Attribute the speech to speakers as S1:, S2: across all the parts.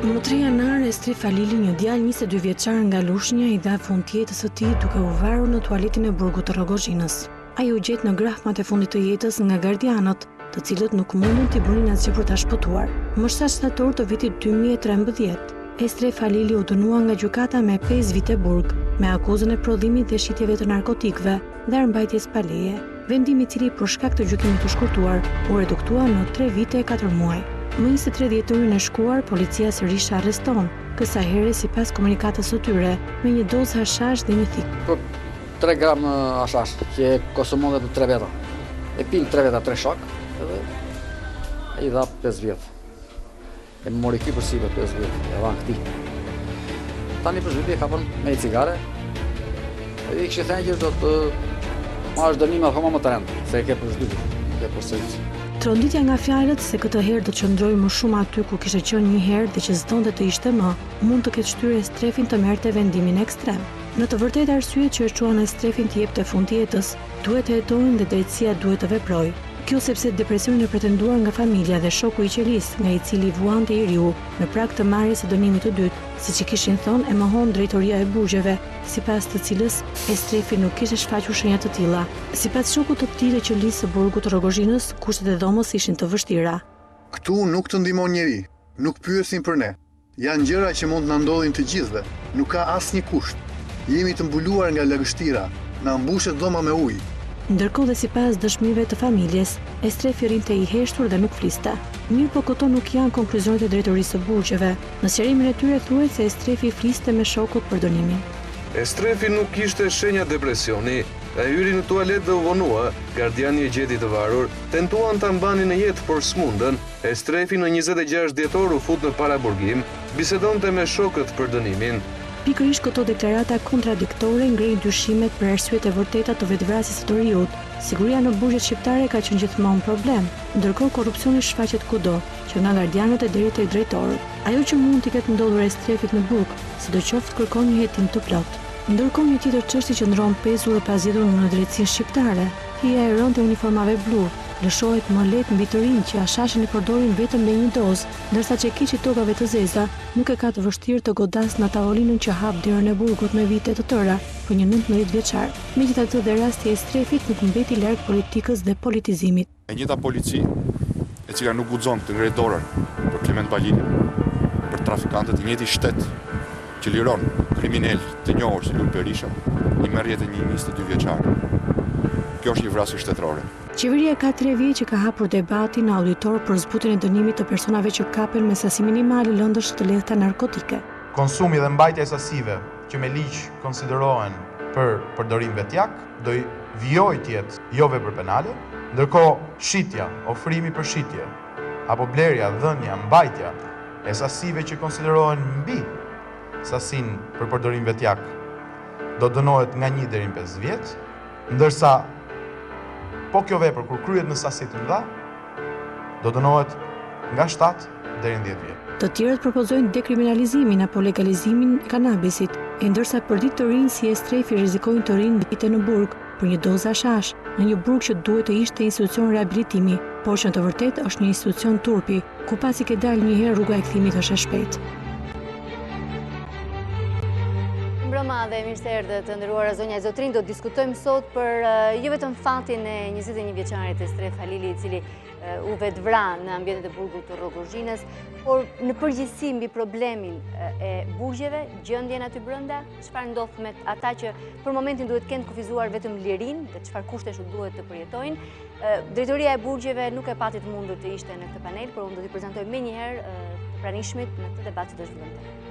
S1: Më 3 janar, Estri Falili, një djalë 22 vjeçar nga Lushnja, I dha fund jetës së tij duke u varur në tualetin e burgut të Rrogozhinës. Ai u gjet në grahmat e fundit të jetës nga gardianët, të cilët nuk mundën t'i bënin asgjë për ta shpëtuar. Më 7 shtator të vitit 2013, Estri Falili u dënua nga gjykata me 5 vite burg, me akuzën e prodhimit dhe shitjeve të narkotikëve dhe armbajtjes pa leje. Vendimi I cili për shkak të gjykimit të shkurtuar u reduktua në 3 vite e 4 muaj. Më 23 dhjetorin e shkuar, policia sërish arreston, kësa here sipas komunikatës së tyre, me një dozë hashash dhe një thik.
S2: Për 3 gram hashash, që e konsumon dhe për 3 veta. E pin 3 veta, 3 shok, edhe I dha 5 vjetë. E më mori ky për si për 5 vjetë, e dha në këti. Tani për zhviti e kapën me I cigare, edhe I kështë thënë që do të marrësh dënime akoma më të rëndë, se e ke për zhviti, e ke për sërici.
S1: Tronditja nga fjalët se këtë herë do të qëndrojë më shumë aty ku kishte qenë një herë dhe që s'donte të ishte më, mund të ketë shtyrë Estrefin të merrte vendimin ekstrem. Në të vërtetë arsyet që e çuan Estrefin të jepte fund jetës, duhet të jetojnë dhe drejtësia duhet të veprojë. Kjo sepse depresionin e pretenduar nga familja dhe shoku I qelis, nga I cili vuante I riu, në prag të marrjes së dënimit të dytë, siç I kishin thënë e mohon drejtoria e burgjeve, sipas të cilës Estrefi nuk kishte shfaqur shenja të tilla. Sipas shokut të tij të qelisë së burgut të Rrogozhinës, kushtet e dhomës ishin të vështira.
S3: Këtu nuk të ndihmon njeri, nuk pyesin për ne. Janë gjëra që mund të na ndodhin të gjithëve, nuk ka asnjë kusht. Jemi të mbuluar nga lagështira, na mbushet dhoma me ujë.
S1: Ndërkohë dhe sipas dëshmive të familjes, Estrefi rrinte I heshtur dhe nuk fliste. Mirë po këto nuk janë konkluzionet e drejtorisë së burgjeve. Në sqarimin e tyre thuhet se Estrefi fliste me shokut për dënimin.
S4: Estrefi nuk kishte shenja depresioni, ai hyri në tualet dhe u vonua. Gardiani e gjeti të varur, tentuan ta mbanin në jetë por smundën. Estrefi në 26 dhjetor u fut në paraburgim, bisedonte me shokët për dënimin.
S1: Pikërisht këto deklarata kontradiktore ngrenin dyshimet për arsyet e vërteta të vetvrasjes së Toriut. Siguria në burgjet shqiptare ka qenë gjithmonë problem, ndërkohë korrupsioni shfaqet kudo, që nga gardianët e deri tek drejtorët. Ajo që mund t'i ketë ndodhur Estrefit në burg, sidoqoftë kërkon një hetim të plot. Ndërkohë një tjetër çështje që ndron pesu dhe pazjetur në drejtsinë shqiptare, hija e rëndë e uniformave blu, lëshohet më lehtë mbi të rinj që hashashin e përdorin vetëm me një dozë, ndërsa çekiçi tokave të zeza nuk e ka të vështirë të godas në tavolinën që hap derën e burgut me vite të tëra për një 19 vjeçar. Megjithatë dhe rasti I Estrefit nuk mbeti larg politikës dhe politizimit.
S5: E njëjta polici, e cila nuk guxon të ngrej dorën për Klement Balinin, për trafikantët I njëjti shtet që liron kriminal të njohur si Lul Berisha, I merr jetën një 22 vjeçar. Kjo është një vrasje shtetërore.
S1: Qeveria ka 3 vjet që ka hapur debatin auditor për zbutjen e dënimit të personave që kapen me sasi minimale lëndësh të lehta narkotike.
S6: Konsumi dhe mbajtja e sasive që me ligj konsiderohen për përdorim vetjak, do I vijojë të jetë jo vepër penale, ndërkohë shitja, ofrimi për shitje, apo blerja, dhënia, mbajtja e sasive që konsiderohen mbi sasin për përdorim vetjak, do dënohet nga 1 deri në 5 vjet, ndërsa po kjo vepër kur kryhet në sasi të mëdha, do dënohet nga 7 deri në 10 vjet.
S1: Të tjerët propozojnë dekriminalizimin apo legalizimin e kanabisit, e ndërsa për ditë të rinj si Estrefi rrezikojnë të rinë vite në burg për një dozë hashash, në një burg që duhet të ishte institucion rehabilitimi, por që në të vërtetë është një institucion turpi, ku pasi ke dalë një herë rruga e kthimit është e shpejtë.
S7: Mbrëma dhe mirë se erdhët të nderuara zonja e zotrin, do të diskutojmë sot për jo vetëm fatin e 21 vjeçarit Estref Falili, I cili u vetvra në ambientet e burgut të Rrogozhinës, por në përgjithësi mbi problemin e burgjeve, gjendjen aty brenda, çfarë ndodh me ata që për momentin duhet kenë kufizuar vetëm lirinë dhe çfarë kushtesh duhet të përjetojnë. Drejtoria e burgjeve nuk e pati të mundur të ishte në këtë panel, por unë do t'i prezantoj menjëherë të pranishmit në këtë debat që do zhvillohet.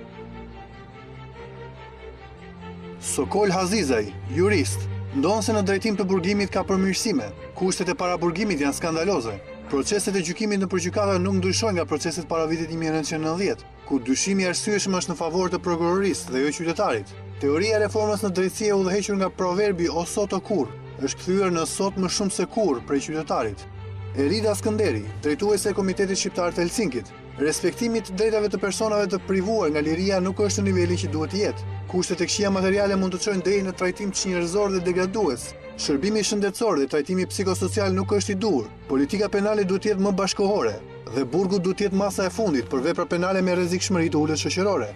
S3: Sokol Hazizaj, jurist, ndonë se në drejtim të burgimit ka përmirësime. Kushtet e para burgimit janë skandaloze. Proceset e gjykimit në përgjykata nuk ndryshojnë nga proceset para vitit 1990, ku dyshimi arsyeshëm është në favor të prokurorisë dhe jo qytetarit. Teoria e reformës në drejtësi e udhëhequr nga proverbi o sot o kur, është kthyer në sot më shumë se kur prej qytetarit. Erida Skënderi, drejtuese e Komitetit Shqiptar të Helsinkit, respektimi të drejtave të personave të privuar nga liria nuk është në nivelin që duhet të jetë. Kushtet e këqija materiale mund të çojnë deri në trajtim çnjerëzor dhe degradues. Shërbimi shëndetësor dhe trajtimi psikosocial nuk është I duhur. Politika penale duhet të jetë më bashkëkohore. dhe burgu duhet të jetë masa e fundit për vepra penale me rrezikshmëri të ulët shoqërore.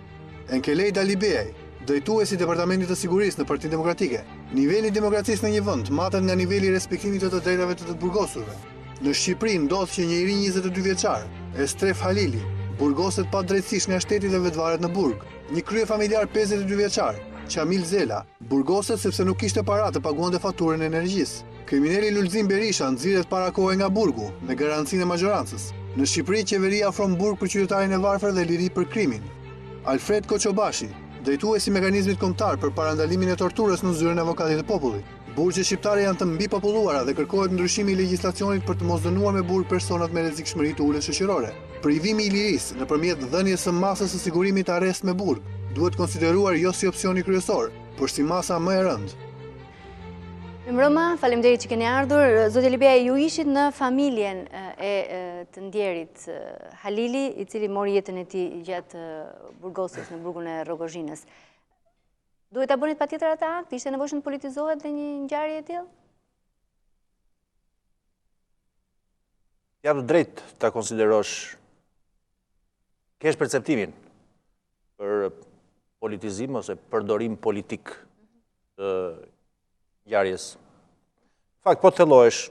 S3: Enkelej Dalibeaj, drejtuesi i Departamentit të Sigurisë në Partinë Demokratike, niveli i demokracisë në një vend matet nga niveli i respektimit të drejtave të të burgosurve. Në Shqipëri ndodh që një iri 22 vjeçar, Estref Halili, burgoset pa drejtësisht nga shteti dhe vetvaret në burg. Një kryefamiljar 52 vjeçar, Qamil Zela, burgoset sepse nuk kishte para të paguante faturën e energjisë. Kriminali Lulzim Berisha nxirret para kohë nga burgu, me garancinë e majorancës. Në Shqipëri, qeveria ofron burg për qytetarin e varfër dhe liri për krimin. Alfred Koçobashi, drejtuesi i mekanizmit kombëtar për parandalimin e torturës në zyrën e avokatit të popullit. Burgjet shqiptare janë të mbipopulluara dhe kërkohet ndryshimi i legjislacionit për të mos dënuar me burg personat me rrezikshmëri të ulët shoqërore. Privimi i lirisë nëpërmjet dhënies së masës së sigurimit arrest me burg duhet konsideruar jo si opsioni kryesor, por si masa më e rëndë.
S7: Mbrëma, faleminderit që keni ardhur. Zotje Libeaj, ju ishit në familjen e të ndjerit Halili, i cili mori jetën e tij gjatë burgosjes në burgun e Rrogozhinës. Duhet ta bënit patjetër atë akt? Ishte nevojshëm të politizohet dhe një ngjarje e tillë?
S8: Jam drejt ta konsiderosh, kesh perceptimin për politizim ose përdorim politik të ngjarjes. Fakt, po të thellohesh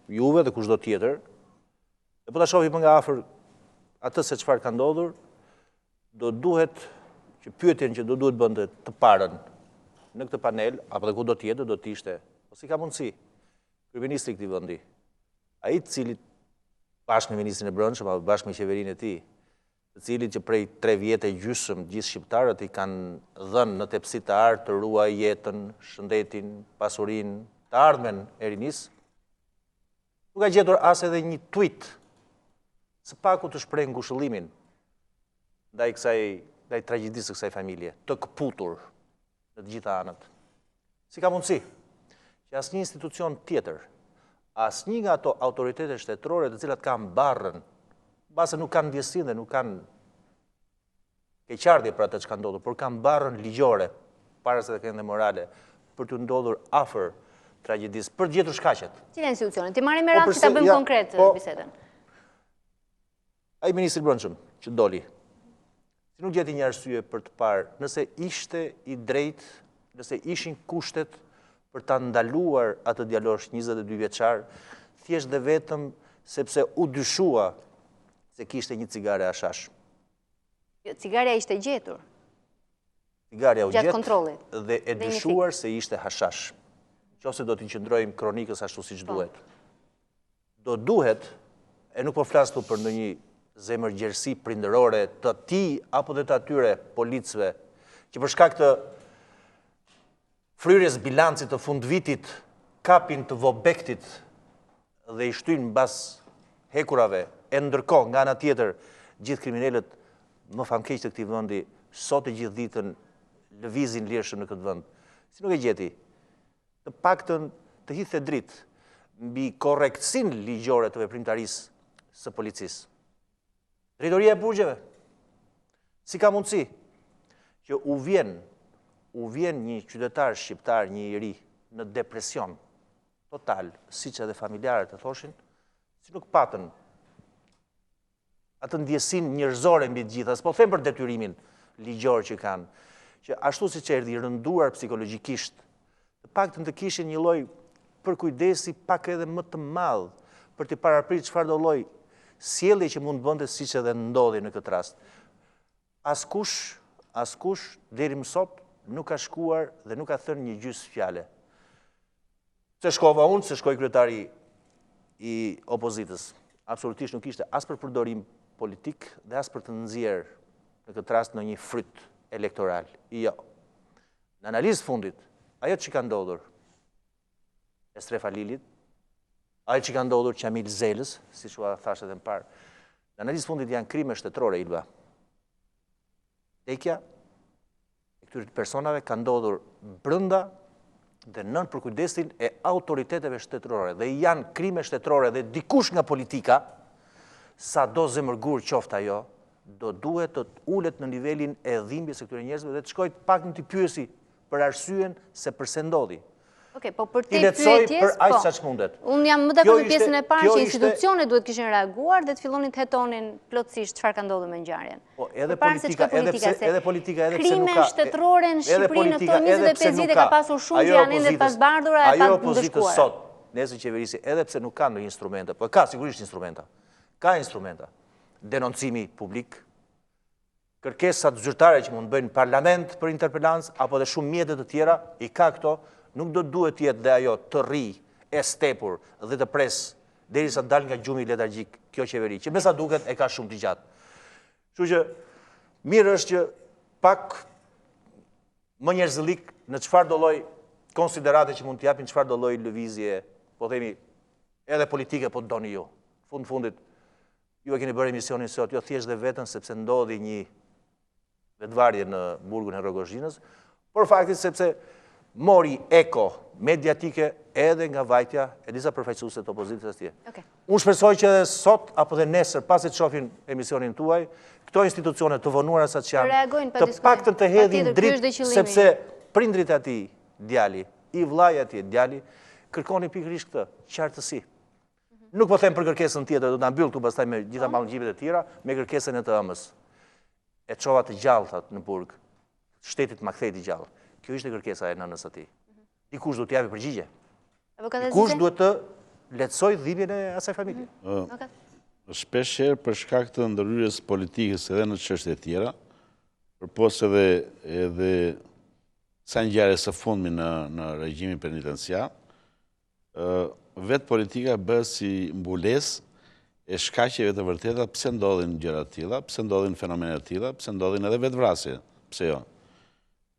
S8: juve dhe kushdo tjetër, dhe po ta shohim nga afër atë se çfarë ka ndodhur, do duhet që pyetjen që do duhet bënte të parën në këtë panel, apo dhe kudo tjetër, do të ishte, ose ka mundësi, kryeministri i këtij vendi, ai i cili bashkë me ministrin e Brendshëm apo bashkë me qeverinë e tij, të cilit që prej 3 vjet e gjysmë gjithë shqiptarët i kanë dhënë në tepsi të artë të ruaj jetën, shëndetin, pasurinë, të ardhmen e rinisë, nuk ka gjetur as edhe një tweet së paku të shpreh ngushëllimin ndaj tragjedisë së kësaj familje, të këputur në të gjitha anët. Si ka mundësi që asnjë institucion tjetër, asnjë nga ato autoritetet shtetërore të cilat kanë barrën, base nuk kanë ndjesinë dhe nuk kanë keqardhje për atë që ka ndodhur, por kanë barrën ligjore, para se të kenë dhe morale, për të ndodhur afër tragjedisë, për të gjetur shkaqet.
S7: Cila institucione? Ti marrim me radhë që ta bëjmë konkret bisedën.
S8: Ai ministri i Brendshëm që doli, si nuk gjeti një arsye për të parë nëse ishte i drejtë, nëse ishin kushtet për ta ndaluar atë djalosh 22 vjeçar, thjesht dhe vetëm sepse u dyshua se kishte një cigare hashash.
S7: Jo, cigaria ishte gjetur.
S8: Cigaria u
S7: gjatë kontrollit.
S8: Dhe e dyshuar se ishte hashash. Nëse do t'i qëndrojmë kronikës ashtu siç duhet. Do duhet, e nuk po flas këtu për ndonjë zemërgjerësi prindërore të tij apo të atyre policëve që për shkak të fryrjes bilancit të fundvitit kapin të vobektit dhe i shtyn mbas hekurave, e ndërkohë nga ana tjetër gjithë kriminalët më famkeq të këtij vendi sot e gjithë ditën lëvizin lirshëm në këtë vend. Si nuk e gjeti, të paktën të hidhte dritë mbi korrektësinë ligjore të veprimtarisë së policisë. Drejtoria e burgjeve. Si ka mundësi që u vjen një qytetar shqiptar, një i ri, në depresion total, siç edhe familjarët e thoshin, si nuk patën atë ndjesinë njerëzore mbi të gjitha, s'po them për detyrimin ligjor që kanë, që ashtu siç erdhi rënduar psikologjikisht, të paktën të kishin një lloj përkujdesi pak edhe më të madh për të parapritur çfarëdo lloj sjellje që mund të bënte siç edhe ndodhi në këtë rast. Askush deri më sot nuk ka shkuar dhe nuk ka thënë një gjysmë fjale. Se shkova unë, se shkoi kryetari i opozitës. Absolutisht nuk ishte as për përdorim politik dhe as për të nxjerrë në këtë rast në një fryt elektoral. Jo. Në analizë fundit, ajo që ka ndodhur Estref Halilit, ajo që ka ndodhur Qamil Zelës, siç u thashë edhe më parë, në analizë fundit janë krime shtetërore, Ilva. Vdekja e këtyre personave ka ndodhur brenda dhe nën përkujdesin e autoriteteve shtetërore dhe janë krime shtetërore dhe dikush nga politika, sa do zemërgur qoftë ajo, do duhet të ulet në nivelin e dhimbjes së këtyre njerëzve dhe të shkojë pak në të pyesi për arsyen se pse ndodhi.
S7: Okej, po për
S8: I
S7: te
S8: letësoj
S7: pyetjes,
S8: për aq sa ç'mundet.
S7: Unë jam më dakord me
S8: Kjo
S7: pjesën e parë
S8: kjo
S7: që
S8: ishte-
S7: institucionet duhet kishin reaguar dhe të fillonin të hetonin plotësisht çfarë ka ndodhur me ngjarjen.
S8: Po, edhe
S7: Përpara se
S8: politika,
S7: çka politika, se
S8: edhe politika, edhe pse nuk
S7: krime
S8: ka...
S7: shtetërore në
S8: edhe
S7: Shqipëri në
S8: politika,
S7: këto
S8: edhe pse
S7: 25
S8: nuk
S7: vite ka pasur shumë që janë ende të pasbardhura e
S8: Ajo
S7: pa
S8: opozitës
S7: ndëshkuara.
S8: sot, nesër qeverisi, edhe pse nuk ka ndonjë instrumente, po ka sigurisht instrumenta. Ka instrumenta. Denoncimi publik, kërkesat zyrtare që mund bëjnë parlament për interpelancë, apo dhe shumë mjetet të tjera, i ka këto, nuk do duhet jetë dhe ajo të rri, e stepur dhe të pres, derisa dal nga gjumi letargjik kjo qeveri, që me sa duket e ka shumë të gjatë. Kështu që mirë është që pak më njerëzëlik në çfarë do lloj konsiderate që mund të japin çfarë do lloj lëvizje, po themi edhe politike, po doni ju. Fundit, ju e keni bërë emisionin sot, jo thjesht dhe vetën sepse ndodhi një vetvarje në burgun e Rogozhinës, por faktit sepse mori eko mediatike edhe nga vajtja e disa përfaqësuese të opozitës atje. Unë shpresoj që edhe sot apo dhe nesër, pasi të shohin emisionin tuaj, këto institucione të vonuara sa që janë, të paktën të hedhin dritë, sepse prindrit atij djali, i vllai atij djali, kërkonin pikërisht këtë, qartësi. Nuk po them për kërkesën tjetër, do ta mbyll këtu pastaj me gjitha mallgjibet e tjera, me kërkesën e të ëmës. E çova të gjallë në burg, shtetit ma kthej të gjallë. Kjo ishte kërkesa e nënës atij. Dikush duhet të japi përgjigje. Dikush duhet të lehtësoj dhimbjen e asaj familje.
S9: Shpeshherë për shkak të ndërhyrjes politikës edhe në çështje të tjera, përpos edhe sa ngjarje së fundmi në regjimin penitenciar, vetë politika bëhet si mbulesë e shkaqjeve të vërteta pse ndodhin gjëra të tilla, pse ndodhin fenomene të tilla, pse ndodhin edhe vetvrasje, pse jo.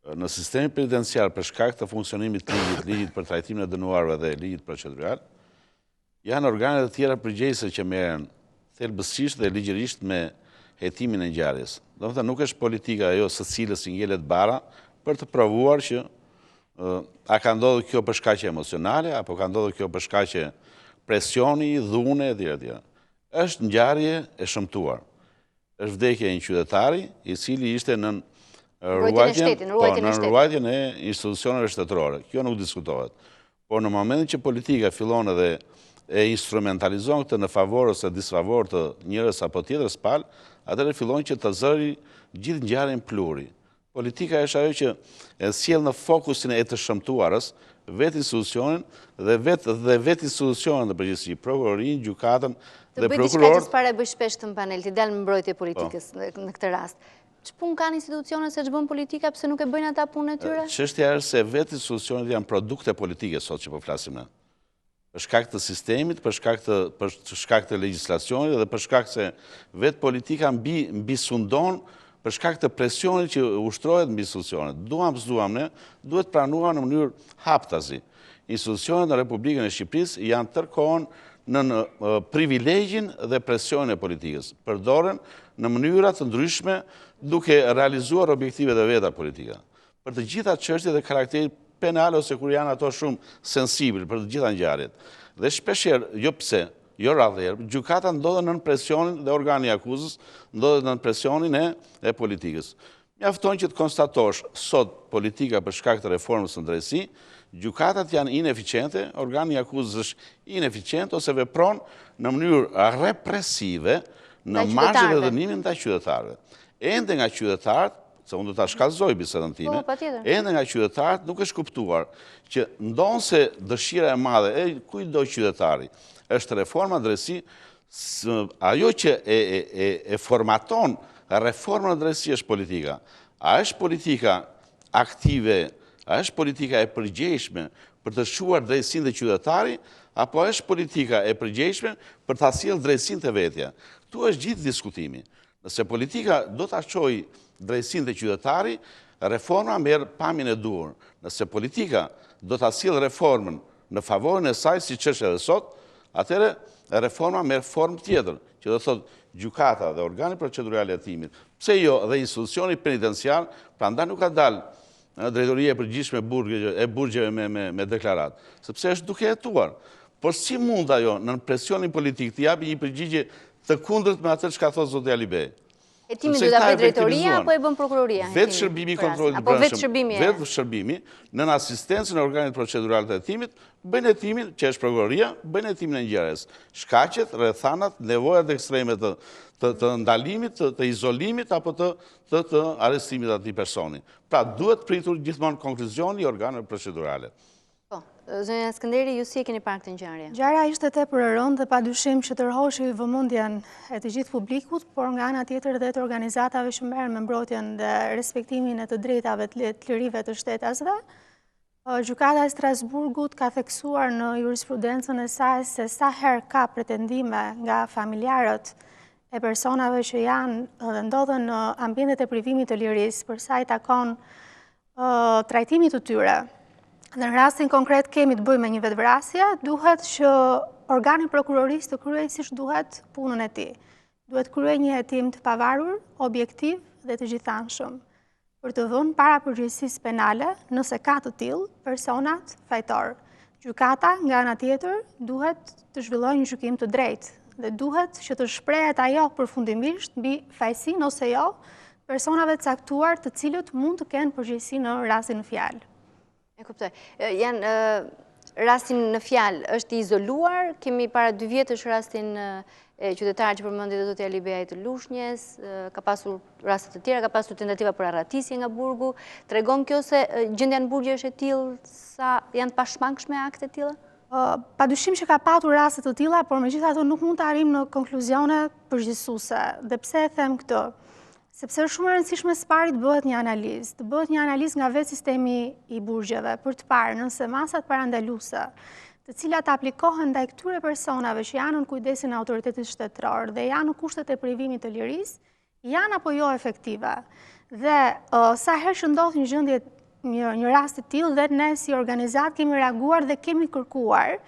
S9: Në sistemin penitenciar për shkak të funksionimit të ligjit për trajtimin e dënuarve dhe ligjit procedural, janë organet të tjera përgjegjëse që merren thelbësisht dhe ligjërisht me hetimin e ngjarjes. Domethënë nuk është politika ajo së cilës i ngjelet bara për të provuar që a ka ndodhur kjo për shkaqe emocionale apo ka ndodhur kjo për shkaqe presioni, dhune etj. Është ngjarje e shëmtuar. Është vdekja e një qytetari i cili ishte në ruajtjen e institucioneve shtetërore. Kjo nuk diskutohet. Por në momentin që politika fillon edhe e instrumentalizon këtë në favor ose disfavor të njërës apo tjetrës palë, atëherë fillon që të zëri gjithë ngjarjen pluri. Politika është ajo që e sjell në fokusin e të shëmtuarës vetë institucionin dhe vetë institucionin në përgjithësi, prokurorin, gjykatën dhe prokurorët.
S7: Të bëj diçka që s'para e bëj shpesh të në panel, t'i dalë në mbrojtje politikës në këtë rast. Ç'punë kanë institucionet se ç'bën politika, pse nuk e bëjnë ata punën e tyre?
S9: Çështja është se vetë institucionet janë produkte politike sot që po flasim ne. Për shkak të sistemit, për shkak të legjislacionit dhe për shkak se vetë politika mbi sundon për shkak të presionit që ushtrohet mbi institucionet. Duam s'duam ne, duhet pranuar në mënyrë haptazi. Institucionet në Republikën e Shqipërisë janë tërkohën në privilegjin dhe presionin e politikës. Përdoren në mënyra të ndryshme duke realizuar objektivet e veta politika. Për të gjitha çështjet e karakterit penal ose kur janë ato shumë sensibil për të gjitha ngjarjet. Dhe shpeshherë, jo pse, jo rrallëherë, gjykata ndodhen nën presionin dhe organi i akuzës ndodhet nën presionin e politikës. Mjafton që të konstatosh sot politika për shkak të reformës së drejtësi, gjykatat janë ineficiente, organi i akuzës është ineficient ose vepron në mënyrë represive në marrëdhëniet e dënimit ndaj qytetarëve. Ende nga qytetarët, se unë do ta shkallëzoj bisedën time, ende nga qytetarët nuk është kuptuar që ndonse dëshira e madhe e kujtdo qytetari është reforma drejtësi, ajo që e formaton reformën e drejtësisë është politika. A është politika aktive, a është politika e përgjegjshme për të shuar drejtësinë të qytetarit, apo është politika e përgjegjshme për ta sjellë drejtësinë të vetja? Tu është gjithë diskutimi. Nëse politika do ta çojë drejtësinë të qytetarit, reforma merr pamjen e duhur. Nëse politika do ta sjellë reformën në favorin e saj, siç është edhe sot, atëherë reforma merr formë tjetër, që do thotë gjykata dhe organi procedural i hetimit. Pse jo dhe institucioni penitenciar, prandaj nuk ka dalë drejtoria e përgjithshme e burgjeve me deklarat, sepse është duke hetuar. Por si mund ajo në presionin politik të japi një përgjigje të kundërt me atë çka thot zoti Alibej?
S7: Hetimin do ta bëj drejtoria apo e bën prokuroria?
S9: Vetë shërbimi i kontrollit të brendshëm, vetë shërbimi nën asistencën e organit procedural të hetimit, bën hetimin, që është prokuroria, bën hetimin e ngjarjes. Shkaqet, rrethanat, nevojat ekstreme të ndalimit, të izolimit apo të arrestimit të atij personi. Pra duhet pritur gjithmonë konkluzioni i organeve procedurale.
S7: Zonja Skënderi, ju si e keni parë këtë ngjarje?
S10: Ngjarja ishte tepër e rëndë dhe padyshim që tërhoqi vëmendjen e të gjithë publikut, por nga ana tjetër dhe të organizatave që merren me mbrojtjen dhe respektimin e të drejtave të lirive të shtetasve. Gjykata e Strasburgut ka theksuar në jurisprudencën e saj se sa herë ka pretendime nga familjarët e personave që janë dhe ndodhen në ambientet e privimit të lirisë për sa i takon trajtimit të tyre. Dhe në rastin konkret kemi të bëjmë me një vetvrasje, duhet që organi prokurorisë të kryej siç duhet punën e tij. Duhet kryej një hetim të pavarur, objektiv dhe të gjithanshëm, për të dhënë para përgjegjësisë penale, nëse ka të tillë, personat fajtor. Gjykata, nga ana tjetër, duhet të zhvillojë një gjykim të drejtë dhe duhet që të shprehet ajo përfundimisht mbi fajësinë ose jo personave të caktuar, të cilët mund të kenë përgjegjësi në rastin në fjalë.
S7: E kuptoj. Rastin në fjalë është i izoluar, kemi para 2 vjetësh rastin e qytetarit që përmendi dhe zotja Libeaj të Lushnjës, ka pasur raste të tjera, ka pasur tentativa për arratisje nga burgu. Tregon kjo se gjendja në burgje është e tillë sa janë të pashmangshme akte të tilla?
S10: Padyshim që ka patur raste të tilla, por megjithatë nuk mund të arrijmë në konkluzione përgjithësuese. Dhe pse e them këtë? Sepse është shumë e rëndësishme së pari të bëhet një analizë nga vetë sistemi i burgjeve, për të parë nëse masat parandaluese, të cilat aplikohen ndaj këtyre personave që janë në kujdesin e autoritetit shtetëror dhe janë në kushtet e privimit të lirisë, janë apo jo efektive. Dhe sa herë që ndodh një gjendje, një rast të tillë, dhe ne si organizat kemi reaguar dhe kemi kërkuar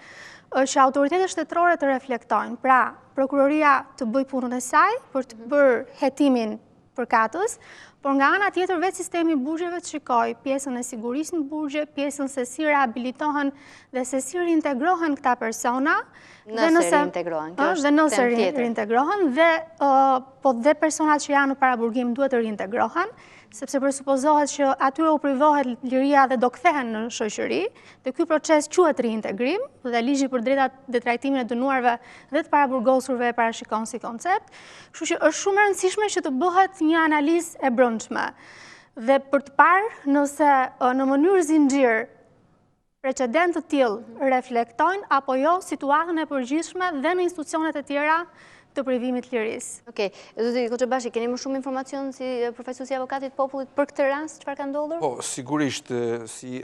S10: që autoritetet shtetërore të reflektojnë. Pra, prokuroria të bëjë punën e saj për të bërë hetimin përkatës, por nga ana tjetër vetë sistemi i burgjeve të shikoj pjesën e sigurisë në burgje, pjesën se si rehabilitohen dhe se si reintegrohen këta persona.
S7: Nëse reintegrohen, kjo është
S10: nëse reintegrohen dhe personat që janë në paraburgim duhet të reintegrohen, sepse presupozohet që atyre u privohet liria dhe do kthehen në shoqëri, dhe ky proces quhet reintegrim dhe ligji për drejtat dhe trajtimin e dënuarve dhe të paraburgosurve e parashikon si koncept. Kështu që është shumë e rëndësishme që të bëhet një analizë e brendshme dhe për të parë nëse në mënyrë zinxhir precedent të tillë reflektojnë apo jo situatën e përgjithshme dhe në institucionet e tjera të privimit lirisë.
S7: Okej, zoti Koçobashi, keni më shumë informacion si profesuesi i avokatit të popullit për këtë rast, çfarë ka ndodhur?
S11: Po, sigurisht si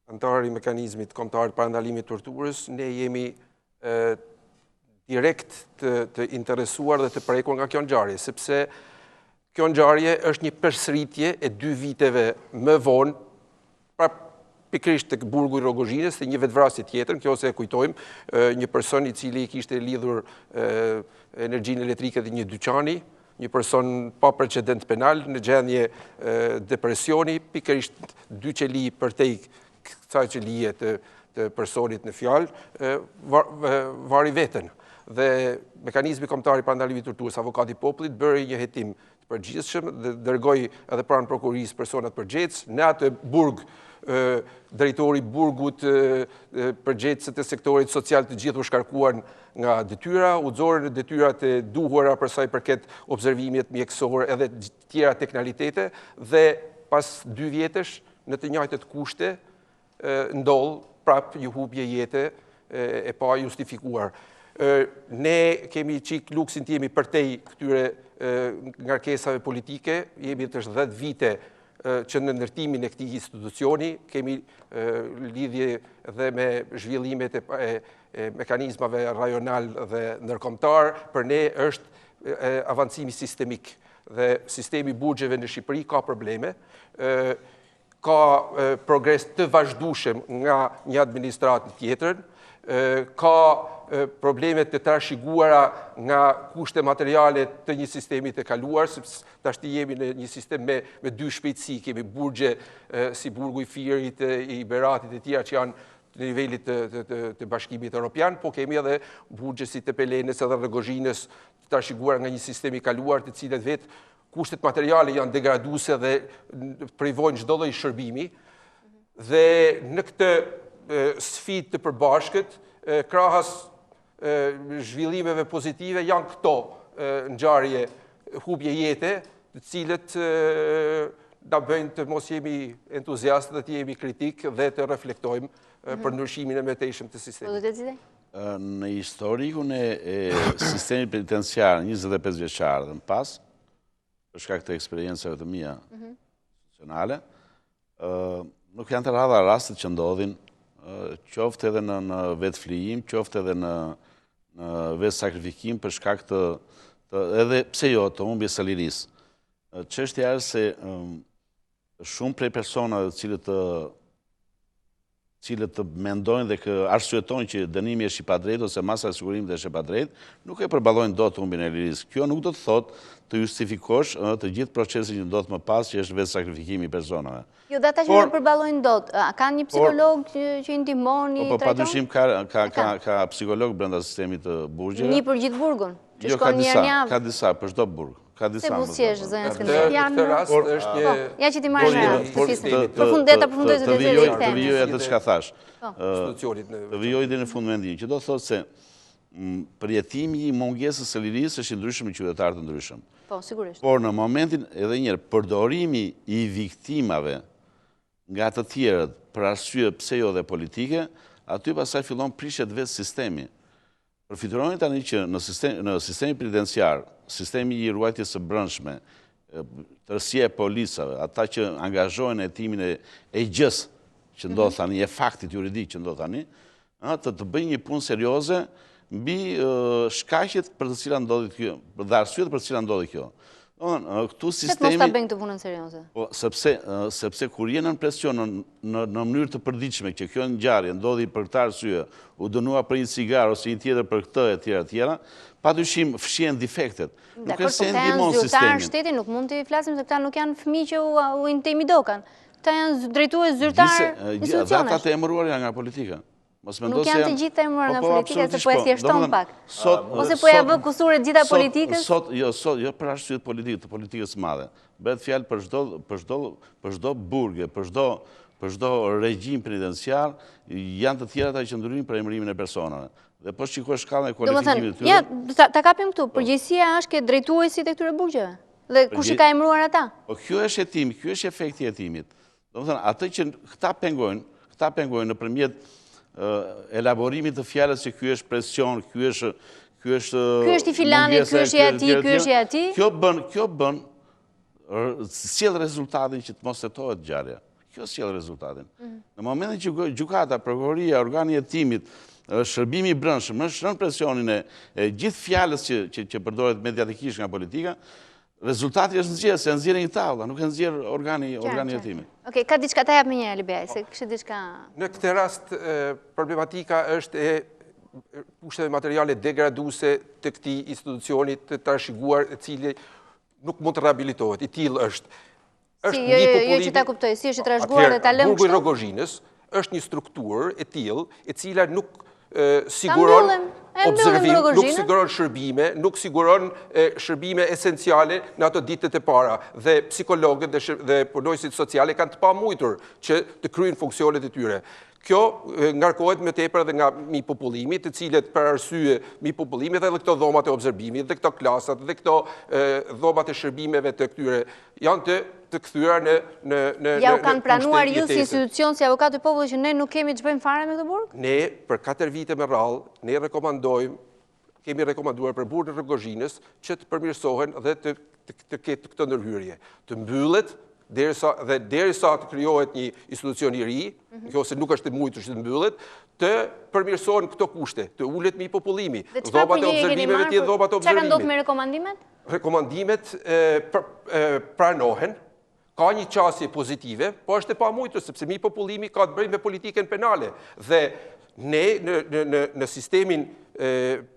S11: antar i mekanizmit kombëtar të parandalimit të torturës, ne jemi direkt të interesuar dhe të prekur nga kjo ngjarje, sepse kjo ngjarje është një përsëritje e 2 viteve më vonë, pra pikërisht tek burgu i Rogozhinës dhe një vetvrasje tjetër, kjo se e kujtojmë, një person i cili kishte lidhur energjinë elektrike dhe një dyqani, një person pa precedent penal në gjendje depresioni, pikërisht 2 qeli përtej kësaj qelije të personit në fjalë, vari veten. Dhe mekanizmi kombëtar i parandalimit të torturës, avokati i popullit bëri një hetim të përgjithshëm dhe dërgoi edhe pranë prokurisë personat përgjegjës në atë burg. Drejtori burgut, përgjegjësit e sektorit social të gjithë u shkarkuan nga detyra, u nxorën detyrat e duhura për sa i përket observimit mjekësor edhe tjera teknikalitete dhe pas 2 vjetësh në të njëjtat kushte ndodh prap një humbje jete e pa justifikuar. Ne kemi qik luksin të jemi përtej këtyre ngarkesave politike, jemi të 10 vite që në ndërtimin e këtij institucioni kemi lidhje dhe me zhvillimet e mekanizmave rajonal dhe ndërkombëtar, për ne është avancimi sistemik dhe sistemi burgjeve në Shqipëri ka probleme, ka progres të vazhdueshëm nga një administratë tjetër, ka problemet të trashëguara nga kushte materiale të një sistemi të kaluar, sepse tashti jemi në një sistem me 2 shpejtësi, kemi burgje si burgu i Firit, i Beratit e tjera që janë në nivelit të bashkimit Europian, po kemi edhe burgje si të Pelenës edhe Rogozhinës të trashëguara nga një sistem i kaluar të cilët vetë kushtet materiale janë degraduese dhe privojnë çdo lloj shërbimi, dhe në këtë sfidë të përbashkët, krahas zhvillimeve pozitive janë këto ngjarje hubje jete, të cilët na bëjnë të mos jemi entuziastë dhe të jemi kritik dhe të reflektojmë për ndryshimin e mëtejshëm të sistemit.
S9: Në historikun e sistemit penitenciar 25 vjeçar dhe më pas, për shkak të eksperiencave të mia profesionale, nuk janë të rralla rastet që ndodhin, qoftë edhe në vetë flijim, qoftë edhe në vetë sakrifikim për shkak të edhe pse jo të humbje së lirisë. Çështja është se shumë prej personave cilët të mendojnë dhe arsyetojnë që dënimi është i padrejtë ose masa e sigurimit është e padrejtë, nuk e përballojnë dot humbjen e lirisë. Kjo nuk do të thotë të justifikosh të gjithë procesin që ndodh më pas, që është vetë sakrifikimi i personave.
S7: Jo, dhe ata që nuk përballojnë dot, ka një psikolog që i ndihmon, i trajton?
S9: Padyshim ka psikolog brenda sistemit të burgjeve.
S7: Një për gjithë burgun, që
S9: Jo,
S7: shkon një herë në javë.
S9: ka disa për çdo burg. Ka disa.
S7: Se buzëqesh, zonja Skënderbeut.
S11: Në këtë rast është një...
S7: Ja që ti marrë në përfundoj zë të
S9: Të vijoj atë çka thash. Të vijoj deri në fund mendimin, që do të thotë se përjetimi i mungesës së lirisë është i ndryshëm në qytetarë të ndryshëm.
S7: Po, sigurisht.
S9: Por në momentin, edhe njëherë, përdorimi i viktimave nga të tjerët për arsye pse jo dhe politike, aty pastaj fillon prishet vetë sistemi. Përfitojnë tani që në sistemi penitenciar, sistemi i ruajtjes së brendshme, tërësia e policave, ata që angazhohen në hetimin e gjës që ndodh tani, e faktit juridik që ndodh tani, të bëjnë një punë serioze mbi shkaqjet për të cilat ndodhi kjo, dhe arsyet për të cilat ndodhi kjo. Këtu sistemi...
S7: Mos ta bëjnë këtë punën serioze?
S9: Sepse kur jenë në presion në mënyrë të përditshme që kjo ngjarje ndodhi për këtë arsye, u dënua për një cigar ose një tjetër për këtë e tjera, padyshim fshihen defektet. Nuk është se ndihmon sistemin.
S7: Shteti nuk mund të flasim se këta nuk janë fëmijë që u intimidokan. Këta janë drejtues zyrtar institucionesh.
S9: Ata të emëruar janë nga politika.
S7: Nuk janë të gjithë të emëruar nga politika, se po e thjeshton pak. Ose po ja vë kusur e gjitha politikës?
S9: Jo për arsye të politikës madhe. Bëhet fjalë për çdo burge, për çdo regjim penitenciar, janë të tjera ata që ndryjnë për emërimin e personave. Dhe po shikosh shkallën e kualifikimit të tyre.
S7: Ja, ta kapim këtu. Përgjegjësia është ke drejtuesit e këtyre burgjeve. Dhe kush i ka emëruar ata?
S9: Po kjo është hetimi, kjo është efekti i hetimit. Domethënë, atë që këta pengojnë nëpërmjet elaborimit të fjalës se ky është presion, ky është
S7: i filanit, ky është i atij, ky është i atij.
S9: Kjo bën sjell rezultatin që të mos hetohet ngjarja. Kjo sjell rezultatin. Në momentin që gjykata, prokuroria, organi i hetimit, shërbimi i brendshëm është nën presionin e gjithë fjalës që përdoret mediatikisht nga politika, rezultati është nxjerrë, se nxjerrin një tavlla, nuk e nxjerr organi i hetimit.
S7: Okej, ka diçka ta jap më një herë Libeaj, se kishte diçka.
S11: Në këtë rast problematika është e kushteve materiale degraduese të këtij institucioni të trashëguar, i cili nuk mund të rehabilitohet. I tillë është.
S7: Jo që ta kuptoj, si është i trashëguar dhe ta lëmë
S11: kështu. Burgu i Rogozhinës është një strukturë e tillë e cila nuk siguron observim, nuk siguron shërbime, nuk siguron shërbime esenciale në ato ditët e para. Dhe psikologët dhe punojësit sociale kanë të pamujtur që të kryejnë funksionet e tyre. Kjo ngarkohet më tepër edhe nga mipopullimi, të cilët për arsye mipopullimit edhe këto dhomat e observimit, dhe këto klasat, dhe këto dhomat e shërbimeve të këtyre janë të kthyer në
S7: ja u kanë pranuar ju si institucion, si avokat të popullit, që ne nuk kemi të bëjmë fare me këtë burg?
S11: Ne për 4 vite me radhë, ne kemi rekomanduar për burgun e Rogozhinës që të përmirësohen dhe të ketë këtë ndërhyrje, të mbyllet dhe derisa të krijohet një institucion i ri, ose nuk është e mujtur që të mbyllet, të përmirësohen këto kushte, të ulet mi popullimi, dhomat e observimeve të dhomat e observimit.
S7: Çfarë ka ndodhur me rekomandimet?
S11: Rekomandimet pranohen, ka një qasje pozitive, po është e pamujtur sepse mi popullimi ka të bëjë me politikën penale dhe ne në sistemin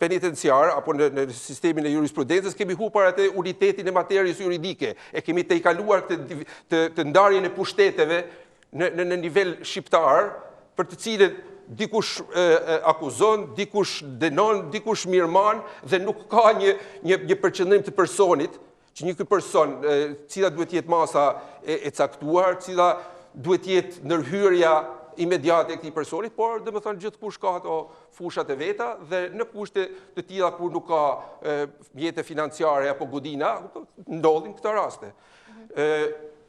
S11: penitenciar apo në sistemin e jurisprudencës kemi hupar atë unitetin e materijës juridike, e kemi të i kaluar të ndarjen e pushteteve në nivel shqiptar, për të cilët dikush akuzon, dikush denon, dikush mirëman dhe nuk ka një përqendrim të personit që një ky person, cila duhet jetë masa e caktuar, cila duhet jetë ndërhyrja imediate e këtij personi, por dhe më thënë gjithë kush ka ato fushat e veta dhe në kushte të tilla kur nuk ka mjete financiare apo godina, ndodhin këto raste.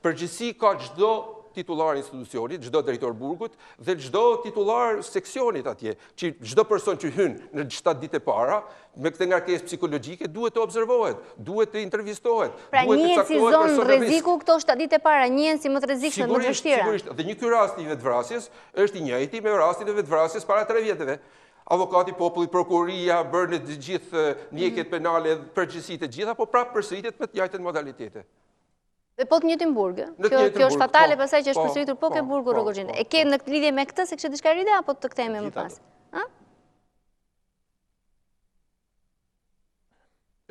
S11: Përgjithësi ka çdo titullar institucionit, çdo drejtor burgut dhe çdo titullar seksionit atje, që çdo person që hyn në 7 ditë e para me këtë ngarkesë psikologjike duhet të observohet, duhet të intervistohet,
S7: pra
S11: duhet të
S7: njihen si
S11: caktohet
S7: zonë rreziku këto 7 ditë e para, njihen si më të rrezikshme, më të vështira.
S11: Sigurisht, dhe një ky rast i vetvrasjes është i njëjti me rastin e vetvrasjes para 3 vjeteve. Avokati popullit, prokuroria, bërë në të gjithë mjekjet penale, përgjithësitë e gjitha, po prapë përsëritet me të njëjtën modalitete.
S7: Dhe po të njëjtin burg. Kjo është fatale pasaj që është përsëritur po ke burgu Rrogozhinë. E ke në lidhje me këtë se kishte diçka ride apo të kthehemi më pas?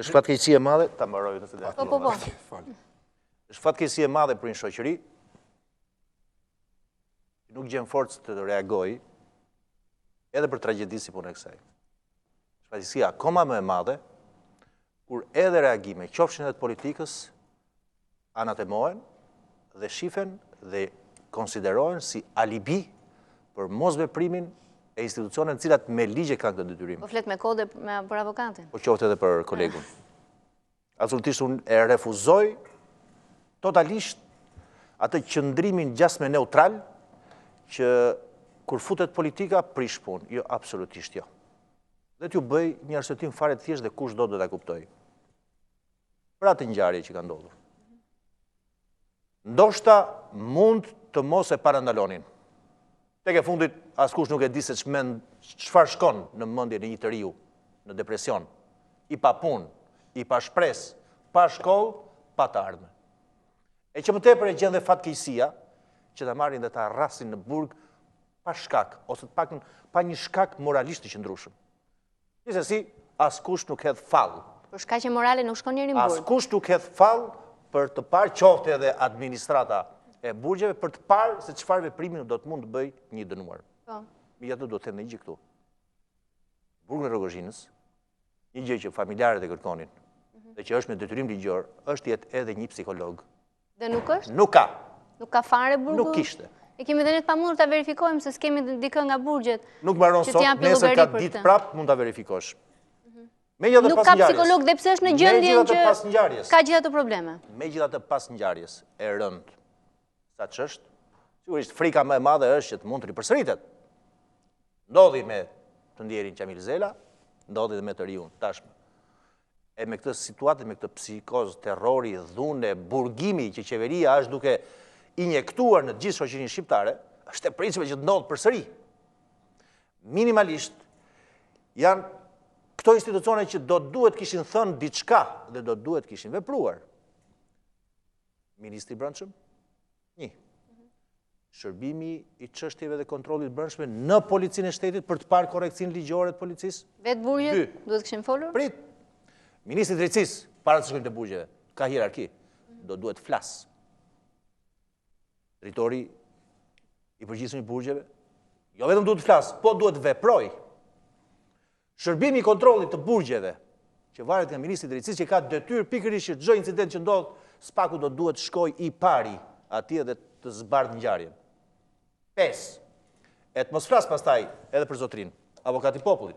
S8: Është fatkeqësi e madhe, ta mbaroj nëse do.
S7: Po.
S8: Është fatkeqësi e madhe për një shoqëri që nuk gjen forcë të reagojë edhe për tragjedinë si punë e kësaj. Është fatkeqësi akoma më e madhe kur edhe reagime, qofshin edhe të politikës, anatemohen dhe shifen dhe konsiderohen si alibi për mosveprimin e institucioneve të cilat me ligje kanë këtë detyrim.
S7: Po flet me kode për avokatin.
S8: Po qoftë edhe për kolegun. Absolutisht unë e refuzoj totalisht atë qëndrimin gjasme neutral që kur futet politika prish punë. Jo, absolutisht jo. Dhe t'ju bëj një arsyetim fare të thjeshtë dhe kush do të ta kuptoj. Për atë ngjarje që ka ndodhur. Ndoshta mund të mos e parandalonin. Tek e fundit, askush nuk e di se çfarë shkon në mendjen e një të riu, në depresion, i pa punë, i pa shpresë, pa shkollë, pa të ardhmë. E që më tepër e gjen dhe fatkeqësia që ta marrin dhe ta rrasin në burg pa shkak, ose të paktën pa një shkak moralisht të qëndrueshëm. Gjithsesi, askush nuk hedh fall.
S7: Për shkaqe morale nuk shkon njëri në burg.
S8: Askush nuk hedh fall për të parë qofte edhe administrata e burgjeve për të parë se çfarë veprimi do të mund të bëj një dënuar.
S7: Po.
S8: Ja do të them një gjë këtu. Burgu i Rrogozhinës, një gjë që familjarët e kërkonin, dhe që është me detyrim ligjor, është jetë edhe një psikolog.
S7: Dhe nuk është?
S8: Nuk ka.
S7: Nuk ka fare burgu?
S8: Nuk kishte.
S7: E kemi dhe ne të pamundur ta verifikojmë se s'kemi dikë nga burgjet.
S8: Nuk mbaron sot, nesër ka ditë prap mund ta verifikosh.
S7: Nuk ka psikolog dhe pse është në gjendjen që ka gjitha të probleme.
S8: Megjithatë pas ngjarjes e rënd sa ç'është, sigurisht frika më e madhe është që të mund të ripërsëritet. Ndodhi me të ndjerin Qamil Zela, ndodhi dhe me të riun tashmë. E me këtë situatë, me këtë psikozë, terrori, dhune, burgimi që qeveria është duke injektuar në gjithë shoqërinë shqiptare, është e pritshme që të ndodhë përsëri. Minimalisht janë këto institucione që do duhet kishin thënë diçka dhe do duhet kishin vepruar. Ministri i Brendshëm, 1. Shërbimi i çështjeve dhe kontrollit brendshëm në Policinë e Shtetit për të parë korrekcinë ligjore të policisë.
S7: Vetë burgjet duhet kishin folur?
S8: Prit. Ministri i Drejtësisë, para të shkojnë te burgjeve, ka hierarki, do duhet flas. Drejtori i përgjithshëm i burgjeve, jo vetëm duhet flas, po duhet veproj. Shërbimi i kontrollit të burgjeve, që varet nga Ministri i Drejtësisë, që ka detyrë pikërisht që çdo incident që ndodh, spaku do duhet shkoj i pari atje dhe të zbardh ngjarjen. 5. E të mos flas pastaj edhe për zotrin, avokati popullit.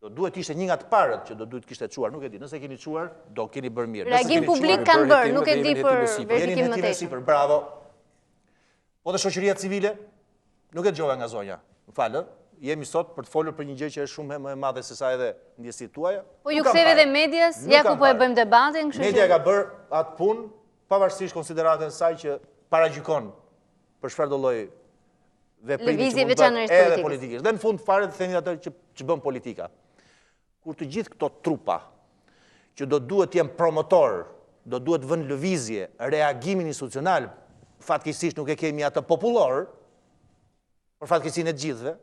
S8: Do duhet ishte një nga të parët që do duhet kishte çuar, nuk e di, nëse keni çuar, do keni bërë mirë.
S7: Reagim publik kanë bërë, nuk e di për verifikim më tepër.
S8: Bravo. Po dhe shoqëria civile, nuk e dëgjova nga zonja. M'fal, jemi sot për të folur për një gjë që është shumë më e madhe se sa edhe ndjesitë tuaja.
S7: Po ju ktheve dhe medias, ja ku po e bëjmë debatin, kështu që
S8: media ka bërë atë punë pavarësisht konsideratën e saj që paragjykon për çfarë do lloj veprimi që mund të bëhet edhe politikisht. Dhe në fund fare të themi atë që bën politika. Kur të gjithë këto trupa që do duhet të jenë promotor, do duhet vënë lëvizje reagimin institucional, fatkeqësisht nuk e kemi atë popullor, për fatkeqësinë e gjithëve,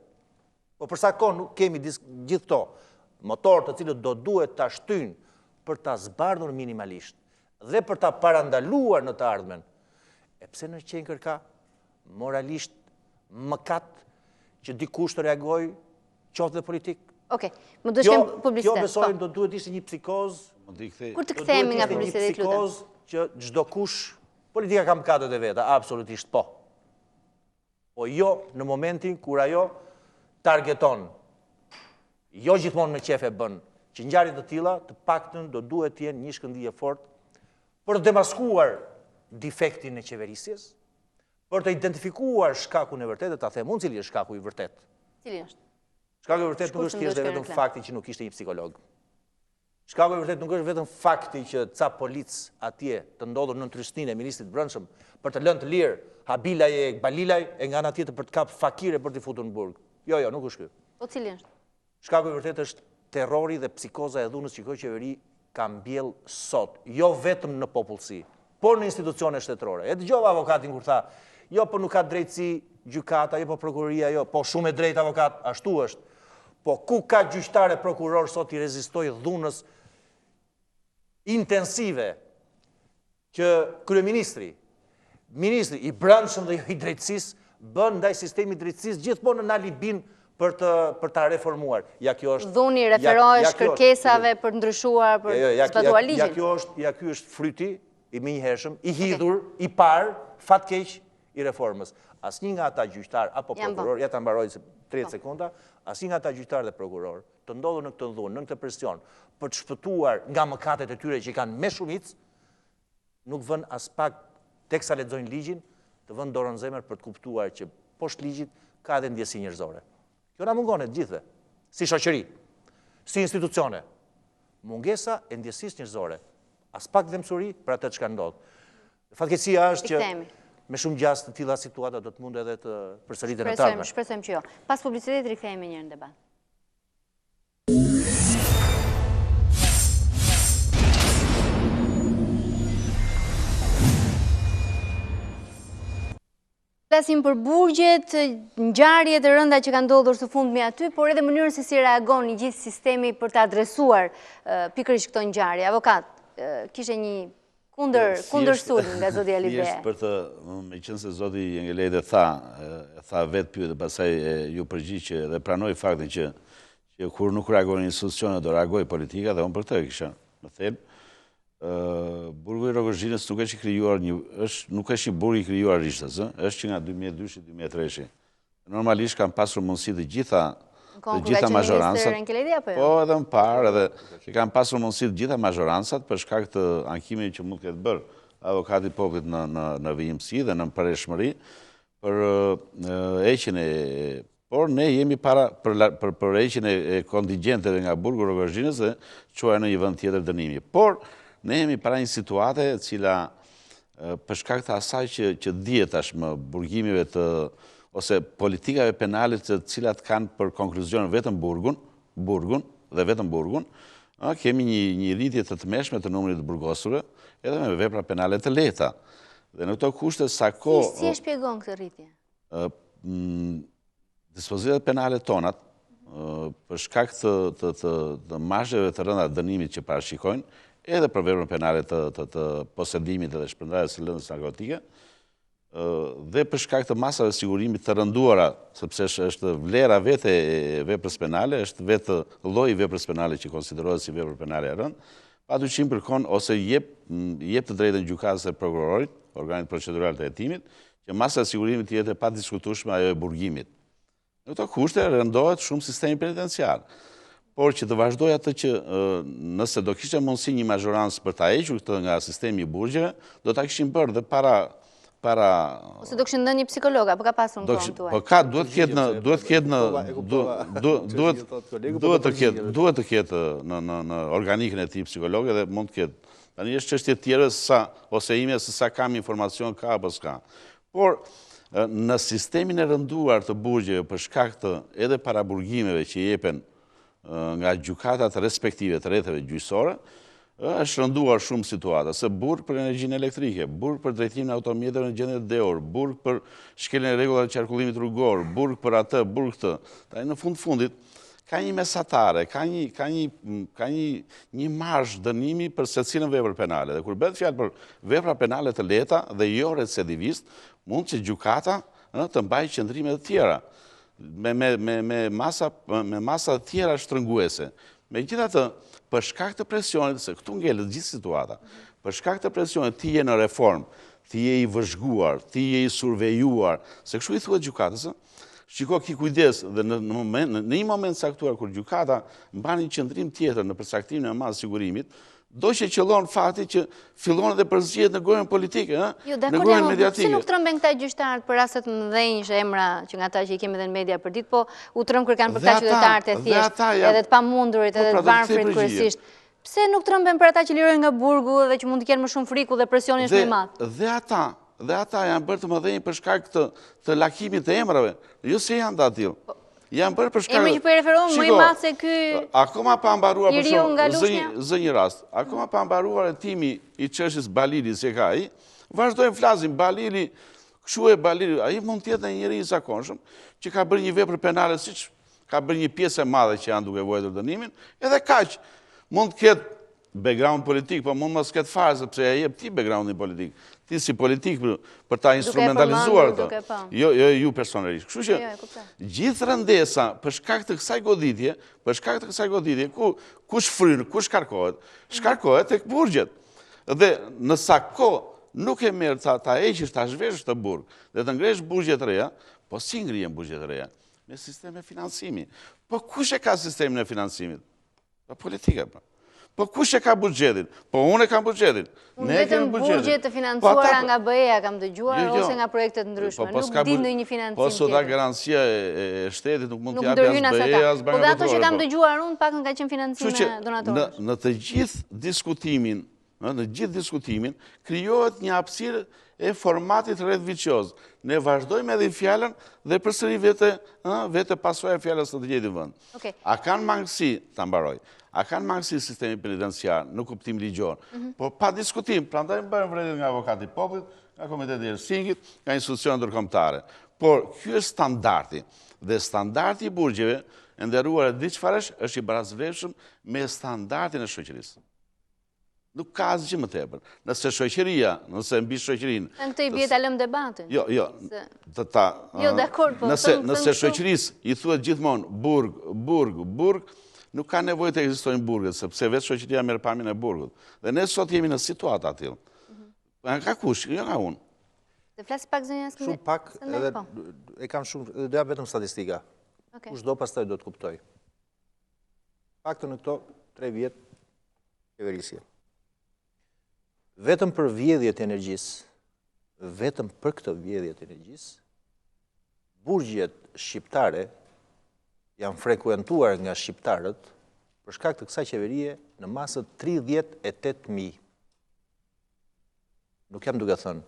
S8: po për sa kohë nuk kemi gjithë këto motor të cilët do duhet ta shtyjnë për ta zbardhur minimalisht dhe për ta parandaluar në të ardhmen. E pse në qenë kërka moralisht mëkat që dikush të reagojë qoftë dhe politik?
S7: Okej, më do të shkem publicitet.
S8: Kjo besojmë do duhet ishte një psikoz
S7: Kur të kthehemi nga publiciteti, lutem.
S8: Psikozë që çdo kush, politika ka mëkatet e veta, absolutisht po. Po jo në momentin kur ajo targeton, jo gjithmonë me qefe bën, që ngjarje të tilla të paktën do duhet të jenë një shkëndijë fort për të demaskuar defektin e qeverisjes, për të identifikuar shkakun e vërtetë, ta them unë cili është shkaku i vërtet.
S7: Cili është?
S8: Shkaku i vërtet nuk është thjesht vetëm fakti që nuk ishte një psikolog. Shkaku i vërtet nuk është vetëm fakti që ca polic atje të ndodhur në tryshtinë e ministrit brendshëm për të lënë të lirë Habilaj e Balilaj e nga ana tjetër për të kapë fakire për t'i futur në burg. Jo, nuk është ky.
S7: Po cili është?
S8: Shkaku i vërtet është terrori dhe psikoza e dhunës që kjo qeveri ka mbjell sot, jo vetëm në popullsi, por në institucione shtetërore. E dëgjova avokatin kur tha, jo po nuk ka drejtësi gjykata, jo po prokuroria, jo, po shumë e drejtë avokat, ashtu është. Po ku ka gjyqtar e prokuror sot i rezistoj dhunës intensive që kryeministri, ministri i brendshëm dhe i drejtësisë bën ndaj sistemi drejtësisë gjithmonë në alibin për ta reformuar. Ja kjo është
S7: dhuni referohesh kërkesave për ndryshuar, për zbatuar ligjin.
S8: Ja ky është fryti i menjëhershëm, i hidhur, i parë, fatkeq i reformës. Asnjë nga ata gjyqtar apo prokuror, ja ta mbaroj 30 sekonda, asnjë nga ata gjyqtar dhe prokuror të ndodhur në këtë dhunë, në këtë presion, për të shpëtuar nga mëkatet e tyre që kanë me shumicë, nuk vën as pak teksa lexojnë ligjin, të vënë dorën zemër për të kuptuar që poshtë ligjit ka edhe ndjesi njerëzore. Kjo na mungon e gjithëve, si shoqëri, si institucione. Mungesa e ndjesisë njerëzore, as pak dëmsuri për atë çka ndodh. Fatkeqësia është që me shumë gjas të tilla situata do të mund edhe të përsëriten në të ardhmen.
S7: Shpresojmë që jo. Pas publicitetit rikthehemi një herë në debat. Flasim për burgjet, ngjarjet e rënda që kanë ndodhur së fundmi aty, por edhe mënyrën se si reagon një gjithë sistemi për të adresuar pikërisht këto ngjarje. Avokat, kishte një kundërsul nga zoti Alibea.
S9: Për të, meqense zoti Jengelejde tha vetë pyet dhe pastaj ju përgjigj dhe pranoi faktin që kur nuk reagojnë institucionet do reagojë politika, dhe unë për të kisha më thelb. Burgu i Rogozhinës nuk është një burg i krijuar rishtës, është që nga 2002-2003. Normalisht kanë pasur mundësi të gjitha mazhorancat. Po, edhe më parë, edhe kanë pasur mundësi të gjitha mazhorancat për shkak të ankimit që mund të ketë bërë avokati i popullit në vijimësi dhe në përreshmëri për heqjen e. Por ne jemi para për heqjen e kontingjenteve nga burgu i Rogozhinës dhe çuar në një vend tjetër dënimi. Por ne jemi para një situate e cila për shkak të asaj që dihet tashmë burgimive ose politikave penale të cilat kanë për konkluzion vetëm burgun dhe vetëm burgun, kemi një rritje të tmeshme të numrit të burgosurve edhe me vepra penale të lehta. Dhe në këto kushte sa kohë
S7: si e shpjegon këtë rritje?
S9: Dispozitat penale tonat për shkak të mazheve të rënda dënimit që parashikojnë, edhe për veprën penale të posedimit dhe shpërndarjes së lëndës narkotike, dhe për shkak të masave sigurimit të rënduara, sepse është vlera vetë e veprës penale, është vetë lloji i veprës penale që konsiderohet si veprë penale e rëndë, padyshim kërkon ose jep të drejtën gjykatës së prokurorit, organit procedural të hetimit, që masa e sigurimit të jetë e padiskutueshme ajo e burgimit. Në këto kushte rëndohet shumë sistemi penitenciar. Por që të vazhdoj atë që nëse do kishte mundësi një mazhorancë për ta hequr këtë nga sistemi i burgjeve, do ta kishin bërë dhe para
S7: ose do kishin dhënë një psikolog apo ka pasur në kohën tuaj.
S9: Po ka duhet të ketë në organikën e tij psikologë dhe mund të ketë. Tani është çështje tjetër ose ime se sa kam informacion ka apo s'ka. Por në sistemin e rënduar të burgjeve për shkak të edhe paraburgimeve që jepen nga gjykatat respektive të rrethave gjyqësore, është rënduar shumë situata, se burg për energjinë elektrike, burg për drejtimin e automjeteve në gjendje deor, burg për shkeljen e rregullave të qarkullimit rrugor, burg për atë, burg këtë. Tani në fundit ka një mesatare, ka një marzh dënimi për secilën vepër penale. Dhe kur bëhet fjalë për vepra penale të lehta dhe jo recidivist, mund që gjykata të mbajë qëndrime të tjera me masa tjera shtrënguese, Megjithatë, për shkak të presionit, se këtu ngelet gjithë situata, për shkak të presionit ti je në reform, ti je i vëzhguar, ti je i survejuar, se kështu i thuhet gjykatës, shiko ki kujdes dhe në një moment saktuar kur gjykata mban një qëndrim tjetër në përsaktimin e madh sigurimit, do që qëllon fakti që fillon edhe përzgjedhjet në gojën politike, në gojën mediatike.
S7: Si nuk trëmben këta gjyqtarët për rastet më dhënjë emra që nga ata që i kemi edhe në media për ditë, po u trëm kur kanë për këta qytetarët e thjeshtë, edhe të pamundurit, edhe të varfrit kryesisht. Pse nuk trëmben për ata që lirojnë nga burgu dhe që mund të kenë më shumë friku dhe presioni është më i madh?
S9: Dhe ata janë bërë të më dhënjë për shkak të lakimit të emrave, jo se janë të atil. Janë bërë për shkak...
S7: Emri që për referohen më i madh se ky...
S9: Akoma pa mbaruar për
S7: shumë,
S9: zë një rast, akoma pa mbaruar e timi i çështjes Balili se ka ai, vazhdojmë flasim, Balili, kështu e Balili, ai mund të jetë një njeri i zakonshëm, që ka bërë një vepër penale, siç ka bërë një pjesë e madhe që janë duke vuajtur dënimin, edhe kaq, mund të ketë background politik, po mund mos ketë fare, sepse e jep ti backgroundin politik. Ti si politik për ta instrumentalizuar ato. Jo ju personalisht. Kështu që gjithë rëndesa për shkak të kësaj goditje, kush fryn, kush shkarkohet? Shkarkohet tek burgjet. Dhe në sa kohë nuk e merr ta heqish, ta zhvesh të burg, dhe të ngresh burgje të reja, po si ngrihen burgje të reja? Me sistem e financimi. Po kush e ka sistemin e financimit? Po politika pa. Po kush e ka buxhetin? Po unë e kam buxhetin.
S7: Unë vetëm burgje të financuara nga BE-ja kam dëgjuar ose nga projekte të ndryshme. Nuk di ndonjë financim tjetër.
S9: Po sot garancia e shtetit nuk mund të japë as BE-ja as Banka Botërore.
S7: Po dhe ato që kam dëgjuar unë pakën ka qenë financime donatorësh.
S9: Në të gjithë diskutimin, krijohet një hapësirë e formatit rrethviçoz. Ne vazhdojmë edhe fjalën dhe përsëri vete pasojë fjalës së të njëjtin vend. A kanë mangësi, ta mbaroj. A kanë mangësi sistemi penitenciar në kuptim ligjor, po pa diskutim, prandaj bëjmë vërejtjet nga avokati i popullit, nga Komiteti i Helsinkit, nga institucionet ndërkombëtare. Por ky është standardi, dhe standardi i burgjeve, e nderuar di çfarësh, është i barazvlefshëm me standardin e shoqërisë. Nuk ka asgjë më tepër. Nëse shoqëria, nëse mbi shoqërinë...
S7: Në këtë i bie ta lëm debatin.
S9: Jo.
S7: Jo, dakor, po...
S9: Nëse shoqërisë i thuhet gjithmonë burg, nuk ka nevojë të ekzistojnë burget, sepse vetë shoqëria merr pamjen e burgut. Dhe ne sot jemi në situatë aty. Ka kush, jo nga unë.
S7: Të flas pak zonja Skënderaj.
S8: Shumë pak, edhe e kam shumë, do jap vetëm statistika. Kush do pastaj do të kuptoj. Paktën në këto 3 vjet qeverisje. Vetëm për vjedhjet e energjisë, vetëm për këtë vjedhjet e energjisë, burgjet shqiptare janë frekuentuar nga shqiptarët për shkak të kësaj qeverie në masë 38.000. Nuk jam duke thënë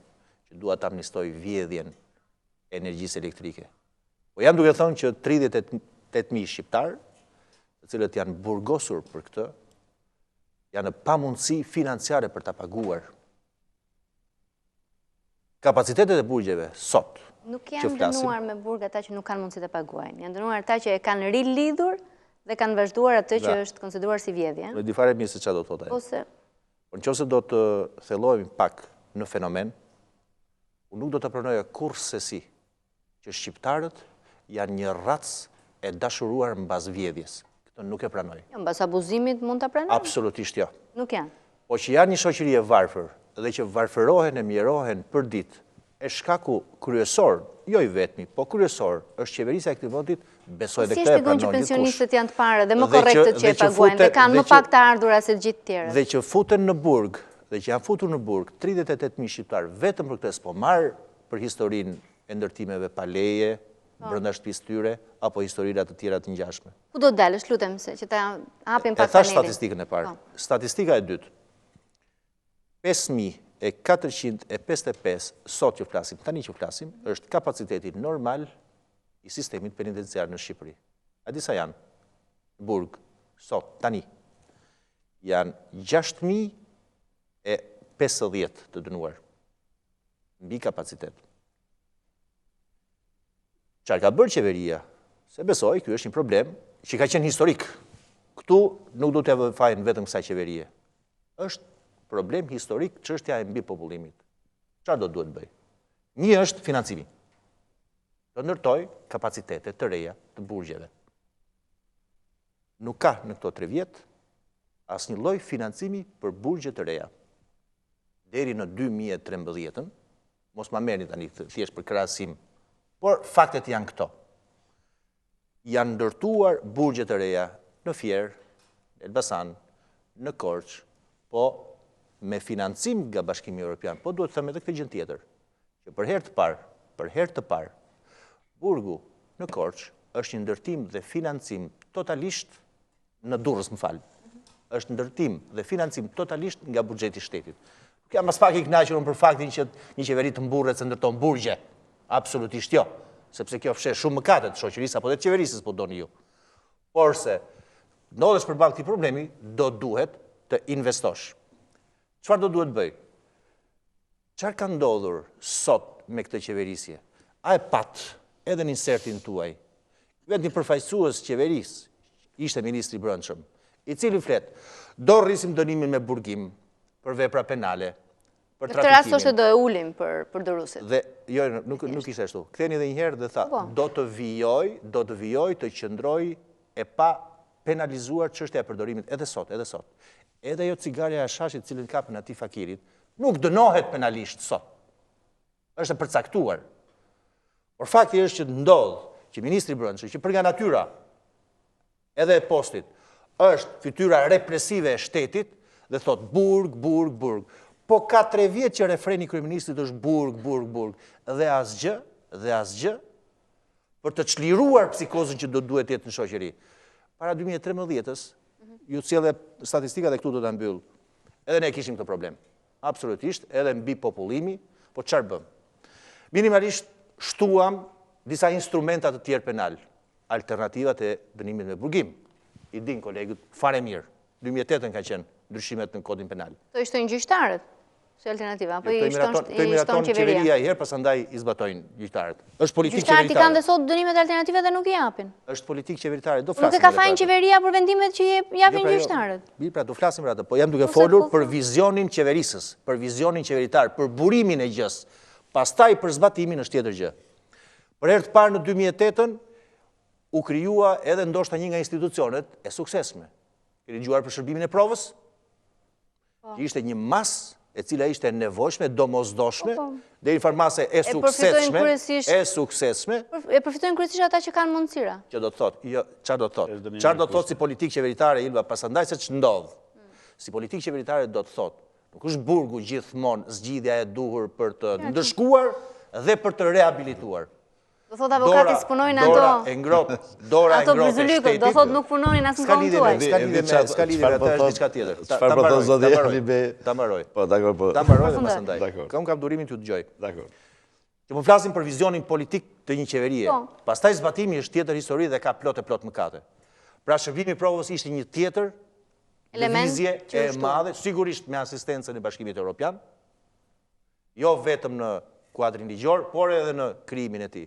S8: që dua ta amnistoj vjedhjen e energjisë elektrike. Po jam duke thënë që 38.000 shqiptarë, të cilët janë burgosur për këtë, janë në pamundësi financiare për ta paguar. Kapacitetet e burgjeve sot,
S7: nuk janë dënuar me burg ata që nuk kanë mundësi të paguajnë. Janë dënuar ata që e kanë rilidhur dhe kanë vazhduar atë që është konsideruar si vjedhje.
S8: Në di fare mirë se çfarë do të thotë. Por nëse do të thellohemi pak në fenomen, unë nuk do të pranoja kurrësi që shqiptarët janë një racë e dashuruar mbas vjedhjes. Këtë nuk e pranoj.
S7: Mbas abuzimit mund ta pranoj?
S8: Absolutisht jo.
S7: Nuk janë.
S8: Po që janë një shoqëri e varfër dhe që varfërohen e mjerohen për ditë, e shkaku kryesor, jo i vetmi, po kryesor, është qeverisja e këtij vendit, besoj dhe këtë e pranon gjithkush. Si shpjegon që
S7: pensionistët janë të parë dhe më korrektët që e paguajnë dhe kanë më pak të ardhura se të gjithë tjerët?
S8: Dhe që futen në burg, dhe që janë futur në burg 38.000 shqiptarë vetëm për këtë, s'po marr për historinë e ndërtimeve pa leje, brenda shtëpisë tyre, apo historira të tjera të ngjashme.
S7: Ku do të dalësh, lutem, se që ta hapim pak panelin.
S8: E thash statistikën e parë. Statistika e dytë. 5.455 sot që flasim, tani që flasim, është kapaciteti normal i sistemit penitenciar në Shqipëri. A di sa janë? Burg, sot, tani. Janë 6.050 të dënuar. Mbi kapacitet. Çfarë ka bërë qeveria? Se besoj, ky është një problem që ka qenë historik. Këtu nuk do t'ja vëfajnë vetëm kësaj qeverie. Është problem historik çështja e mbi popullimit. Çfarë do duhet bëj? Një është financimi. Do ndërtoj kapacitete të reja të burgjeve. nuk ka në këto 3 vjetë asnjë lloj financimi për burgje të reja. Deri në 2013, mos ma merrni tani thjesht për krahasim, por faktet janë këto. Janë ndërtuar burgje të reja në Fier, në Elbasan, në Korçë, po me financim nga Bashkimi Evropian, po duhet të them edhe këtë gjë tjetër, që për herë të parë, burgu në Korçë është një ndërtim dhe financim totalisht në Durrës, më fal. Është ndërtim dhe financim totalisht nga buxheti i shtetit. Nuk jam as pak i kënaqur për faktin që një qeveri të mburret se ndërton burgje. Absolutisht jo, sepse kjo fshesh shumë mëkate të shoqërisë apo të qeverisë, po doni ju. Por se ndodhesh përballë këtij problemi, do duhet të investosh. Çfarë do duhet bëj? Çfarë ka ndodhur sot me këtë qeverisje? A e pat edhe në insertin tuaj? Vetë një përfaqësues qeverisë ishte ministri i Brendshëm, i cili flet, do rrisim dënimin me burgim për vepra penale, për trafikimin.
S7: Në këtë rast thoshte do e ulim për dërusit.
S8: Dhe jo, nuk ishte ashtu. Ktheni edhe një herë dhe tha, do të vijoj të qëndroj e pa penalizuar çështja e përdorimit edhe sot. Edhe ajo cigaria e shashit cilën kapën atij fakirit, nuk dënohet penalisht sot. Është e përcaktuar. Por fakti është që ndodh që ministri i Brendshëm, që për nga natyra edhe e postit, është fytyra represive e shtetit dhe thot burg. Po ka 3 vjetë që refreni kryeministrit është burg. Dhe asgjë për të çliruar psikozën që do duhet jetë në shoqëri. Para 2013-ës, ju sjellë statistikat e këtu do ta mbyll. Edhe ne kishim këtë problem. Absolutisht, edhe mbi popullimi, po çfarë bëm? Minimalisht shtuam disa instrumenta të tjerë penal, alternativat e dënimit me burgim. I din kolegët fare mirë. 2008 ka qenë ndryshimet në kodin penal.
S7: To i shtojnë gjyqtarët, si alternativa, apo i
S8: shtojnë qeveria i herë, pasandaj i zbatojnë gjyqtarët. Është politikë
S7: qeveritare. Gjyqtarët i kanë dhe sot dënimet alternative dhe nuk i japin.
S8: Është politikë qeveritare, do
S7: Nuk
S8: flasim.
S7: e ka fajin qeveria për vendimet që japin gjyqtarët.
S8: Mirë, pra do flasim për atë, po jam duke folur për vizionin qeverisës, për vizionin qeveritar, për burimin e gjës. Pastaj për zbatimin është tjetër gjë. Për herë të parë në 2008-ën u krijua edhe ndoshta një nga institucionet e suksesshme. Keni dëgjuar për shërbimin e provës? Që ishte një masë e cila ishte nevojshme, domosdoshme, deri në farmase e suksesshme. E
S7: përfitojnë kryesisht ata që kanë mundësira.
S8: Që do të thotë, çfarë do të thotë? Çfarë do të thotë si politikë qeveritare, Ilva, pasandaj se ç'ndodh. Si politikë qeveritare do të thotë, nuk është burgu gjithmonë zgjidhja e duhur për të ndëshkuar dhe për të rehabilituar.
S7: Do thot avokatit s'punojnë ato...
S8: Dora e ngrohtë e shtetit.
S7: Do thot nuk punojnë asë në kohën tuaj.
S8: Ska lidhje me atë është diçka tjetër.
S9: Çfarë po thon zoti Libe?
S8: Ta mbaroj.
S9: Po, dakor, po.
S8: Ta mbaroj dhe pasandaj. Kam durimin t'ju dëgjoj.
S9: Dakor.
S8: Që po flasim për vizionin politik të një qeverie. Pastaj zbatimi është tjetër histori dhe ka plot mëkate. Pra shërbimi i provës ishte një tjetër lëvizje e madhe, sigurisht me asistencën e Bashkimit Evropian, jo vetëm në kuadrin ligjor, por edhe në krijimin e tij.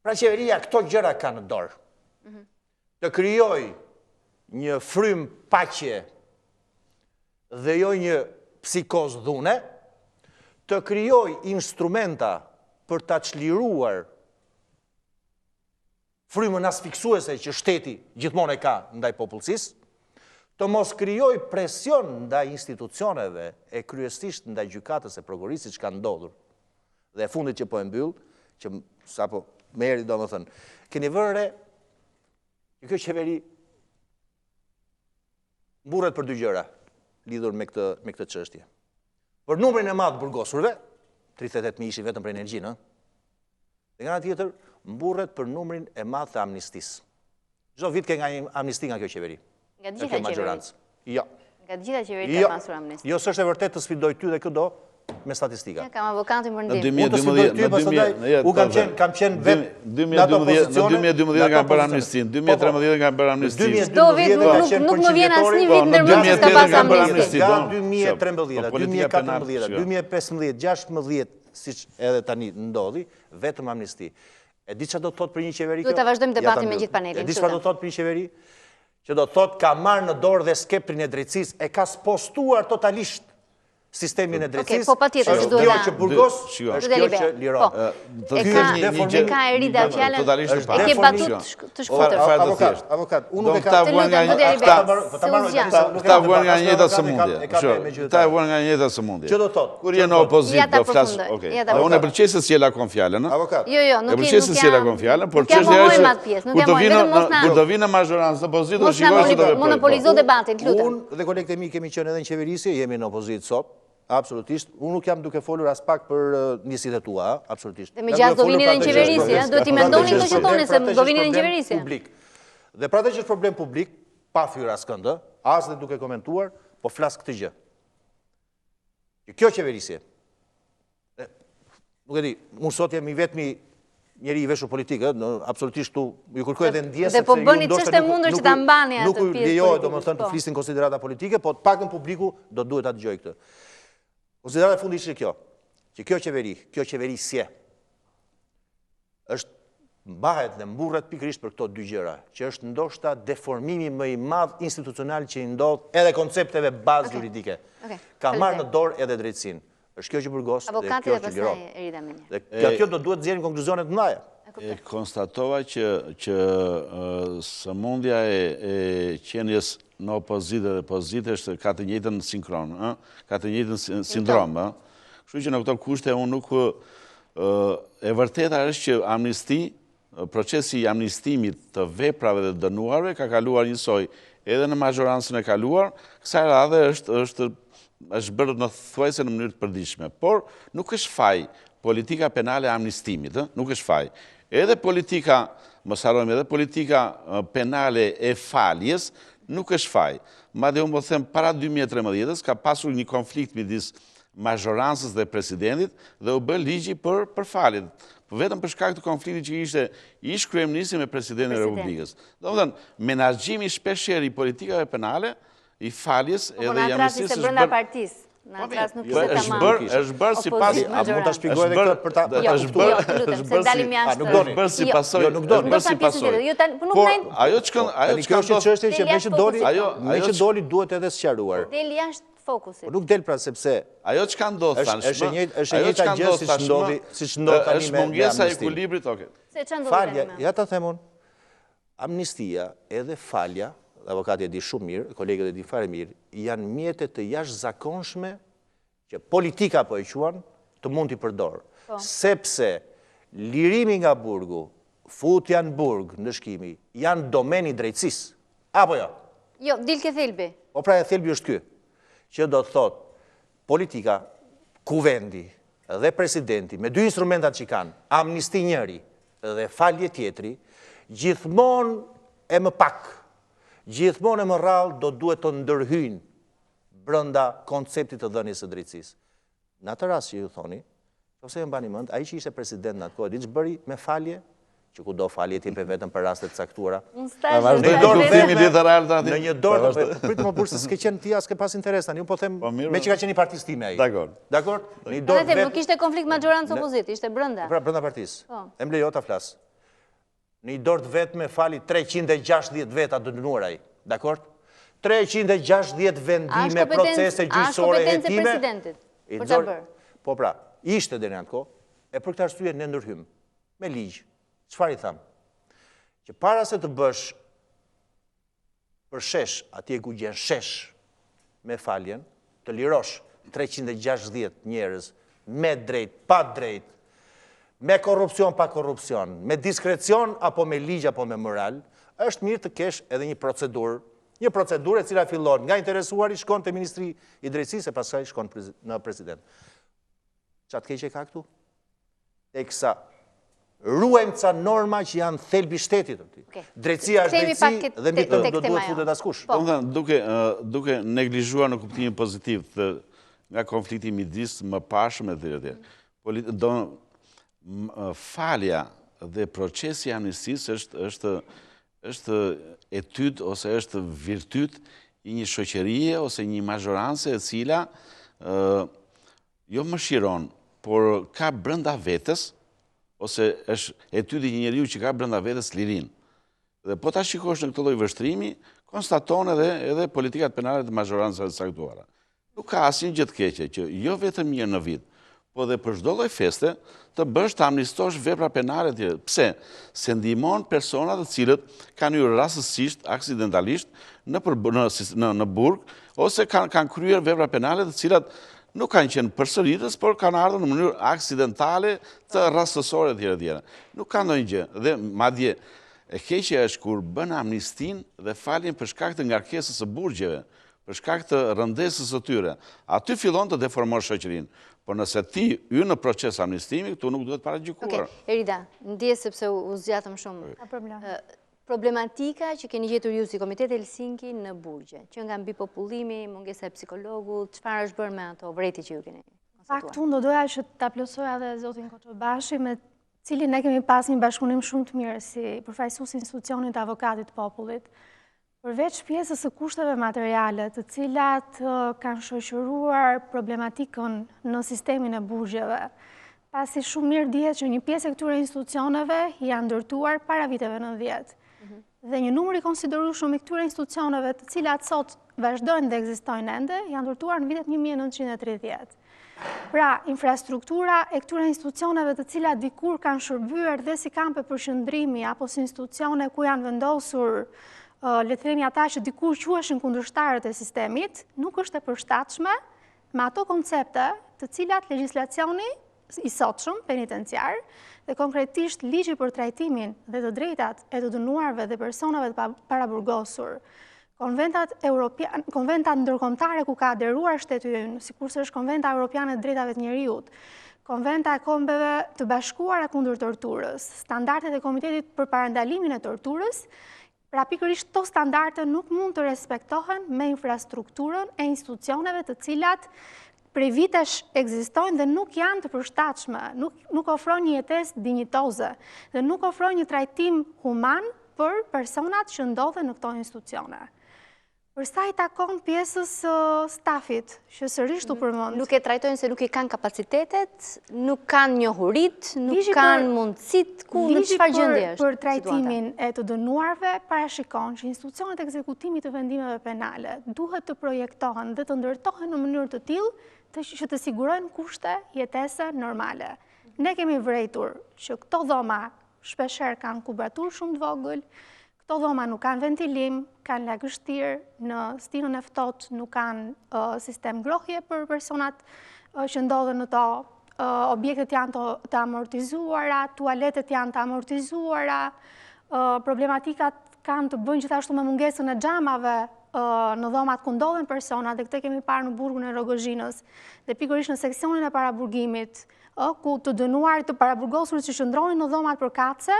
S8: Pra qeveria këto gjëra ka në dorë. Të krijoj një frym paqe dhe jo një psikoz dhune, të krijoj instrumenta për ta çliruar frymën asfiksuese që shteti gjithmonë e ka ndaj popullsisë, të mos krijoj presion ndaj institucioneve e kryesisht ndaj gjykatës e prokurisë që ka ndodhur. Dhe e fundit që po e mbyll, që sapo meri do më thënë, keni vërre që kjo qeveri mburret për 2 gjëra lidhur me këtë çështje. Për numrin e madh burgosurve, 38.000 ishin vetëm për energjinë, dhe nga tjetër mburret për numrin e madh të amnistisë. Çdo vit ke nga amnisti nga kjo qeveri.
S7: Nga të gjitha qeveritë.
S8: Jo.
S7: Nga të gjitha qeveritë ka pasur amnisti.
S8: Jo, s'është e vërtet, të sfidoj ty dhe këdo me statistika.
S7: Kam avokatin për ndim.
S8: Unë të sfidoj ty, pastaj u kam qenë vetë në ato pozicione.
S9: Në 2012 nga bërë amnistin, 2013 nga bërë amnistin.
S7: Çdo vit nuk më vjen asnjë vit ndërmjet që s'ka pas amnisti.
S8: Nga 2013, 2014, 2015, 2016, siç edhe tani ndodhi, vetëm amnisti. E di çfarë do të thotë për një qeveri kjo?
S7: Duhet ta vazhdojmë debatin me gjithë panelin.
S8: E di çfarë do të thotë për një qeveri? Që do të thotë ka marrë në dorë dhe skeptrin e drejtësisë, e ka spostuar totalisht sistemin e drejtësisë.
S7: Po patjetër që duhet
S8: Kjo që burgos është kjo që liron.
S7: E ka Erida fjalën, e ke batut të shkurtër.
S10: Avokat, unë nuk e
S9: Këta vuan nga njëjta sëmundje. Këta vuan nga njëjta sëmundje.
S8: Që do thotë?
S9: Kur je në opozitë do flas, okay. Unë e pëlqej se si e lakon fjalën, ëh.
S7: Jo,
S9: E pëlqej se si e lakon fjalën, por çështja është kur do vinë majorancë në opozitë do shikoj se do veprojë.
S7: Monopolizo debatin, lutem.
S8: Unë dhe kolegët e mi kemi qenë edhe në qeverisje, jemi në opozitë sot. Absolutisht. Unë nuk jam duke folur as pak për njësit e tua, absolutisht.
S7: Dhe me gjatë do vini në qeverisje, do t'i mendoni këto që toni se do vini në qeverisje.
S8: Dhe pra të që është problem publik, pa thyrë as këndë, as dhe duke komentuar, po flas këtë gjë. Kjo qeverisje, nuk e di, unë sot jam i vetmi njeri i veshur politikë, absolutisht tu, ju kërkoj edhe ndjesë,
S7: dhe po bëni ç'është e mundur që ta mbani atë pjesë.
S8: Nuk lejohet domethënë të flisin konsiderata politike, po të paktën publiku do duhet ta dëgjojë këtë. Konsiderata e fundi ishte kjo, që kjo qeverisje, është mbahet dhe mburret pikërisht për këto dy gjëra, që është ndoshta deformimi më i madh institucional që i ndodh edhe koncepteve bazë juridike. Ka marrë në dorë edhe drejtësinë. Është kjo që burgos dhe kjo që liron. Dhe kjo do duhet nxjerrim konkluzione të mëdha.
S9: E konstatova që sëmundja e qenies në opozitë dhe pozitë ka të njëjtën sinkron, ka të njëjtën sindrom. Kështu që në këto kushte unë nuk e vërteta është që amnisti, procesi i amnistimit të veprave dhe dënuarve ka kaluar njësoj edhe në majorancën e kaluar, kësaj radhe është bërë në thuajse në mënyrë të përditshme. Por nuk është faj politika penale e amnistimit, nuk është faj. Edhe politika, mos harrojmë, edhe politika penale e faljes nuk është faj. Madje unë po them para 2013 ka pasur një konflikt midis majorancës dhe presidentit dhe u bë ligji për faljet. Vetëm për shkak të konfliktit që ishte ish kryeministri me presidentin e Republikës. Domethënë, menaxhimi shpeshherë i politikave penale, i faljes edhe i amnistisë
S7: është brenda partisë.
S9: Është bërë si pas...
S8: A mund të shpikoj dhe këtë për ta...
S7: Është bërë
S9: si pasoj...
S7: Nuk do si pasoj.
S9: Por ajo që
S8: kjo është çështje që me që doli duhet edhe sqaruar.
S7: Del jashtë fokusit.
S8: Nuk del pra sepse...
S9: Ajo që ka ndodhë tashmë...
S8: Është e njëjta gjë siç ndodh tani
S9: është mungesa e ekuilibrit, oke.
S8: Falja, ja ta them unë. Amnistia edhe falja, avokati e di shumë mirë, kolegët e di fare mirë, janë mjetet të jashtëzakonshme që politika po e quan të mund t'i përdorë. Sepse lirimi nga burgu, futja në burg, ndëshkimi, janë domeni drejtësisë. Apo jo?
S7: Jo, dilke thelbi.
S8: Po pra e thelbi është ky, që do të thotë politika, kuvendi dhe presidenti, me dy instrumentat që kanë, amnisti njëri dhe falje tjetri, gjithmonë e më pak, gjithmonë e më rrallë do duhet të ndërhyjnë brenda konceptit të dhënies së drejtësisë. Në atë rast që ju thoni, ose e mbani mend, ai që ishte president në atë kohë, diç bëri me falje, që kudo falje ti pe vetëm për raste të caktuara. Në një dorë, pritë më burë se s'ke qenë ti as ke pas interes tani, unë po them me që ka qenë i partisë time ai. Dakor? Në një dorë vetë.
S7: Nuk ishte konflikt majorancë opozit, ishte brenda.
S8: Pra brenda partisë. Em lejo ta flas. Në një dorë vetë me fali 360 veta dënuar ai. Dakor? 360 vendime, procese gjyqësore hetime.
S7: A shkompetencë presidentit, për çfarë bërë?
S8: Po pra, ishte deri në atë kohë, e për këtë arsye ne ndërhym me ligj. Çfarë i tham? Që para se të bësh për shesh, atje ku gjen shesh me faljen, të lirosh 360 njerëz me drejt, pa drejt, me korrupsion, pa korrupsion, me diskrecion apo me ligj apo me moral, është mirë të kesh edhe një procedurë e cila fillon nga interesuari, shkon te Ministri i Drejtësisë e pastaj shkon në president. Çfarë keqe ka këtu? Teksa ruajmë ca norma që janë thelbi shtetit. Drejtësia është drejtësi dhe mbi të do duhet futet askush.
S9: Duke neglizhuar në kuptimin pozitiv nga konflikti midis mëparshëm e tjerë. Falja dhe procesi i amnistisë është etyt ose është virtyt i një shoqërie ose një majorancë e cila jo më shiron, por ka brenda vetes ose është etydi një njeriu që ka brenda vetes lirin. Dhe po ta shikosh në këtë lloj vështrimi, konstaton edhe politikat penale të majorancave të caktuara. Nuk ka asnjë gjë të keqe që jo vetëm mirë në vit, po dhe për çdo lloj feste të bësh të amnistosh vepra penale të tjera. Pse? Se ndihmon persona të cilët kanë hyrë rastësisht, aksidentalisht në burg ose kanë kryer vepra penale të cilat nuk kanë qenë përsëritës, por kanë ardhur në mënyrë aksidentale të rastësore të tjera. Nuk ka ndonjë gjë. Dhe madje e keqja është kur bën amnistin dhe falin për shkak të ngarkesës së burgjeve, për shkak të rëndesës së tyre. Aty fillon të deformosh shoqërinë. Por nëse ti hyr në proces amnistimi, këtu nuk duhet paragjykuar.
S7: Erida, ndjes sepse u zgjatëm shumë.
S10: Ka problem.
S7: Problematika që keni gjetur ju si Komitet Helsinki në burgje, që nga mbi popullimi, mungesa e psikologut, çfarë është bërë me ato vreti që ju keni konstatuar?
S10: Fakt, unë do doja që ta plotësoja edhe zotin Koçobashi, me cilin ne kemi pas një bashkëpunim shumë të mirë si përfaqësues i institucionit të avokatit të popullit. Përveç pjesës së kushteve materiale, të cilat kanë shoqëruar problematikën në sistemin e burgjeve, pasi shumë mirë dihet që një pjesë e këtyre institucioneve janë ndërtuar para viteve 90. Dhe një numër i konsiderueshëm i këtyre institucioneve, të cilat sot vazhdojnë dhe ekzistojnë ende, janë ndërtuar në vitet 1930. Pra, infrastruktura e këtyre institucioneve të cilat dikur kanë shërbyer dhe si kampe përqendrimi apo si institucione ku janë vendosur le të themi ata që dikur quheshin kundërshtarët e sistemit, nuk është e përshtatshme me ato koncepte të cilat legjislacioni i sotshëm penitenciar dhe konkretisht ligji për trajtimin dhe të drejtat e të dënuarve dhe personave të paraburgosur, konventat ndërkombëtare ku ka aderuar shteti ynë, sikurse është Konventa Evropiane e Drejtave të Njerëzit, Konventa e Kombeve të Bashkuara kundër torturës, standardet e Komitetit për parandalimin e torturës. Pra pikërisht këto standarde nuk mund të respektohen me infrastrukturën e institucioneve të cilat prej vitesh ekzistojnë dhe nuk janë të përshtatshme, nuk ofrojnë një jetesë dinjitoze dhe nuk ofrojnë një trajtim human për personat që ndodhen në këto institucione. Për sa i takon pjesës stafit, që sërish të përmend.
S7: Nuk e trajtojnë se nuk i kanë kapacitetet, nuk kanë njohurit, nuk kanë mundësit, ku në çfarë gjendje është?
S10: Për trajtimin e të dënuarve parashikon që institucionet e ekzekutimit të vendimeve penale duhet të projektohen dhe të ndërtohen në mënyrë të tillë që të sigurojnë kushte jetese normale. Ne kemi vërejtur që këto dhoma shpeshherë kanë kubratur shumë të vogël. Këto dhoma nuk kanë ventilim, kanë lagështirë në stinën e ftohtë, nuk kanë sistem grohje për personat që ndodhen në to, objektet janë të amortizuara, tualetet janë të amortizuara, problematikat kanë të bëjnë gjithashtu me mungesën e xhamave në dhomat ku ndodhen persona, dhe këtë kemi parë në burgun e Rogozhinës, dhe pikërisht në seksionin e paraburgimit, ku të dënuarit të paraburgosurit që qëndronin në dhomat përkatëse,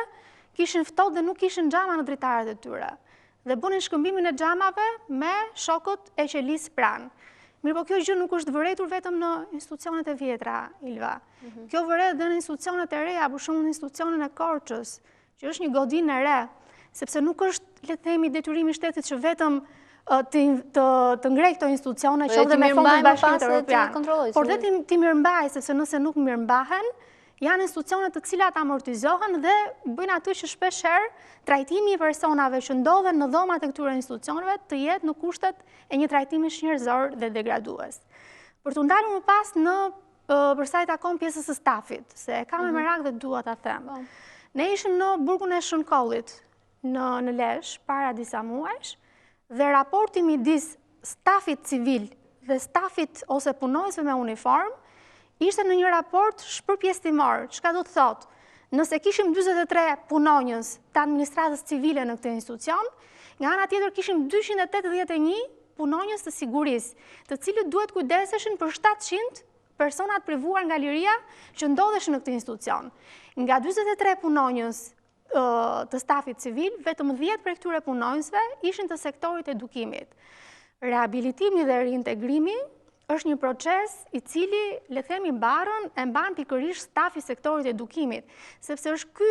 S10: kishin ftohtë dhe nuk kishin xhama në dritaret e tyre. Dhe bënin shkëmbimin e xhamave me shokët e qelisë pranë. Mirë po kjo gjë nuk është vërejtur vetëm në institucionet e vjetra, Ilva. Kjo vëret dhe në institucionet e reja, për shembull në institucionin e Korçës, që është një godinë e re, sepse nuk është, le të themi, detyrimi i shtetit që vetëm të ngrej këto institucione, që dhe me fondin Bashkimit Evropian. Por dhe ti mirëmbaj, sepse nëse nuk mirëmbahen, janë institucionet të cilat amortizohen dhe bëjnë aty që shpeshherë trajtimi i personave që ndodhen në dhomat e këtyre institucioneve të jetë në kushtet e një trajtimi shnjërzor dhe degradues. Për të ndalur më pas në përsa i takon pjesës së stafit, se kam me merak dhe dua ta them. Ne ishim në burgun e Shënkollit në Lezhë para disa muajsh dhe raporti midis stafit civil dhe stafit ose punojësve me uniform ishte në një raport shpërpjesëtimor, çka do të thotë, nëse kishim 43 punonjës të administratës civile në këtë institucion, nga ana tjetër kishim 281 punonjës të sigurisë, të cilët duhet kujdeseshin për 700 personat privuar nga liria që ndodheshin në këtë institucion. Nga 43 punonjës të stafit civil, vetëm 10 prej këtyre punonjësve ishin të sektorit edukimit. Rehabilitimi dhe reintegrimi është një proces i cili, le themi, e mban pikërisht stafi sektorit edukimit, sepse është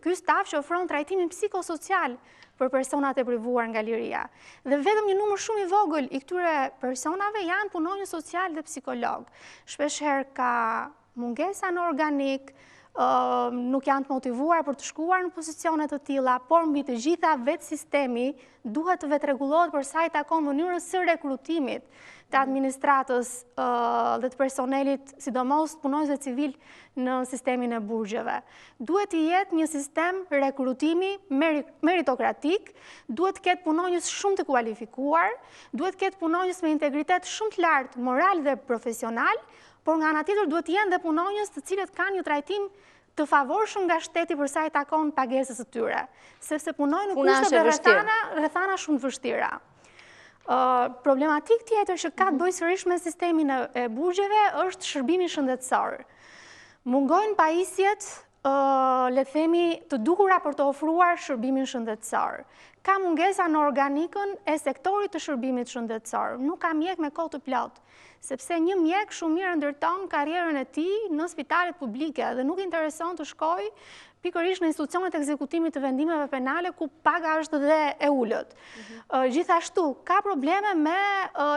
S10: ky staf që ofron trajtimin psikosocial për personat e privuar nga liria. Dhe vetëm një numër shumë i vogël i këtyre personave janë punonjës social dhe psikolog. Shpeshherë ka mungesa në organik, nuk janë të motivuar për të shkuar në pozicionet të tilla, por mbi të gjitha vetë sistemi duhet të vetë rregullohet për sa i takon mënyrës së rekrutimit të administratës dhe të personelit, sidomos punonjësve civil në sistemin e burgjeve. Duhet të jetë një sistem rekrutimi meritokratik, duhet të ketë punonjës shumë të kualifikuar, duhet të ketë punonjës me integritet shumë të lartë moral dhe profesional, por nga ana tjetër duhet të jenë dhe punonjës të cilët kanë një trajtim të favorshëm nga shteti për sa i takon pagesës së tyre, sepse punojnë në kushte dhe rrethana shumë të vështira. Problematik tjetër që ka të bëjë sërish me sistemin e burgjeve është shërbimi shëndetësor. Mungojnë pajisjet, le themi, të dukura për të ofruar shërbimin shëndetësor. Ka mungesa në organikën e sektorit të shërbimit shëndetësor. Nuk ka mjek me kohë të plotë, sepse një mjek shumë mirë ndërton karrierën e tij në spitalet publike dhe nuk intereson të shkojë pikërisht në institucionet ekzekutimit të vendimeve penale ku paga është dhe e ulët. Gjithashtu, ka probleme me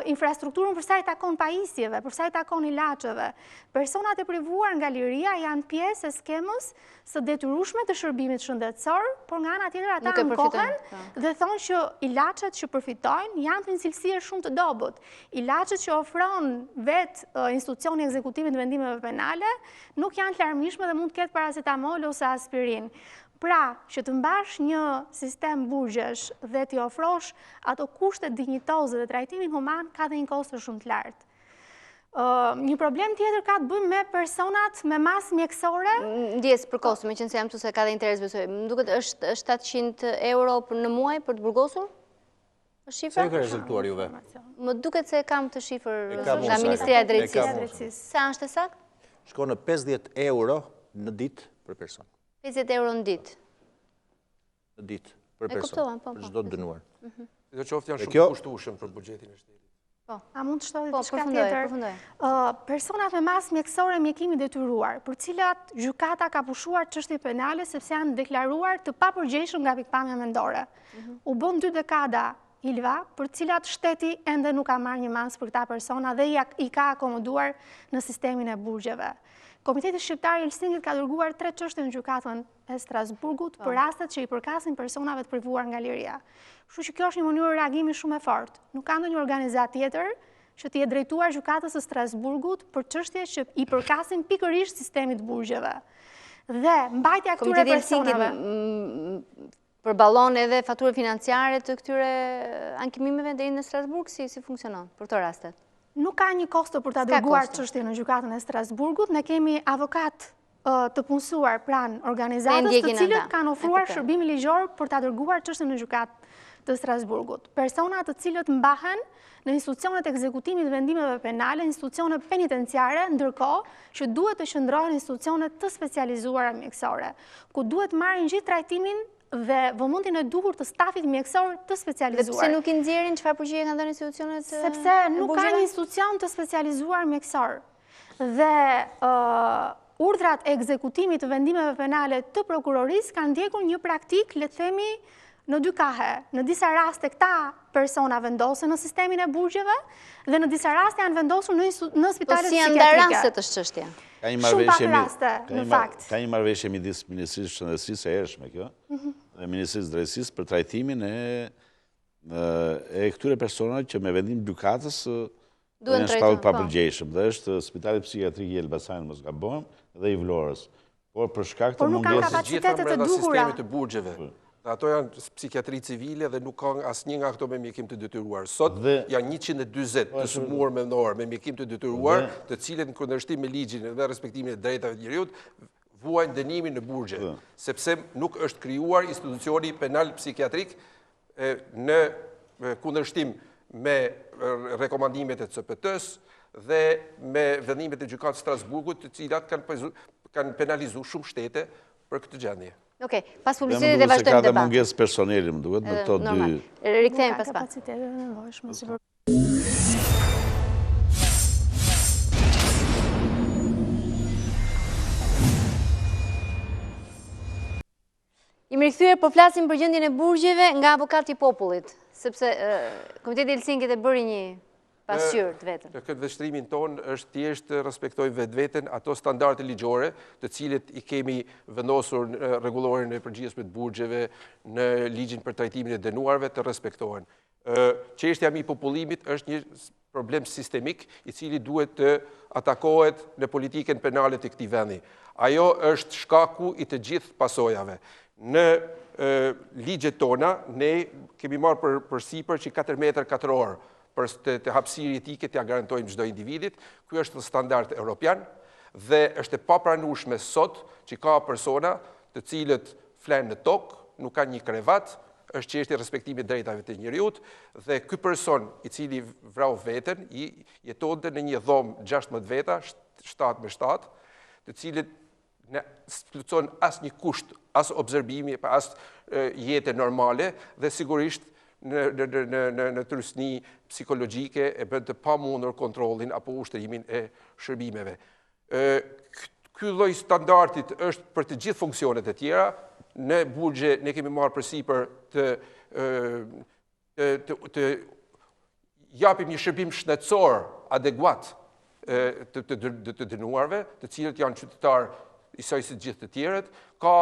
S10: infrastrukturën për sa i takon pajisjeve, për sa i takon ilaçeve. Personat e privuar nga liria janë pjesë e skemës së detyrueshme të shërbimit shëndetësor, por nga ana tjetër ata ankohen dhe thonë që ilaçet që përfitojnë janë të një cilësie shumë të dobët. Ilaçet që ofron vetë institucioni i ekzekutimit të vendimeve penale nuk janë të larmishme dhe mund të ketë paracetamol ose aspirin. Pra, që të mbash një sistem burgjesh dhe t'i ofrosh ato kushte dinjitoze dhe trajtimin human ka dhe një kosto shumë të lartë. Një problem tjetër ka të bëjë me personat me masë mjekësore.
S7: Ndjes për kosto, me qenë se jam tu se ka dhe interes besoj. Më duket është 700 euro në muaj për të burgosur? Është shifra?
S8: Se ka rezultuar juve?
S7: Më duket se kam të shifër nga Ministria e Drejtësisë. Sa është e saktë?
S8: Shkon në 50 euro në ditë për person.
S7: 50 euro në ditë?
S8: Në ditë për person, për çdo të dënuar.
S11: Dhe qoftë janë shumë kushtueshëm për buxhetin e shtetit.
S10: A mund të shtoj diçka tjetër? Personat me masë mjekësore mjekimi detyruar, për cilat gjykata ka pushuar çështje penale sepse janë deklaruar të papërgjegjshëm nga pikpamja mendore. U bën 2 dekada Ilva, për cilat shteti ende nuk ka marrë një masë për këta persona dhe i ka akomoduar në sistemin e burgjeve. Komiteti Shqiptar i Helsinkit ka dërguar 3 çështje në gjykatën e Strasburgut për rastet që i përkasin personave të privuar nga liria. Kështu që kjo është një mënyrë reagimi shumë e fortë. Nuk ka ndonjë organizat tjetër që t'i drejtuar gjykatës së Strasburgut për çështje që i përkasin pikërisht sistemit burgjeve. Dhe mbajtja këtyre personave
S7: përballon edhe faturë financiare të këtyre ankimimeve deri në Strasburg, si funksionon për këto raste?
S10: Nuk ka një kosto për ta dërguar çështjen në gjykatën e Strasburgut. Ne kemi avokat të punësuar pranë organizatës të cilët kanë ofruar shërbim ligjor për ta dërguar çështjen në gjykatë të Strasburgut. Persona të cilët mbahen në institucionet e ekzekutimit të vendimeve penale, institucione penitenciare, ndërkohë që duhet të qëndrojnë institucione të specializuara mjekësore, ku duhet marrin gjithë trajtimin dhe vëmendjen e duhur të stafit mjekësor të specializuar.
S7: Dhe pse nuk i nxjerrin çfarë përgjigje kanë dhënë institucionet?
S10: Sepse nuk ka një institucion të specializuar mjekësor. Dhe urdhrat e ekzekutimit të vendimeve penale të prokurorisë kanë ndjekur një praktikë, le të themi, në 2 kahe. Në disa raste këta persona vendosen në sistemin e burgjeve dhe në disa raste janë vendosur në spitalet psikiatrike. Po si janë ndaraste të çështja? Shumë pak raste, në fakt.
S9: Ka një marrëveshje midis Ministrisë së Shëndetësisë e hershme kjo dhe Ministrisë së Drejtësisë për trajtimin e këtyre personave që me vendim gjykatës janë shpallur papërgjegjshëm. Dhe është Spitali Psikiatrik i Elbasanit, mos gabojm, dhe i Vlorës. Por për shkak të
S10: mungesës
S11: gjitha brenda sistemit të burgjeve. Ato janë psikiatri civile dhe nuk kanë asnjë nga ato me mjekim të detyruar. Sot janë 120 të sumuar mendor me mjekim të detyruar, të cilët në kundërshtim me ligjin dhe respektimin e drejtave të njerëzit vuajnë dënimin në burgje, sepse nuk është krijuar institucioni penal psikiatrik në kundërshtim me rekomandimet e CPT-s dhe me vendimet e gjykatës Strasburgut, të cilat kanë penalizuar shumë shtete për këtë gjendje.
S7: Okej, pas publicitetit e vazhdojmë debat.
S9: Ka dhe mungesë personeli, më duhet, në këto 2.
S7: Rikthehemi pas pak. Jemi rikthyer, po flasim për gjendjen e burgjeve nga avokati i popullit, sepse Komiteti i Helsinkit e bëri një pasqyrë të vetën.
S11: Në këtë vështrimin tonë është thjesht të respektojmë vetveten ato standarde ligjore, të cilët i kemi vendosur në rregullorin e përgjithshme të burgjeve, në ligjin për trajtimin e dënuarve të respektohen. Çështja e popullimit është një problem sistemik i cili duhet të atakohet në politikën penale të këtij vendi. Ajo është shkaku i të gjithë pasojave. Në ligjet tona ne kemi marrë përsipër që 4 metër katror për të hapësirë etike t'ja garantojmë çdo individit. Ky është standard evropian dhe është e papranueshme sot që ka persona të cilët flenë në tokë, nuk kanë një krevat, është çështje respektimit drejtave të njerëzit dhe ky person i cili vrau veten jetonte në një dhomë 16 veta, 7x7, të cilët ne s'plotson asnjë kusht, as observimi, as jetë normale dhe sigurisht në trysni psikologjike e bën të pamundur kontrollin apo ushtrimin e shërbimeve. Ky lloj standardit është për të gjithë funksionet e tjera. Në burgje ne kemi marrë përsipër të japim një shërbim shëndetësor adekuat të dënuarve, të cilët janë qytetarë njësoj si gjithë të tjerët. Ka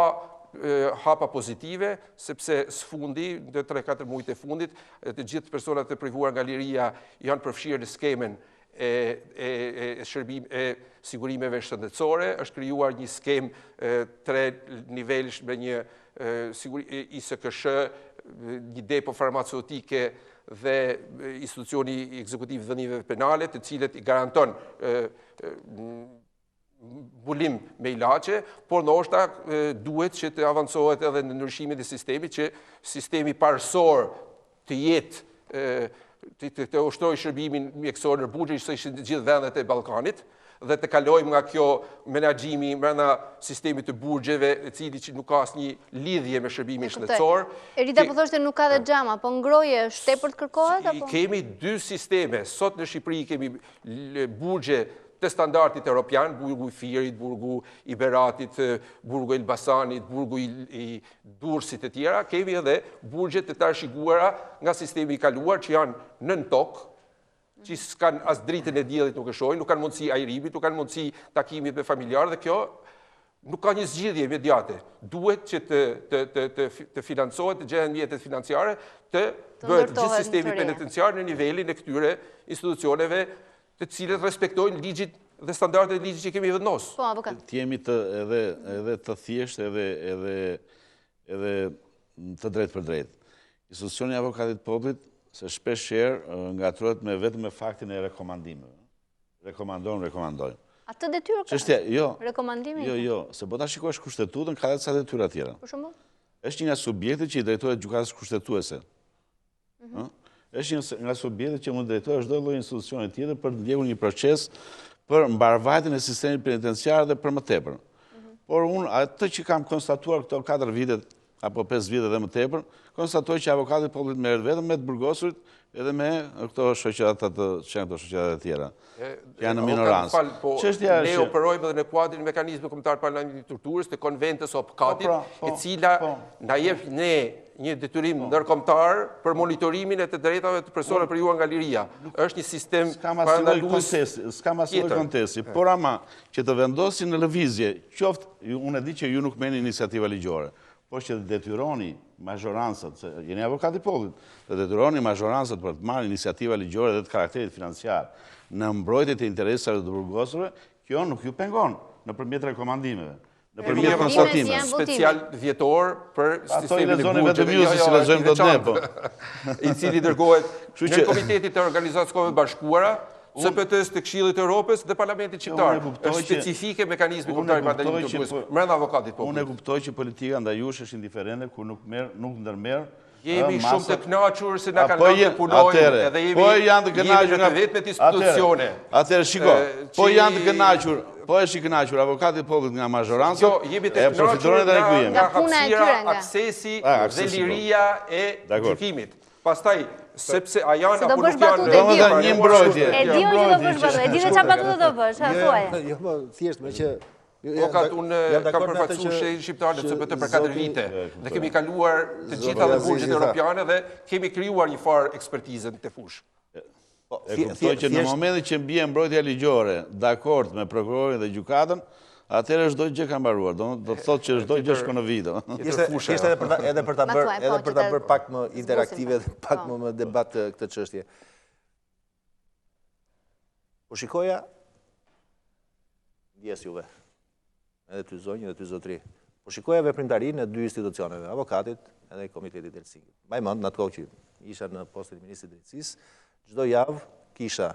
S11: hapa pozitive, sepse sfundi, në 3-4 muajt e fundit, të gjithë personat të privuar nga liria janë përfshirë në skemen e sigurimeve shëndetësore. Është krijuar një skemë 3 nivelësh me një ISKSH, një depo farmaceutike dhe institucioni ekzekutiv i vendimeve penale, të cilët i garanton bulim me ilaçe, por ndoshta duhet që të avancohet edhe në ndryshimin e sistemit, që sistemi parësor të jetë të ushtrojë shërbimin mjekësor në burgje që ishin të gjithë vendet e Ballkanit dhe të kalojmë nga kjo menaxhimi brenda sistemit të burgjeve, i cili që nuk ka asnjë lidhje me shërbimin shëndetësor.
S7: Erida po thoshte nuk ka dhe xhama, po ngroje është tepër të kërkohet apo?
S11: Kemi 2 sisteme. Sot në Shqipëri kemi burgje të standardit evropian, burgu i Firit, burgu i Beratit, burgu i Elbasanit, burgu i Durrësit e tjera. Kemi edhe burgjet të trashëguara nga sistemi i kaluar që janë nën tokë, që s'kan as dritën e diellit nuk e shohin, nuk kanë mundësi ajrimit, nuk kanë mundësi takimit me familjarë dhe kjo nuk ka një zgjidhje imediate. Duhet që të financohet, të gjehen mjetet financiare, të bëhet gjithë sistemi penitenciar në nivelin e këtyre institucioneve të cilët respektojnë ligjit dhe standardet e ligjit që kemi vendosur.
S7: Po, avokat.
S9: Të jemi edhe të thjeshtë edhe të drejtë për drejtë. Institucioni i avokatit popullit se shpesh herë ngatrohet vetëm me faktin e rekomandimeve. Rekomandojnë.
S7: Atë detyrë ka?
S9: Jo.
S7: Rekomandimi?
S9: Jo, se po ta shikosh kushtetutën, ka edhe ca detyra tjera.
S7: Për shembull?
S9: Është një nga subjektet që i drejtohet gjykatës kushtetuese. Është një nga subjektet që mund të drejtohet çdo lloj institucioni tjetër për të ndjekur një proces për mbarvajtjen e sistemit penitenciar dhe për më tepër. Por unë atë që kam konstatuar këto 4 vite apo 5 vite dhe më tepër, konstatoj që avokati popullit merret vetëm me të burgosurit edhe me këto shoqata e tjera. Janë në minorancë.
S11: Ne operojmë edhe në kuadrin e mekanizmit kombëtar parlamentit të torturës të konventës OPCAT-it, e cila na jep ne një detyrim ndërkombëtar për monitorimin e të drejtave të personave privuar nga liria. Është një sistem parandalues.
S9: S'kam asnjë kontesti, por ama që të vendosin në lëvizje, qoftë unë e di që ju nuk merrni iniciativa ligjore, por që të detyroni mazhorancët, se jeni avokati popullit, të detyroni mazhorancët për të marrë iniciativa ligjore dhe të karakterit financiar në mbrojtje të interesave të burgosurve, kjo nuk ju pengon nëpërmjet rekomandimeve. Nëpërmjet konstatimeve
S11: special vjetor për
S9: sistemin e burgjeve, si lexojmë dot ne po.
S11: I cili dërgohet në Komitetin të Organizatës Kombëtare të Bashkuara, CPT-s të Këshillit të Evropës dhe Parlamentit Shqiptar. Është specifike mekanizmi kombëtar i mandatit të turpës, brenda avokatit popullit.
S9: Unë e kuptoj që politika ndaj jush është indiferente kur nuk ndërmerr.
S11: Jemi shumë të kënaqur se na kanë dhënë të punojmë edhe jemi të vetme institucione.
S9: Atëherë shiko, po janë të kënaqur, po është i kënaqur avokati i popullit nga mazhoranca, e përfitojnë edhe ku jemi.
S11: Nga hapësira, aksesi dhe liria e gjykimit. Pastaj sepse a janë apo nuk janë
S9: domethënë një mbrojtje.
S7: E di unë që do bësh batutë, e di çfarë batutë do bësh, thuaje.
S12: Jo, po thjesht me që
S11: unë kam përfaqësuar shehin shqiptar në CPT për 4 vite dhe kemi kaluar të gjitha dhe burgjet europiane dhe kemi krijuar një farë ekspertizën të fushë.
S9: E kuptoj që në momentin që bie mbrojtja ligjore dakord me prokurorin dhe gjykatën, atëherë çdo gjë ka mbaruar. Do të thotë që çdo gjë shkon në video.
S8: Ishte edhe për ta bërë pak më interaktive dhe pak më debat këtë çështje. Po shikoja ndjes juve. Edhe ty zonjë edhe ty zotri. Po shikoja veprimtarinë e dy institucioneve, avokatit edhe Komitetit Helsinkit. Mbaj mend në atë kohë që isha në postin e ministrit drejtësisë, çdo javë kisha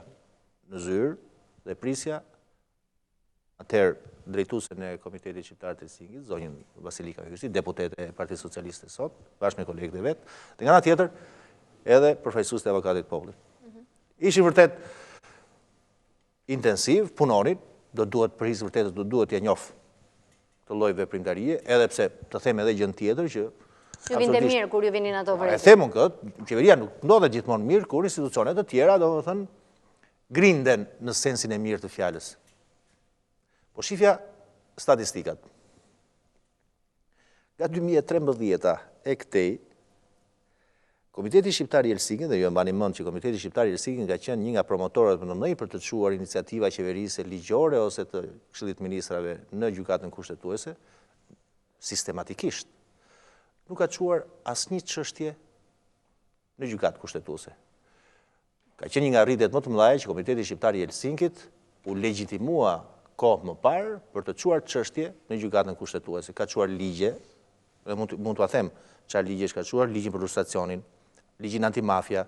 S8: në zyrë dhe prisja atëherë drejtuesen e Komitetit Shqiptar të Helsinkit, zonjën Vasilika Mekësi, deputete e Partisë Socialiste sot, bashkë me kolegët e vet, dhe nga ana tjetër edhe përfaqësues të avokatit popullit. Ishin vërtet intensiv, punonin, do duhet përhisë vërtetës, do duhet ja njoh të lloj veprimtarie, edhe pse të them edhe gjën tjetër që
S7: ju vinte mirë kur ju vinin ato vërejtje.
S8: E themun këtë, qeveria nuk ndodhet gjithmonë mirë kur institucionet të tjera, domethënë, grinden në sensin e mirë të fjalës. Po shifja statistikat. Nga 2013 e këtej, Komiteti Shqiptar i Helsinkit, dhe ju e mbani mend që Komiteti Shqiptar i Helsinkit ka qenë një nga promotorët në ndonjë për të çuar iniciativa qeverisë ligjore ose të Këshillit të Ministrave në gjykatën kushtetuese, sistematikisht nuk ka çuar asnjë çështje në gjykatë kushtetuese. Ka qenë një nga rritjet më të mëdha që Komiteti Shqiptar i Helsinkit u legjitimua kohë më parë për të çuar çështje në gjykatën kushtetuese. Ka çuar ligje, dhe mund t'ua them çfarë ligjesh ka çuar, ligjin për lustracionin, ligjin antimafia,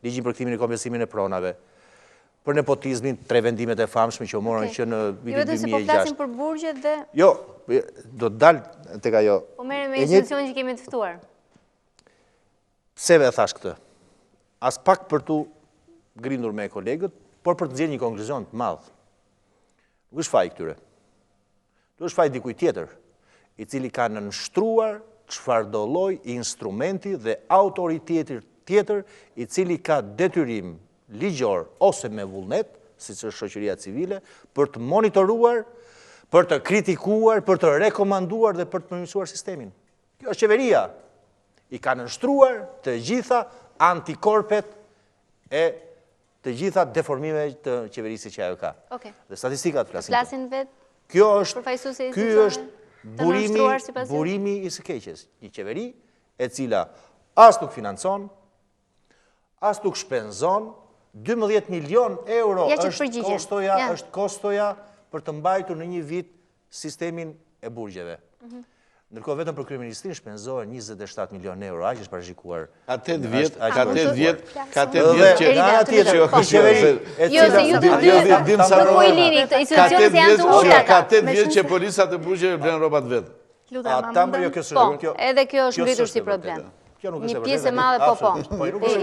S8: ligjin për kthimin e kompensimin e pronave, për nepotizmin, 3 vendimet e famshme që u morën që në vitin 2006.
S7: Jo vetëm se po flasim për burgjet dhe
S8: Jo, do të dal tek ajo.
S7: Po merrem me institucionin që kemi të ftuar.
S8: Pse ve thash këtë? As pak për tu grindur me kolegët, por për të nxjerrë një konkluzion të madh. Nuk është faj këtyre. Nuk është faj dikujt tjetër, i cili ka nënshtruar çfarëdo lloj instrumenti dhe autoriteti tjetër i cili ka detyrim ligjor ose me vullnet, siç është shoqëria civile, për të monitoruar, për të kritikuar, për të rekomanduar dhe për të përmirësuar sistemin. Kjo është qeveria. I ka nënshtruar të gjitha antikorpet e të gjitha deformimeve të qeverisë që ajo ka. Dhe statistikat
S7: flasin vetë.
S8: Ky është burimi i së keqes. Një qeveri e cila as nuk financon, as nuk shpenzon, 12 milion euro është kostoja për të mbajtur në një vit sistemin e burgjeve. Ndërkohë vetëm për kryeministrin shpenzohen 27 milion euro, aq është parashikuar.
S9: Ka 8 vjet
S8: që nga ana tjetër qeveri
S9: ka 8 vjet që polica të burgjeve blen rrobat vet.
S7: Edhe kjo është ngritur si problem. Një pjesë e madhe po.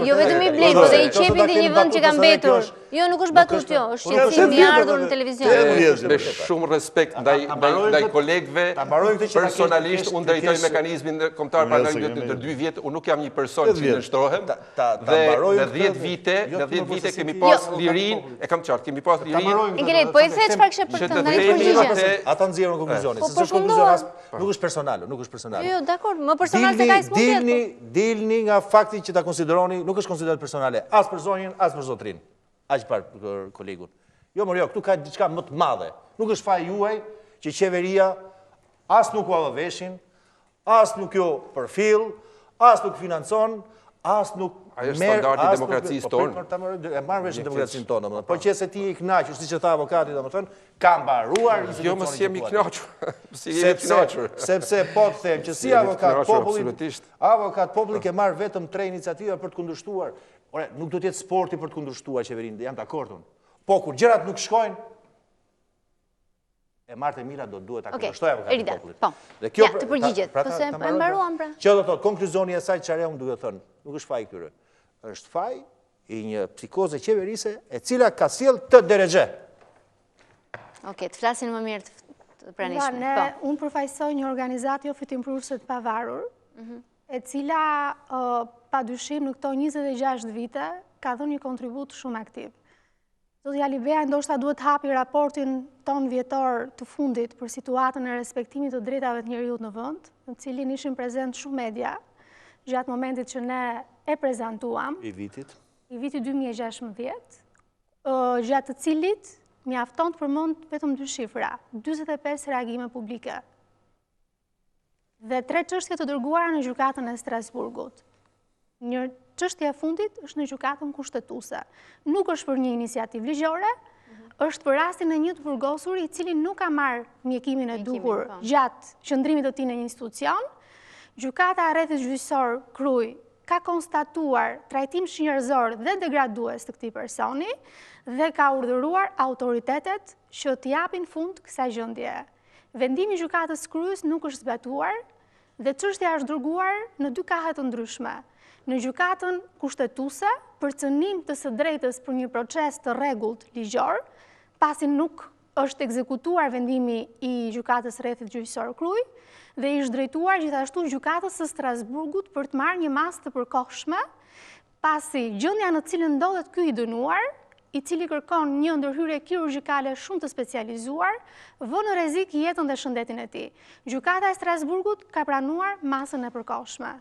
S7: Jo vetëm i blej, po dhe i qepin dhe një vend që ka mbetur. Jo, nuk është batut jo, është shqetësim i ardhur në televizion.
S11: Me shumë respekt ndaj kolegëve, personalisht unë drejtoj mekanizmin kombëtar parlamentit të 2 vjet, unë nuk jam një person që nënshtrohem. Dhe në 10 vite kemi pas lirin, e kam qartë, kemi pas lirin.
S7: Ingelet, po i the çfarë kishe për të ndaj përgjigjes.
S8: Ata nxjerrën konkluzonin, se është konkluzion nuk është personale, nuk është personale.
S7: Jo, dakor, më personal se ka ismë.
S8: Dilni nga fakti që ta konsideroni, nuk është konsiderat personale, as për zonjën, as për zotrin. Aq për kolegun. Jo, jo, këtu ka diçka më të madhe. Nuk është faj juaj që qeveria as nuk u veshin, as nuk jo përfill, as nuk financon, as nuk
S11: ajo është standardi i demokracisë tonë.
S8: E marrë vesh në demokracinë tonë, domethënë. Po që se ti i kënaqur, siç e tha avokati, domethënë, ka mbaruar
S11: institucionin. Jo, mos jemi kënaqur.
S8: Sepse po të them që si avokat populli ke marrë vetëm 3 iniciativa për të kundërshtuar. Ore, nuk do të jetë sporti për të kundërshtuar qeverinë, jam dakord unë. Po kur gjërat nuk shkojnë, e Martë Mila do duhet ta kundërshtoj avokatin e popullit.
S7: Ja, të përgjigjet. Po se e mbaruam pra.
S8: Që do thotë, konkluzoni e saj çfarë unë duhet thënë, nuk është faj këtyre. Është faj i një psikoze qeverise e cila ka sjell të derexhe.
S7: Okej, të flasin më mirë të pranishme.
S10: Unë përfaqësoj një organizatë jo fitimprurëse të pavarur, e cila padyshim në këto 26 vite ka dhënë një kontribut shumë aktiv. Zotja Libea ndoshta duhet hapi raportin ton vjetor të fundit për situatën e respektimit të drejtave të njerëzit në vend, në cilin ishin prezent shumë media, gjatë momentit që ne e prezantuam.
S8: I vitit
S10: 2016, gjatë të cilit mjafton të përmend vetëm 2 shifra, 45 reagime publike dhe 3 çështje të dërguara në gjykatën e Strasburgut. Një çështje e fundit është në gjykatën kushtetuese. Nuk është për një iniciativë ligjore, është për rastin e një të burgosur i cili nuk ka marrë mjekimin e duhur gjatë qëndrimit të tij në një institucion. Gjykata e Rrethit Gjyqësor Kruj ka konstatuar trajtim njerëzor dhe degradues të këtij personi dhe ka urdhëruar autoritetet që të japin fund kësaj gjendje. Vendimi i gjykatës Krujës nuk është zbatuar dhe çështja është dërguar në 2 kahe të ndryshme. Në gjykatën kushtetuese për cënim të së drejtës për një proces të rregullt ligjor, pasi nuk është ekzekutuar vendimi i gjykatës Rrethit Gjyqësor Kruj dhe ishte drejtuar gjithashtu gjykatës së Strasburgut për të marrë një masë të përkohshme, pasi gjendja në cilën ndodhet ky i dënuar, i cili kërkon një ndërhyrje kirurgjikale shumë të specializuar, vë në rrezik jetën dhe shëndetin e tij. Gjykata e Strasburgut ka pranuar masën e përkohshme.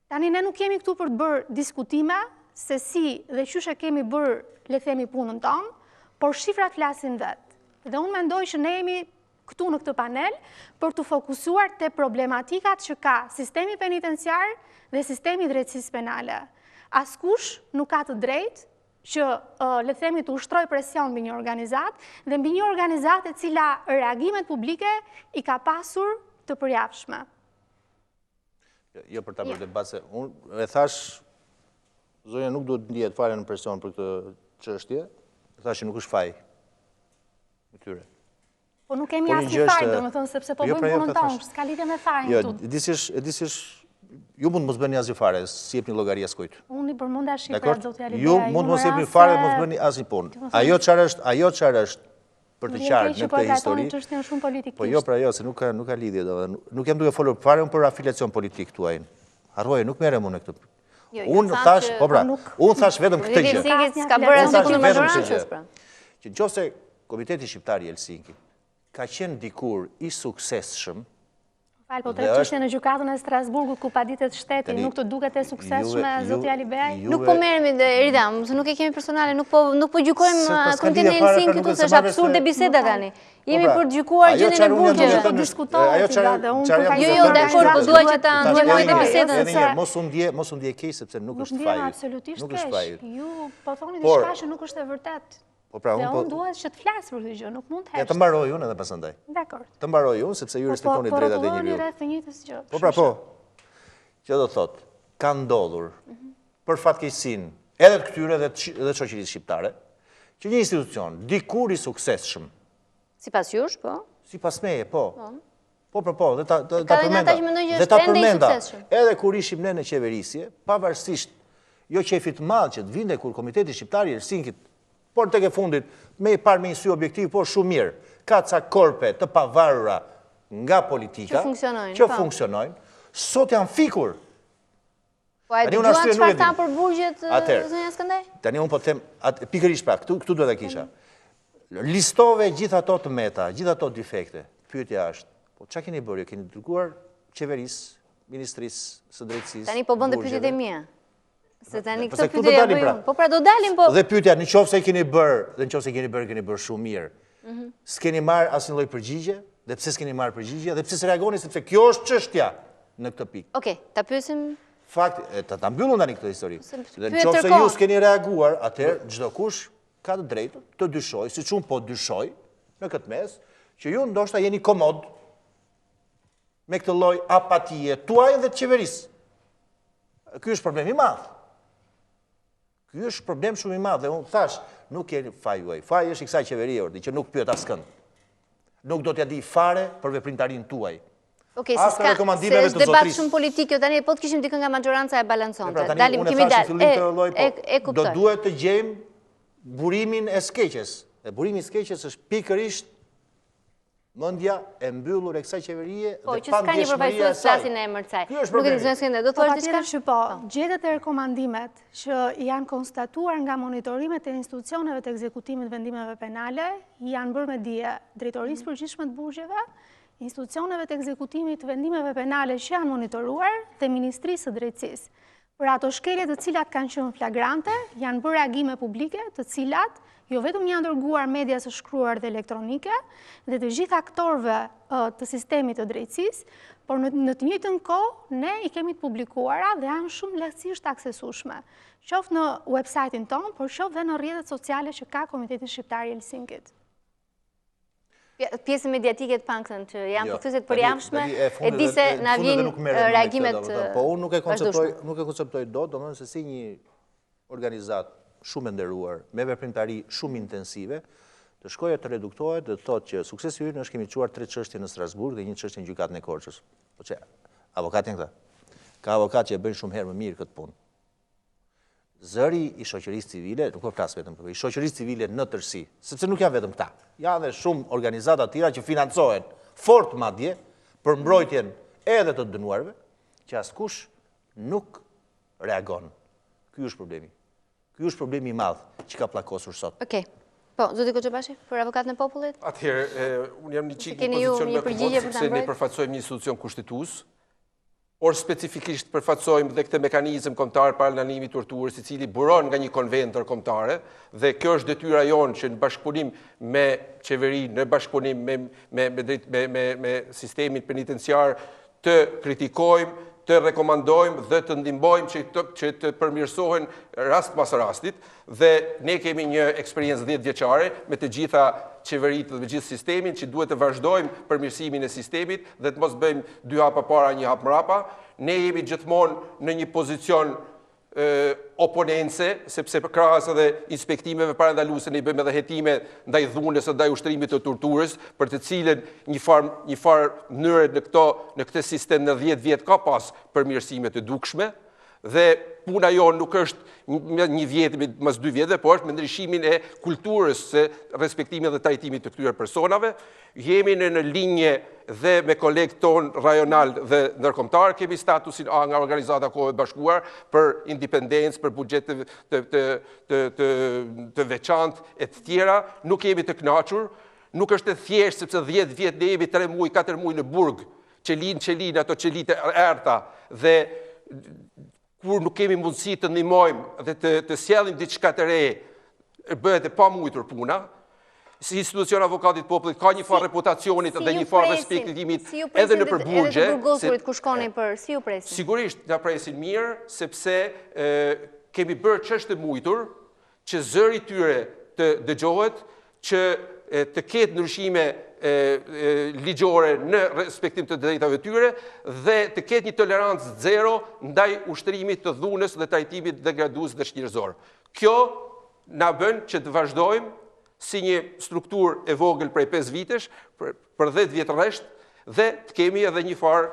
S10: Tani ne nuk jemi këtu për të bërë diskutime se si dhe qysh e kemi bërë, le themi, punën tonë, por shifrat flasin vetë. Dhe unë mendoj që ne jemi këtu në këtë panel për të fokusuar te problematikat që ka sistemi penitenciar dhe sistemi i drejtësisë penale. Askush nuk ka të drejtë që le themi të ushtroj presion mbi një organizat dhe mbi një organizat e cila reagimet publike i ka pasur të përjapshme.
S8: Jo për ta bërë debat, se unë e thash, zonja nuk duhet ndihet fare në presion për këtë çështje, e thash që nuk është faj në tyre.
S10: Po nuk kemi asnjë faj, domethënë sepse po bëjmë punën tonë, s'ka lidhje me fajin
S8: këtu.
S10: Jo,
S8: disish ju mund mos bëni asnjë fare, si jepni llogari askujt.
S10: Unë i përmenda shifrat zoti Alibej.
S8: Ju mund mos jepni fare, mos bëni asnjë punë. Ajo çfarë është për të qartë në këtë histori. Po jo, pra jo, se nuk ka lidhje, nuk jam duke folur fare për afiliacion politik tuaj. Harroje, nuk merrem unë këtë. Unë thash, po pra, unë thash vetëm këtë gjë.
S7: Ka bërë asnjë punë majorancës pra.
S8: Që nëse Komiteti Shqiptar i Helsinki ka qenë dikur i suksesshëm.
S10: Po të çështja në gjykatën e Strasburgut ku paditet shteti nuk të duket e suksesshme zoti Alibej.
S7: Nuk po merremi Erida, se nuk e kemi personale, nuk po gjykojmë Komitetin e Helsinkit këtu, është absurde biseda tani. Jemi për të gjykuar gjendjen e burgjeve.
S10: Po diskutohet dhe unë
S7: Jo, dakor, po dua që ta ndihmojmë bisedën.
S8: Mos u ndje keq sepse nuk është faj.
S10: Nuk është faj. Ju po thoni diçka që nuk është e vërtetë. Dhe unë duhet që të flasë për këtë gjë, nuk mund të heshtë.
S8: Ja, të mbaroj unë edhe pasandaj.
S10: Dakor.
S8: Të mbaroj unë, sepse ju respektoni drejtat e njeriut.
S10: Po rreth të njëjtës gjë.
S8: Po pra po, që do thot, ka ndodhur për fatkeqësinë edhe të këtyre dhe shoqërisë shqiptare, që një institucion dikur i suksesshëm.
S7: Sipas jush, po?
S8: Sipas meje, po. Po, dhe ta përmenda. Edhe kur ishim ne në qeverisje, pavarësisht jo qefit madh që të vinte kur Komiteti Shqiptar i Helsinkit, por tek e fundit, me i parë me një sy objektiv, por shumë mirë, ka ca korpe të pavarura nga politika, që funksionojnë, sot janë fikur.
S7: Po e dëgjuan çfarë thanë për burgjet, zonja Skënderaj?
S8: Tani unë po them, pikërisht pra, këtu do ta kisha. Listove gjithë ato të meta, gjithë ato defekte. Pyetja është, po çka keni bërë? Keni dërguar qeverisë, ministrisë së drejtësisë.
S7: Tani po bën pyetjet e mia. Se tani këtë pyetje ja bëjmë. Po pra do dalim po.
S8: Dhe pyetja, nëse keni bërë shumë mirë. S'keni marrë asnjë lloj përgjigje, dhe pse s'keni marrë përgjigje, dhe pse s'reagoni sepse kjo është çështja në këtë pikë.
S7: Okej, ta pyesim.
S8: Fakti, ta mbyllun tani këtë histori. Dhe nëse ju s'keni reaguar, atëherë çdo kush ka të drejtë të dyshojë, siç unë po dyshoj në këtë mes, që ju ndoshta jeni komod me këtë lloj apatie tuaj dhe të qeverisë. Ky është problem i madh. Ky është problem shumë i madh dhe unë thash, nuk keni faj juaj. Faj është i kësaj qeverie ordi që nuk pyet askënd. Nuk do t'ja di fare për veprimtarinë tuaj.
S7: Okej, se është debat shumë politik, tani po të kishim dikën nga majoranca e balanconte. Dalim, kemi dalë.
S8: Do duhet të gjejmë burimin e skeqes. E burimi i skeqes është pikërisht mendja e mbyllur e kësaj qeverie dhe pandjeshmëria e saj.
S7: Nuk e di zonja Skënderaj, do thuash diçka?
S10: Që po, gjetjet e rekomandimet që janë konstatuar nga monitorimet e institucioneve të ekzekutimit vendimeve penale janë bërë me dije Drejtorisë Përgjithshme të Burgjeve, institucioneve të ekzekutimit vendimeve penale që janë monitoruar dhe Ministrisë së Drejtësisë. për ato shkelje të cilat kanë qenë flagrante, janë bërë reagime publike të cilat jo vetëm janë dërguar media së shkruar dhe elektronike dhe të gjithë aktorëve të sistemit të drejtësisë, por në të njëjtën kohë ne i kemi të publikuara dhe janë shumë lehtësisht aksesueshme, qoftë në website-in tonë, por qoftë dhe në rrjetet sociale që ka Komiteti Shqiptar i Helsinkit.
S7: Pjesën mediatike të pankën që janë pothuajse të përjamshme, e di se na vijnë reagimet.
S8: Po unë nuk e konceptoj dot, domethënë se si një organizat shumë e nderuar, me veprimtari shumë intensive, të shkojë të reduktohet dhe të thotë që suksesi ynë është kemi çuar 3 çështje në Strasburg dhe 1 çështje në gjykatën e Korçës. Po çe, avokat janë këta. Ka avokat që e bëjnë shumë herë më mirë këtë punë. Zëri i shoqërisë civile, nuk po flas vetëm për i shoqërisë civile në tërësi, sepse nuk janë vetëm këta. Janë edhe shumë organizata të tjera që financohen fort madje për mbrojtjen edhe të dënuarve, që askush nuk reagon. Ky është problemi. Ky është problemi i madh që ka pllakosur sot.
S7: Okej. Po, zoti Koçebashi, për avokatën e popullit?
S11: Atëherë, unë jam një çik në pozicion më të sepse ne përfaqësojmë një institucion kushtetues, por specifikisht përfaqësojmë dhe këtë mekanizëm kombëtar paralajmërimit torturës, i cili buron nga një konvent ndërkombëtare, dhe kjo është detyra jonë që në bashkëpunim me qeverinë, në bashkëpunim me sistemin penitenciar të kritikojmë, të rekomandojmë dhe të ndihmojmë që të përmirësohen rast pas rastit, dhe ne kemi një eksperiencë 10 vjeçare me të gjitha qeveritë dhe me gjithë sistemin që duhet të vazhdojmë përmirësimin e sistemit dhe të mos bëjmë 2 hapa para, 1 hap mrapa. Ne jemi gjithmonë në një pozicion oponense, sepse krahas edhe inspektimeve parandaluese ne bëjmë edhe hetime ndaj dhunës së ndaj ushtrimit të torturës, për të cilën një farë mënyre në këtë sistem në 10 vjet ka pas përmirësime të dukshme, dhe puna jonë nuk është një vjet, mas 2 vjetëve, po është me ndryshimin e kulturës së respektimit dhe trajtimit të këtyre personave. Jemi në linje dhe me kolegë tonë rajonal dhe ndërkombëtar, kemi statusin A nga Organizata e Kombeve të Bashkuara për independencë, për buxhet të veçantë e të tjera. Nuk jemi të kënaqur, nuk është e thjeshtë sepse 10 vjet ne jemi 3 muaj, 4 muaj në burg, qelin ato qelitë errta, dhe kur nuk kemi mundësi të ndihmojmë dhe të sjellim diçka të re, bëhet e pamujtur puna. Si institucion avokatit popullit ka një farë reputacionit dhe një farë respektimit edhe në përburgje.
S7: Edhe të burgosurit ku shkoni për, si ju presin?
S11: Sigurisht nga presin mirë, sepse kemi bërë çështë mujtur që zëri tyre të dëgjohet, që të ketë ndryshime ligjore në respektim të drejtave tyre dhe të ketë një tolerancë zero ndaj ushtrimit të dhunës dhe trajtimit degradues dhe shnjërzor. Kjo na bën që të vazhdojmë si një strukturë e vogël prej 5 vitesh për 10 vjet rresht dhe të kemi edhe një farë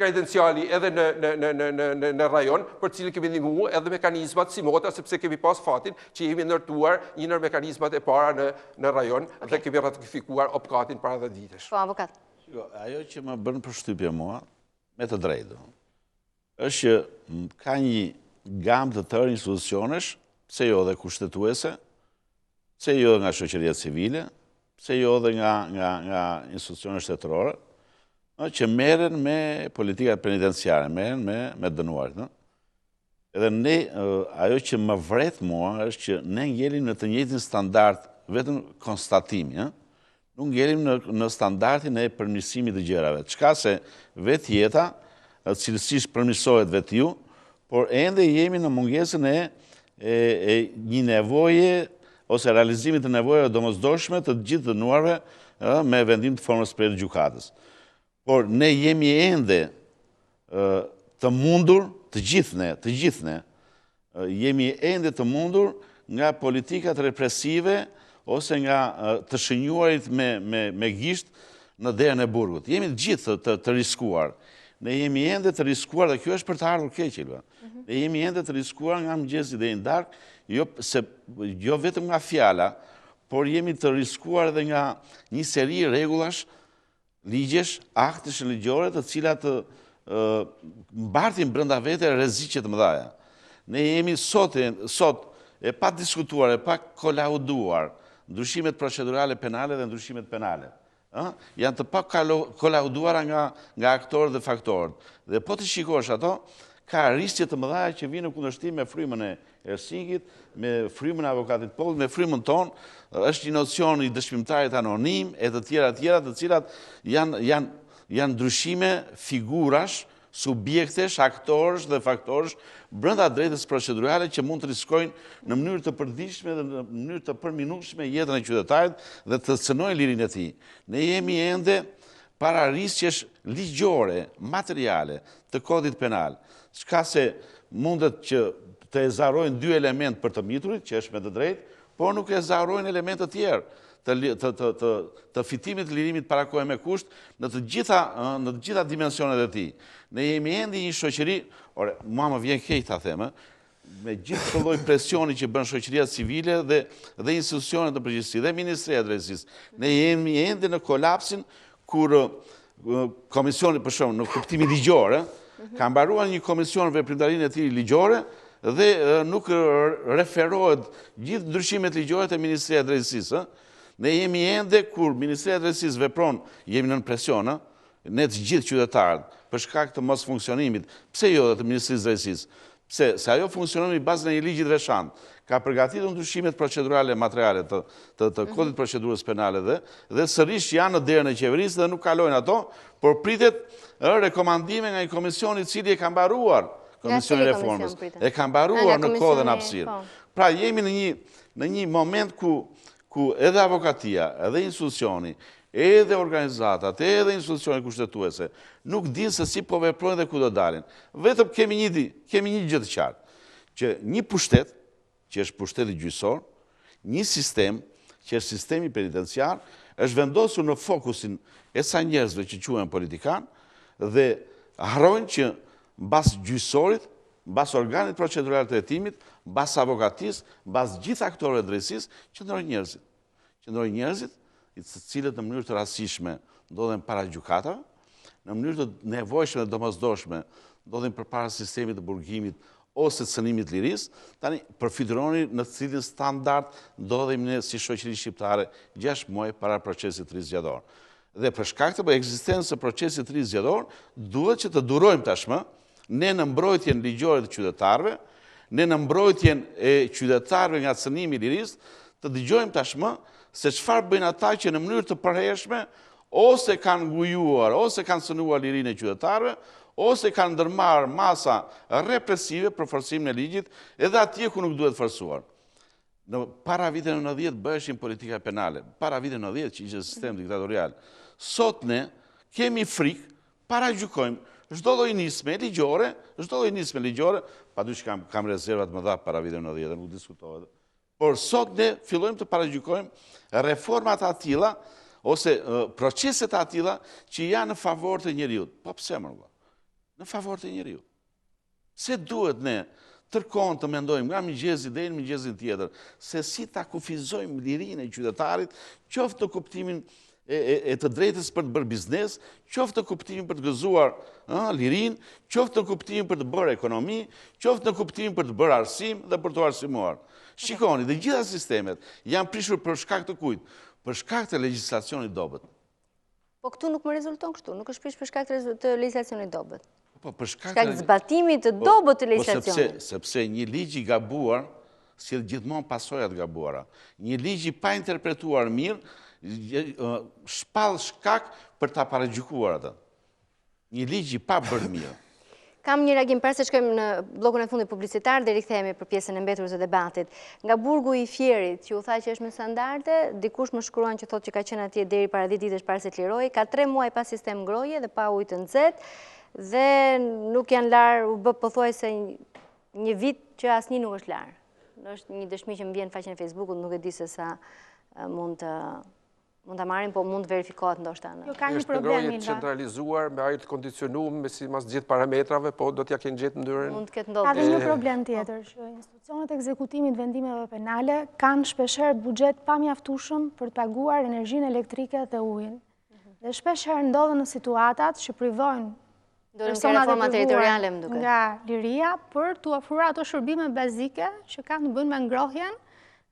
S11: kredenciali edhe në rajon, për cilën kemi ndihmuar edhe mekanizmat si mota, sepse kemi pas fatin që jemi ndërtuar një ndër mekanizmat e para në rajon dhe kemi ratifikuar opkatin para 10 vitesh.
S7: Po, avokat.
S9: Ajo që më bën përshtypje mua, me të drejtë, është që ka një gamë të tërë institucionesh, pse jo dhe kushtetuese, pse jo nga shoqëria civile, pse jo dhe nga institucionet shtetërore, që merren me politikat penitenciare, merren me dënuarit. Edhe ne, ajo që më vret mua është që ne ngelim në të njëjtin standard, vetëm konstatimi, nuk ngelim në standardin e përmirësimit të gjërave. Çka se vetë jeta, cilësisht përmirësohet vetë ju, por ende jemi në mungesën e një nevoje ose realizimit të nevojave domosdoshme të gjithë dënuarve me vendim të formës prej gjykatës. Por ne jemi ende të mundur, të gjithne, jemi ende të mundur nga politikat represive ose nga të shënjuarit me gisht në derën e burgut. Jemi të gjithë të riskuar. Ne jemi ende të riskuar, dhe kjo është për të ardhur keq. Ne jemi ende të riskuar nga mëngjesi deri në darkë, jo vetëm nga fjala, por jemi të riskuar edhe nga një seri rregullash, ligjesh, aktesh ligjore të cilat mbartin brenda vete rreziqe të mëdha. Ne jemi sot e pa diskutuar, e pa kolauduar ndryshimet procedurale penale dhe ndryshimet penale. janë të pa kolauduara nga aktorët dhe faktorët. Dhe po të shikosh ato, ka riskje të mëdha që vinë në kundërshtim me frymën e Helsinkit, me frymën e avokatit Pollit, me frymën tonë, është një nocion i dëshmimtarit anonim, e të tjera, të cilat janë ndryshime figurash, subjektesh, aktorësh dhe faktorësh brenda drejtës procedurale që mund të riskojnë në mënyrë të përditshme dhe në mënyrë të përminueshme jetën e qytetarit dhe të cënojnë lirinë e tij. Ne jemi ende para riskjesh ligjore, materiale të kodit penal, s'ka se mundet që të ezarojnë dy element për të miturit, që është me të drejtë, por nuk ezarojnë elemente të tjerë të fitimit të lirimit para kohë me kusht në të gjitha dimensionet e tij. Ne jemi ende një shoqëri, mua më vjen keq ta them, me gjithë këtë lloj presioni që bën shoqëria civile dhe institucionet të përgjithësisë dhe Ministria e Drejtësisë. Ne jemi ende në kolapsin kur komisioni, për shembull, në kuptimin ligjor, ka mbaruar një komision veprimtarinë e tij ligjore dhe nuk referohet gjithë ndryshimet ligjore te Ministria e Drejtësisë. Ne jemi ende kur Ministria e Drejtësisë vepron, jemi nën presion, ne të gjithë qytetarët, për shkak të mos funksionimit. Pse jo dhe të Ministrisë së Drejtësisë? Pse? Se ajo funksionon në bazën e një ligji të veçantë. Ka përgatitur ndryshimet procedurale materiale të kodit procedurës penale dhe sërish janë në derën e qeverisë dhe nuk kalojnë ato, por pritet rekomandime nga një komision i cili e ka mbaruar Komisioni i Reformës. E ka mbaruar në kohë dhe në hapësirë. Pra jemi në një moment ku edhe avokatia, edhe institucioni, edhe organizatat, edhe institucioni kushtetuese, nuk dinë se si po veprojnë dhe ku do dalin. Vetëm kemi një gjë të qartë, që një pushtet, që është pushteti gjyqësor, një sistem, që është sistemi penitenciar, është vendosur në fokusin e sa njerëzve që quhen politikan, dhe harrojnë që mbas gjyqësorit, mbas organit procedural të hetimit, mbas avokatisë, mbas gjithë aktorëve të drejtësisë, qëndrojnë njerëzit. Qëndrojnë njerëzit, të cilët në mënyrë të rastishme ndodhen para gjykatave, në mënyrë të nevojshme dhe domosdoshme ndodhen përpara sistemit të burgimit ose cënimit lirisë, tani përfituroni në cilin standard ndodhemi ne si shoqëri shqiptare 6 muaj para procesit të ri zgjedhor. Dhe për shkak të ekzistencës së procesit të ri zgjedhor, duhet që të durojmë tashmë ne në mbrojtjen ligjore të qytetarëve, ne në mbrojtjen e qytetarëve nga cënimi i lirisë, të dëgjojmë tashmë se çfarë bëjnë ata që në mënyrë të përhershme ose kanë ngujuar, ose kanë cënuar lirinë e qytetarëve, ose kanë ndërmarrë masa represive për forcimin e ligjit, edhe atje ku nuk duhet forcuar. Në para viteve 90 bëheshin politika penale, para viteve 90 që ishte sistem diktatorial. Sot ne kemi frikë, paragjykojmë çdo lloj nisme ligjore, padysh kam rezervat më dha para viteve 90, nuk diskutohet. Por sot ne fillojmë të paragjykojmë reformat atilla ose proceset atilla që janë në favor të njeriut. Po pse më valla? Në favor të njeriut. Se duhet ne tërkohën të mendojmë nga mëngjesi deri në mëngjesin tjetër se si ta kufizojmë lirinë e qytetarit, qoftë në kuptimin e të drejtës për të bërë biznes, qoftë në kuptimin për të gëzuar lirinë, qoftë në kuptimin për të bërë ekonomi, qoftë në kuptimin për të bërë arsim dhe për të arsimuar. Shikoni, dhe gjitha sistemet janë prishur për shkak të kujt? Për shkak të legjislacionit dobët.
S7: Po këtu nuk më rezulton kështu, nuk është prish për shkak të legjislacionit dobët.
S9: Po për shkak
S7: të zbatimit të dobët të legjislacionit.
S9: Sepse një ligj i gabuar sjell gjithmonë pasoja të gabuara. Një ligj i pa interpretuar mirë shpall shkak për ta paragjykuar atë. Një ligj i pa bërë mirë.
S7: Kam një reagim parë se shkojmë në bllokun e fundit publicitar dhe rikthehemi për pjesën e mbetur të debatit. Nga burgu i Fierit, që u tha që është me standarde, dikush më shkruan që thotë që ka qenë atje deri para 10 ditësh para se të lirojë, ka 3 muaj pa sistem ngroje dhe pa ujë të nxehtë dhe nuk janë larë, u bë pothuajse një vit që asnjë nuk është larë. Është një dëshmi që më vjen në faqen e Facebookut, nuk e di se sa mund ta marrim, po mund të verifikohet ndoshta.
S11: Është ngroje centralizuar me ajër të kondicionuar me sipas gjithë parametrave, po do t'ja kenë gjetë ndyrën.
S7: Mund të ketë
S10: Ka
S7: ndodhur.
S10: dhe një problem tjetër, që institucionet e ekzekutimit vendimeve penale kanë shpeshherë buxhet pamjaftueshëm për të paguar energjinë elektrike dhe ujin. Dhe shpeshherë ndodhen në situatat që privojnë personat e
S7: territoriale, më duket,
S10: nga liria për t'u ofruar ato shërbime bazike që kanë të bëjnë me ngrohjen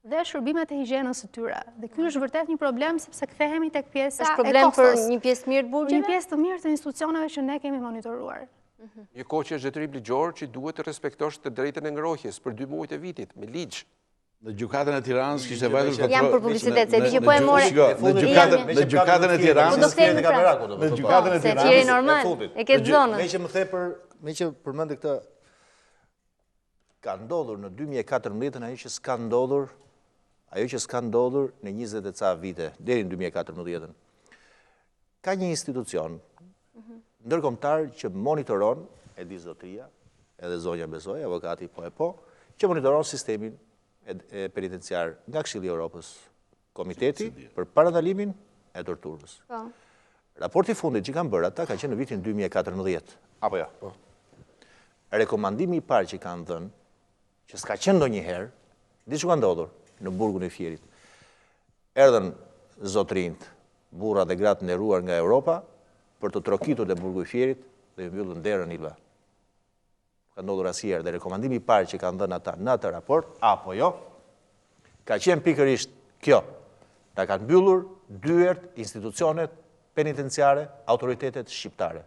S10: dhe shërbimet e higjienës së tyre. Dhe ky është vërtet një problem sepse kthehemi tek pjesa e kostos.
S7: Është problem për një pjesë mirë të burgjeve?
S10: Një pjesë të mirë të institucioneve që ne kemi monitoruar.
S11: Një kohë që është detyrim ligjor që duhet të respektosh të drejtën e ngrohjes për 2 muajt e vitit, me ligj.
S9: Në gjykatën e Tiranës kishte vajtur kontroll.
S7: Jam për publicitet, se di që po e more.
S9: Në gjykatën e Tiranës.
S7: Në gjykatën e Tiranës. Se qiri normal, e ketë zonën.
S8: Me që përmendë këtë, ka ndodhur në 2014 ajo që s'ka ndodhur në 20 e ca vite, deri në 2014. Ka një institucion ndërkombëtar që monitoron, e di zotria, edhe zonja Besoj, avokati po, që monitoron sistemin e penitenciar nga Këshilli i Evropës, Komiteti për parandalimin e torturës. Raporti fundit që kanë bërë ata ka qenë në vitin 2014. Apo jo? Rekomandimi i parë që kanë dhënë, që s'ka qenë ndonjëherë, di që ka ndodhur në burgun e Fierit. Erdhën zotrinjt, burra dhe gratë nderuar nga Europa, për të trokitur dhe burgu i Fierit dhe mbyllën derën Ilva. Ka ndodhur asnjëherë dhe rekomandimi i parë që kanë dhënë ata në atë raport, apo jo, ka qenë pikërisht kjo. Ta kanë mbyllur dyert institucionet penitenciare, autoritetet shqiptare.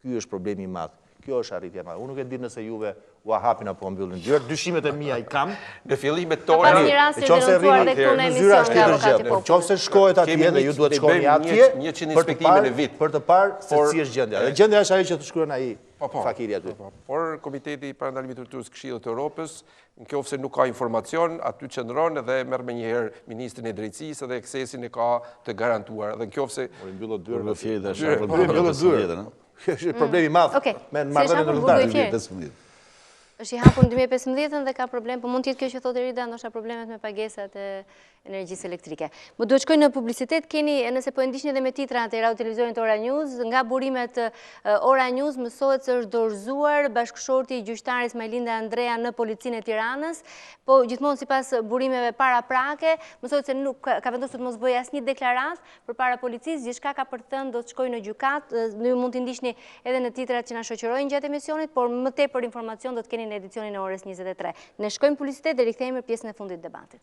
S8: Ky është problemi i madh. Kjo është arritja e madhe. Unë nuk e di nëse juve u hapin apo mbyllin dyert. Dyshimet e mia i kam.
S11: Në fillimet tona.
S7: Ka pas një rast i dënuar dhe këtu në emision nga avokati popull.
S8: Nëse shkohet atje dhe ju duhet të shkoni atje
S11: 100 inspektime në vit
S8: për të parë se si është gjendja. Dhe gjendja është ajo që të shkruan ai fakiri aty.
S11: Por Komiteti i Parandalimit të Torturës Këshillit të Evropës, nëse nuk ka informacion, aty qëndron dhe merr menjëherë ministrin e drejtësisë dhe aksesin e ka të garantuar. Dhe nëse
S9: mbyllën dyert në Fieri dhe është
S8: është problemi i madh me marrëdhënien ndërkombëtare në 2015.
S7: Është i hapur në 2015 dhe ka problem, po mund të jetë kjo që thotë Erida, ndoshta problemet me pagesat e energjisë elektrike. Më duhet shkoj në publicitet, keni, nëse po e ndiqni edhe me titrat e radio televizorit Ora News, nga burimet Ora News mësohet se është dorëzuar bashkëshorti i gjyqtares Majlinda Andrea në policinë e Tiranës, po gjithmonë sipas burimeve paraprake, mësohet se nuk ka vendosur të mos bëjë asnjë deklaratë përpara policisë, gjithçka ka për të thënë do të shkojë në gjykatë, ju mund të ndiqni edhe në titrat që na shoqërojnë gjatë emisionit, por më tepër informacion do të keni në edicionin e orës 23. Ne shkojmë publicitet dhe rikthehemi në pjesën e fundit të debatit.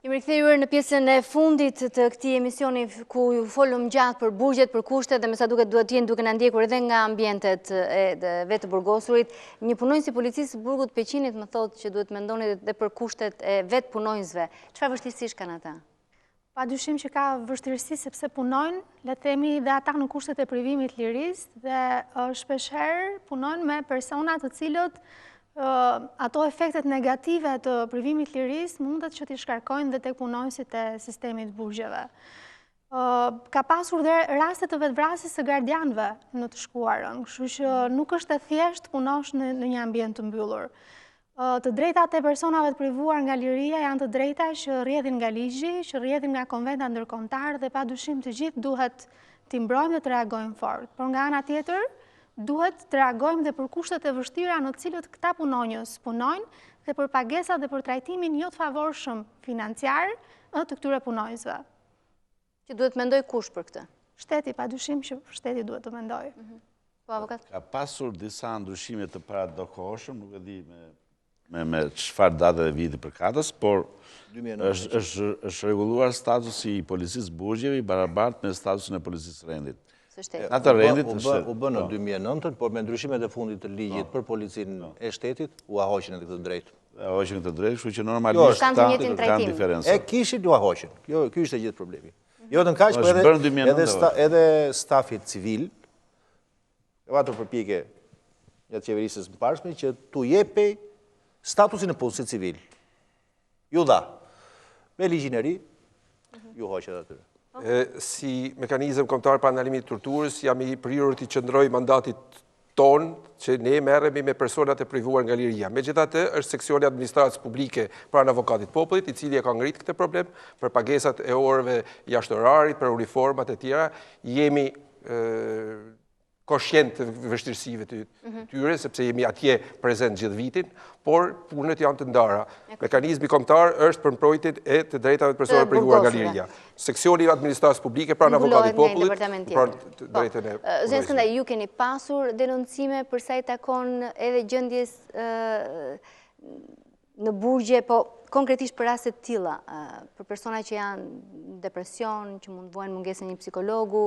S7: Jemi rikthyer në pjesën e fundit të këtij emisioni ku ju folëm gjatë për burgjet, për kushtet dhe me sa duket duhet të jenë duke na ndjekur edhe nga ambientet e vetë burgosurit. Një punonjës i policisë së burgut Peqinit më thotë që duhet mendoni edhe për kushtet e vetë punonjësve. Çfarë vështirësish kanë ata?
S10: Padyshim që ka vështirësi sepse punojnë, le të themi, dhe ata në kushtet e privimit lirisë dhe shpeshherë punojnë me persona të cilët ato efektet negative të privimit lirisë mundet që t'i shkarkojnë dhe tek punonjësit e sistemit burgjeve. Ka pasur dhe raste të vetvrasjes së gardianëve në të shkuarën, kështu që nuk është e thjeshtë punosh në një ambient të mbyllur. Të drejtat e personave të privuar nga liria janë të drejta që rrjedhin nga ligji, që rrjedhin nga konventa ndërkombëtar dhe padyshim të gjithë duhet t'i mbrojmë dhe të reagojmë fort. Por nga ana tjetër, duhet të reagojmë dhe për kushtet e vështira në cilët këta punonjës punojnë dhe për pagesat dhe për trajtimin jo të favorshëm financiar të këtyre punonjësve.
S7: Që duhet mendoj kush për këtë?
S10: Shteti, padyshim që shteti duhet të mendoj.
S7: Po, avokat?
S9: Ka pasur disa ndryshime të paradokoshëm, nuk e di me çfarë date dhe viti përkatës, por është rregulluar statusi i policisë burgjeve i barabartë me statusin e policisë rendit. Atë rendit
S8: u bë në 2009, por me ndryshimet e fundit të ligjit për policinë e shtetit u ahoqën këtë drejtë.
S9: Ahoqën këtë drejtë, kështu që normalisht kanë diferencë.
S8: E kishin u ahoqën. Ky ishte gjithë problemi. Jo vetëm kaq, por edhe stafi civil e vatur përpjekje gjatë qeverisës së mbarshme që tu jepej statusin e punësit civil. Ju dha. Me ligjin e ri, ju hoqet atyre.
S11: Si mekanizëm kombëtar parandalimit të torturës, jam i prirur të qëndroj mandatit ton që ne merremi me personat e privuar nga liria. Megjithatë, është seksioni administratës publike pranë avokatit popullit, i cili e ka ngritë këtë problem për pagesat e orëve jashtë orarit, për uniformat e tjera. Jemi koshient të vështirësive të tyre, sepse jemi atje prezent gjithë vitin, por punët janë të ndara. Mekanizmi kombëtar është për mbrojtjen e të drejtave të personave privuar nga liria. Seksioni i administratës publike pranë avokatit popullit, pranë drejtën e
S7: Zënë Skëndaj, ju keni pasur denoncime për sa i takon edhe gjendjes në burgje, po konkretisht për raste të tilla, për persona që janë depresion, që mund të vuajnë mungesën një psikologu,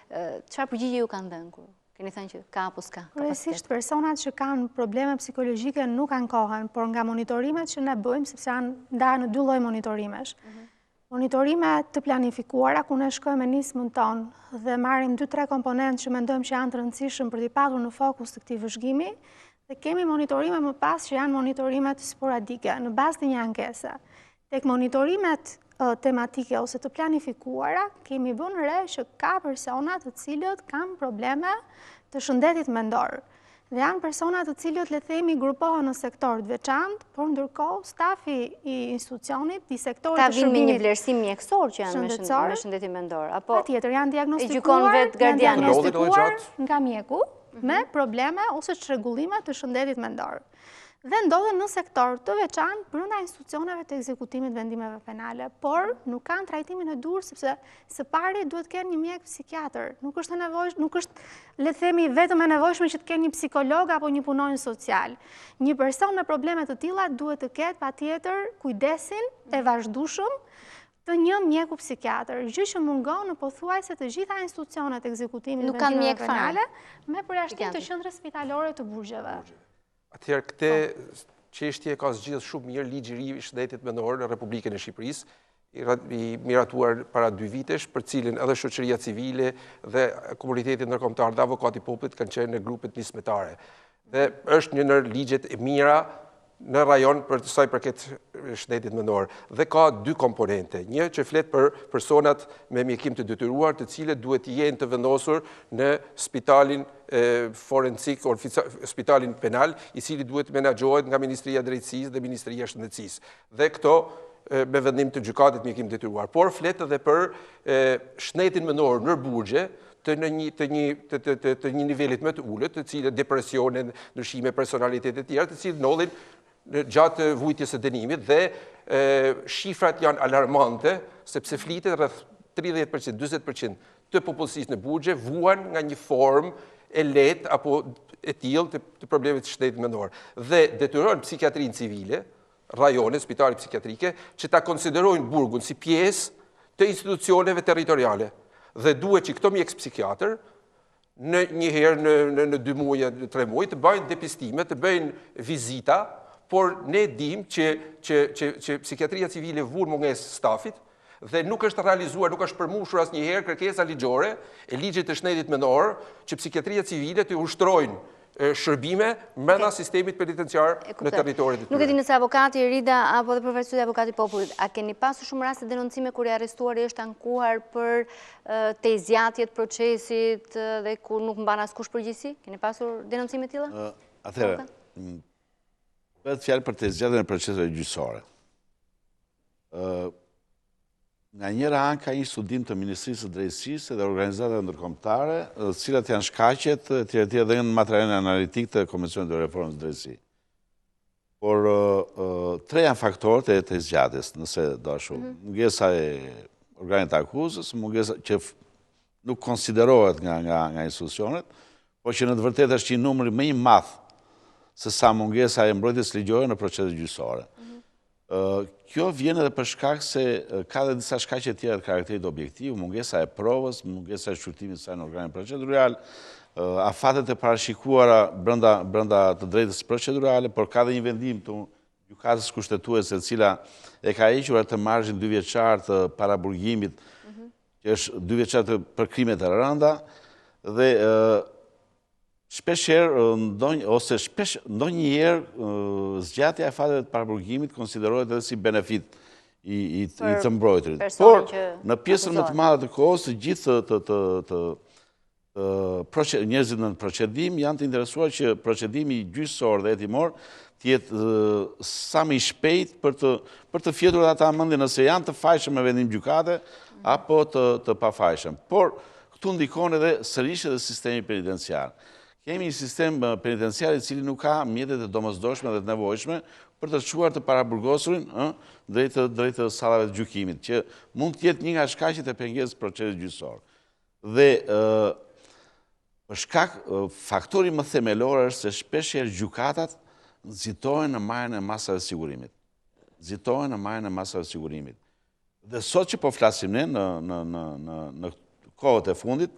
S7: çfarë përgjigje ju kanë dhënë kur keni thënë që ka apo s'ka?
S10: Kryesisht personat që kanë probleme psikologjike nuk ankohen, por nga monitorimet që ne bëjmë, sepse janë ndarë në 2 lloj monitorimesh. Monitorime të planifikuara, ku ne shkojmë me nismën tonë dhe marrim 2-3 komponentë që mendojmë që janë të rëndësishëm për t'i patur në fokus të këtij vëzhgimi, dhe kemi monitorime më pas që janë monitorimet sporadike, në bazë të një ankese. Tek monitorimet tematike ose të planifikuara, kemi vënë re që ka persona të cilët kanë probleme të shëndetit mendor. Dhe janë persona të cilët, le themi, grupohen në sektor të veçantë, por ndërkohë stafi i institucionit, i sektorit të shërbimit.
S7: Ta vinë me një vlerësim mjekësor që janë me shëndetin mendor, apo
S10: patjetër janë diagnostikuar nga mjeku me probleme ose çrregullime të shëndetit mendor. Dhe ndodhen në sektor të veçantë brenda institucioneve të ekzekutimit vendimeve penale, por nuk kanë trajtimin e dur sepse së pari duhet të kenë një mjek psikiatër. Nuk është, le të themi, vetëm e nevojshme që të kenë një psikolog apo një punonjës social. Një person me probleme të tilla duhet të ketë patjetër kujdesin e vazhdueshëm të një mjeku psikiatër, gjë që mungon në pothuajse të gjitha institucionet e ekzekutimit vendimeve penale, me përjashtim të qendrës spitalore të burgjeve.
S11: Atëherë, këte çështje ka zgjidhur shumë mirë ligji i ri i shëndetit mendor në Republikën e Shqipërisë, i miratuar para 2 vitesh, për cilin edhe shoqëria civile dhe komuniteti ndërkombëtar dhe avokati popullit kanë qenë në grupet nismetare. Dhe është një ndër ligjet e mira në rajon për të saj përket shëndetit mendor. Dhe ka 2 komponente. Një që flet për personat me mjekim të detyruar, të cilët duhet të jenë të vendosur në spitalin forensik, spitalin penal, i cili duhet menaxhohet nga Ministria e Drejtësisë dhe Ministria e Shëndetësisë. Dhe këto me vendim të gjykatit mjekim të detyruar. Por flet edhe për shëndetin mendor në burgje, të një nivelit më të ulët, të cilët depresionin, ndryshime personalitetit të tjera, të cilët ndodhin gjatë vujtjes së dënimit dhe shifrat janë alarmante, sepse flitet rreth 30%, 40% të popullsisë në burgje vuan nga një formë e lehtë apo e tillë të problemit të shëndetit mendor. Dhe detyrojnë psikiatrinë civile, rajone, spitale psikiatrike, që ta konsiderojnë burgun si pjesë të institucioneve territoriale. Dhe duhet që këto mjekës psikiatër, në një herë në 2 muaj, 3 muaj, të bëjnë depistime, të bëjnë vizita, por ne dim që psikiatria civile vun mungesë stafit, dhe nuk është realizuar, nuk është përmbushur asnjëherë kërkesa ligjore e ligjit të shëndetit mendor, që psikiatria civile të ushtrojnë shërbime brenda sistemit penitenciar në territoret e tyre.
S7: Nuk e di nëse avokati Rida apo dhe përfaqësuesi i avokatit popullit, a keni pasur shumë raste denoncime kur i arrestuari është ankuar për të zgjatje të procesit dhe kur nuk mban askush përgjegjësi? Keni pasur denoncime të tilla?
S9: Atëherë, bëhet fjalë për të zgjatjen e proceseve gjyqësore. Nga njëra anë ka një studim të Ministrisë së Drejtësisë dhe organizatave ndërkombëtare, të cilat janë shkaqet e tjera dhe në materialin analitik të Komisionit të Reformës së Drejtësisë. Por 3 janë faktorët e të zgjatjes, nëse do ashtu. Mungesa e organit të akuzës, mungesa që nuk konsiderohet nga institucionet, por që në të vërtetë është një numër më i madh se sa mungesa e mbrojtjes ligjore në proceset gjyqësore. Kjo vjen edhe për shkak se ka dhe disa shkaqe tjera të karakterit objektiv, mungesa e provës, mungesa e shqyrtimit të saj në organin procedural, afatet e parashikuara brenda të drejtës procedurale, por ka dhe një vendim të gjykatës kushtetuese e cila e ka hequr atë marzhin 2 vjeçar të paraburgimit, që është 2 vjeçar për krime të rënda, dhe shpeshherë ose ndonjëherë zgjatja e afateve të paraburgimit konsiderohet edhe si benefit i të mbrojturit. Por në pjesën më të madhe të kohës, të gjithë njerëzit në procedim janë të interesuar që procedimi gjyqësor dhe hetimor të jetë sa më i shpejt për të fjetur ata mendje nëse janë të fajshëm me vendim gjykate apo të pafajshëm. Por këtu ndikon edhe sërish edhe sistemi penitenciar. Kemi një sistem penitenciar i cili nuk ka mjetet e domosdoshme dhe të nevojshme për të çuar të paraburgosurin drejt sallave të gjykimit, që mund të jetë një nga shkaqet e pengesës procesit gjyqësor. Dhe për shkak faktori më themelor është se shpeshherë gjykatat nxitohen në majën e masave sigurimit. Nxitohen në majën e masave sigurimit. Dhe sot që po flasim ne në kohët e fundit,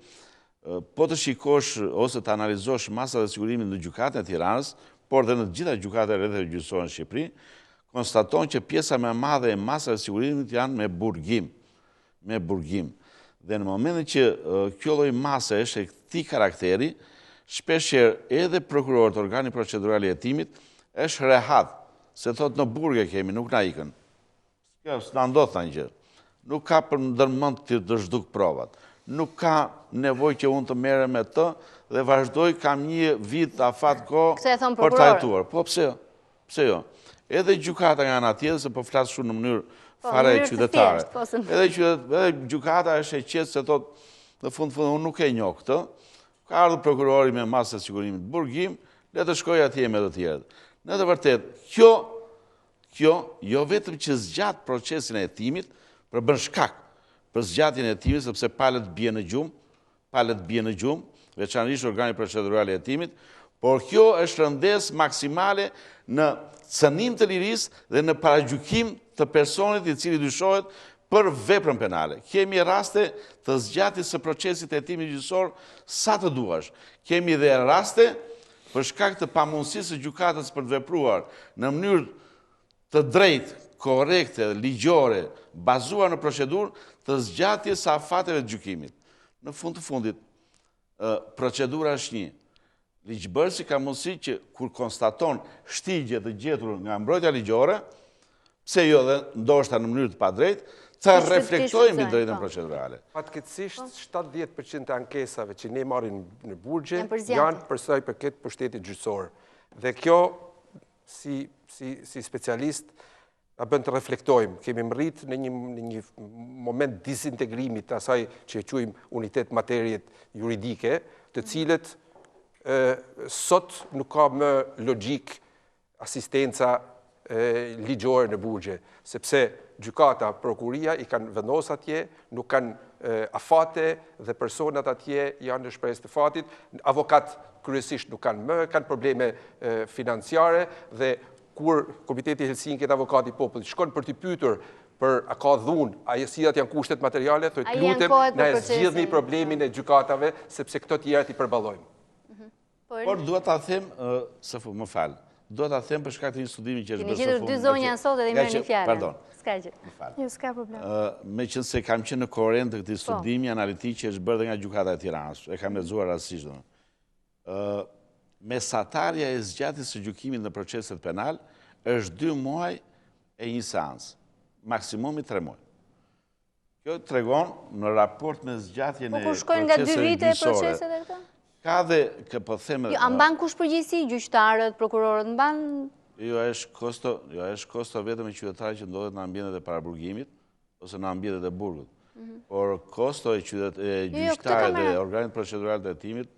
S9: po të shikosh ose të analizosh masat e sigurimit në gjykatën e Tiranës, por dhe në të gjitha gjykatat e rrethave gjyqësore në Shqipëri, konstaton që pjesa më e madhe e masave e sigurimit janë me burgim. Me burgim. Dhe në momentin që kjo lloj mase është e këtij karakteri, shpeshherë edhe prokurorët, organi procedural i hetimit, është rehat, se thot në burge kemi, nuk na ikën. Kjo s'na ndodh tani gjë. Nuk ka për ndërmend të zhduk provat. Nuk ka nevojë që unë të merrem me të dhe vazhdoj, kam një vit afat kohë për të hetuar. Po pse jo? Pse jo? Edhe gjykata nga ana tjetër, se po flas shumë në mënyrë fare qytetare. Edhe gjykata është e qetë se thot në fund unë nuk e njoh këtë. Ka ardhur prokurori me masë të sigurimit burgim, le të shkojë atje me të tjerët. Në të vërtetë, kjo jo vetëm që zgjat procesin e hetimit, për bën shkak për zgjatjen e hetimit, sepse palët bie në gjumë, veçanërisht organi procedural i hetimit, por kjo është rëndesë maksimale në cënim të lirisë dhe në paragjykim të personit i cili dyshohet për veprën penale. Kemi raste të zgjatjes së procesit e hetimit gjyqësor sa të duash. Kemi dhe raste për shkak të pamundësisë së gjykatës për të vepruar në mënyrë të drejtë, korrekte, ligjore, bazuar në procedurë të zgjatjes së afateve të gjykimit. Në fund të fundit, procedura është një. Ligjbërësi ka mundësi që kur konstaton shtigje të gjetur nga mbrojtja ligjore, pse jo dhe ndoshta në mënyrë të padrejtë, të reflektojmë mbi drejtën procedurale.
S11: Fatkeqësisht 70% të ankesave që ne marrim në burgje janë për sa i përket pushtetit gjyqësor. Dhe kjo si specialist a bën të reflektojmë. Kemi mrit në një moment disintegrimit të asaj që e quajmë unitet materiet juridike, të cilët sot nuk ka më logjik asistenca ligjore në burgje, sepse gjykata, prokuria i kanë vendosur atje, nuk kanë afate dhe personat atje janë në shpresë të fatit, avokat kryesisht nuk kanë probleme financiare dhe kur Komiteti Helsinki dhe Avokati i Popullit shkon për t'i pyetur për a ka dhunë, a cilat janë kushtet materiale, thotë lutem na e zgjidhni problemin e gjykatave sepse këto të tjerat i përballojmë.
S9: Por duhet ta them më fal. Duhet ta them për shkak të një studimi që është bërë së
S7: fundit. Keni dy zonja sot dhe i merrni fjalën.
S9: Pardon.
S7: S'ka gjë.
S10: Jo, s'ka problem.
S9: Meqense kam qenë në korrent të këtij studimi analitik që është bërë nga gjykata e Tiranës. E kam lexuar rastësisht domun. Mesatarja e zgjatjes së gjykimit në proceset penal është 2 muaj e një seancë, maksimumi 3 muaj. Kjo tregon në raport me zgjatjen e
S7: proceseve gjyqësore. Po kur shkojnë nga 2 vite proceset e këto?
S9: Ka dhe po them.
S7: Jo, a mban kush përgjegjësi, gjyqtarët, prokurorët mban?
S9: Jo, është kosto vetëm e qytetarëve që ndodhet në ambientet e paraburgimit ose në ambientet e burgut. Por kosto e gjyqtarëve dhe organit procedural të hetimit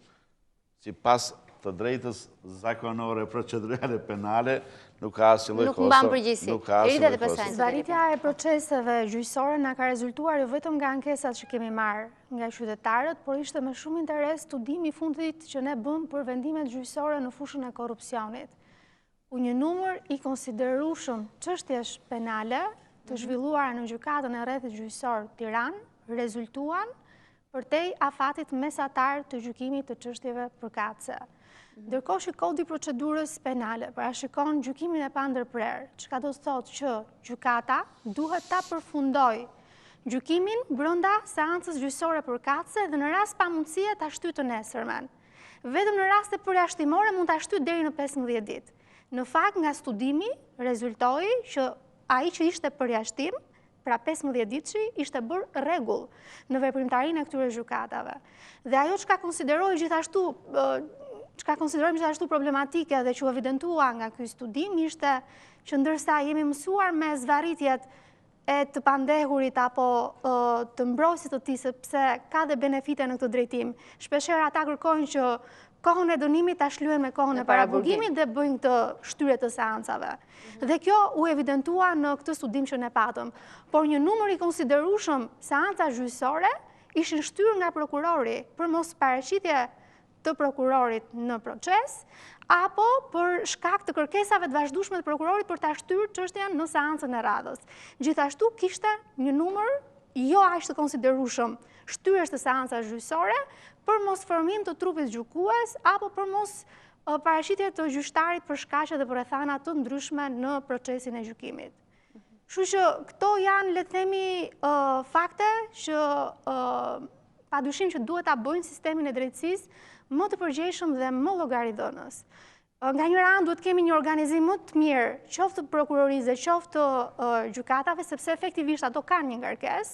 S9: sipas të drejtës zakonore procedurale penale nuk ka asnjë lloj kosto.
S7: Nuk mban përgjegjësi.
S10: Zvarritja e proceseve gjyqësore na ka rezultuar jo vetëm nga ankesat që kemi marrë nga qytetarët, por ishte me shumë interes studimi i fundit që ne bëm për vendimet gjyqësore në fushën e korrupsionit. Ku një numër i konsiderueshëm çështjesh penale të zhvilluara në gjykatën e rrethit gjyqësor Tiranë rezultuan përtej afatit mesatar të gjykimit të çështjeve përkatëse. Ndërkohë që kodi i procedurës penale parashikon gjykimin e pandërprer, çka do të thotë që gjykata duhet ta përfundojë gjykimin brenda seancës gjyqësore përkatëse dhe në rast pamundësie ta shtyjë të nesërmen. Vetëm në raste përjashtimore mund ta shtyjë deri në 15 ditë. Në fakt, nga studimi rezultoi që ai që ishte përjashtim, pra 15 ditëshi, ishte bërë rregull në veprimtarinë e këtyre gjykatave. Dhe ajo çka konsiderojmë gjithashtu problematike dhe që u evidentua nga ky studim ishte që ndërsa jemi mësuar me zvarritjet e të pandehurit apo të mbrosit të tij, sepse ka dhe benefite në këtë drejtim. Shpeshherë ata kërkojnë që kohën e dënimit ta shlyen me kohën e paraburgimit dhe bëjnë këtë shtyre të seancave. Dhe kjo u evidentua në këtë studim që ne patëm. Por një numër i konsiderueshëm seanca gjyqësore ishin shtyrë nga prokurori për mos paraqitje të prokurorit në proces, apo për shkak të kërkesave të vazhdueshme të prokurorit për ta shtyrë çështjen në seancën e radhës. Gjithashtu kishte një numër jo aq të konsiderueshëm shtyrës të seancave gjyqësore për mos formim të trupit gjykues apo për mos paraqitje të gjyqtarit për shkaqe dhe për rrethana të ndryshme në procesin e gjykimit. Kështu që këto janë, le të themi, fakte që padyshim që duhet ta bëjnë sistemin e drejtësisë më të përgjegjshëm dhe më llogaridhënës. Nga njëra anë duhet kemi një organizim më të mirë, qoftë të prokurorisë dhe qoftë të gjykatave, sepse efektivisht ato kanë një ngarkesë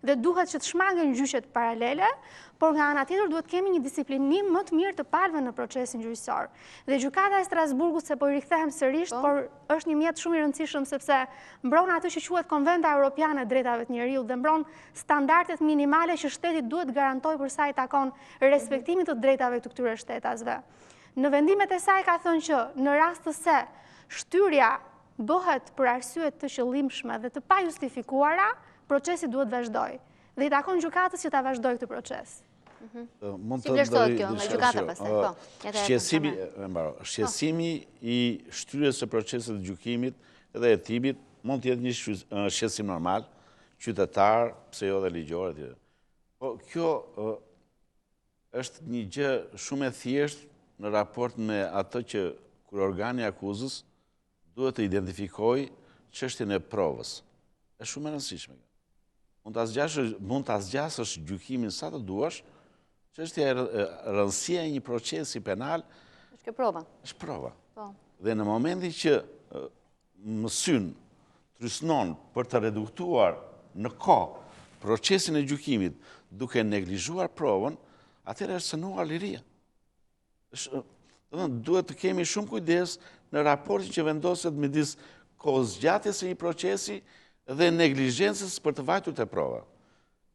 S10: dhe duhet që të shmangen gjyqet paralele, por nga ana tjetër duhet kemi një disiplinim më të mirë të palëve në procesin gjyqësor. Dhe gjykata e Strasburgut, se po i rikthehem sërish, por është një mjet shumë i rëndësishëm sepse mbron atë që quhet Konventa Europiane e Drejtave të Njeriut dhe mbron standardet minimale që shteti duhet garantojë për sa i takon respektimit të drejtave të këtyre shtetasve. Në vendimet e saj ka thënë që në rast të se shtyrja bëhet për arsye të qëllimshme dhe të pa justifikuara, procesi duhet vazhdojë. Dhe i takon gjykatës që ta vazhdojë këtë proces.
S7: Si vlerësohet kjo nga gjykata pastaj?
S9: Shqetësimi i shtyrjes së procesit të gjykimit dhe hetimit mund të jetë një shqetësim normal, qytetar, pse jo dhe ligjor etj. Po kjo është një gjë shumë e thjeshtë në raport me atë që kur organi akuzës duhet të identifikojë çështjen e provës. Është shumë e rëndësishme. Mund ta zgjasësh gjykimin sa të duash, çështja e rëndësia e një procesi penal
S7: është prova.
S9: Është prova. Dhe në momentin që mësyn trysnon për të reduktuar në kohë procesin e gjykimit duke neglizhuar provën, atëherë është cënuar liria. Duhet të kemi shumë kujdes në raportin që vendoset midis kohëzgjatjes së një procesi dhe neglizhencës për të vajtur te prova.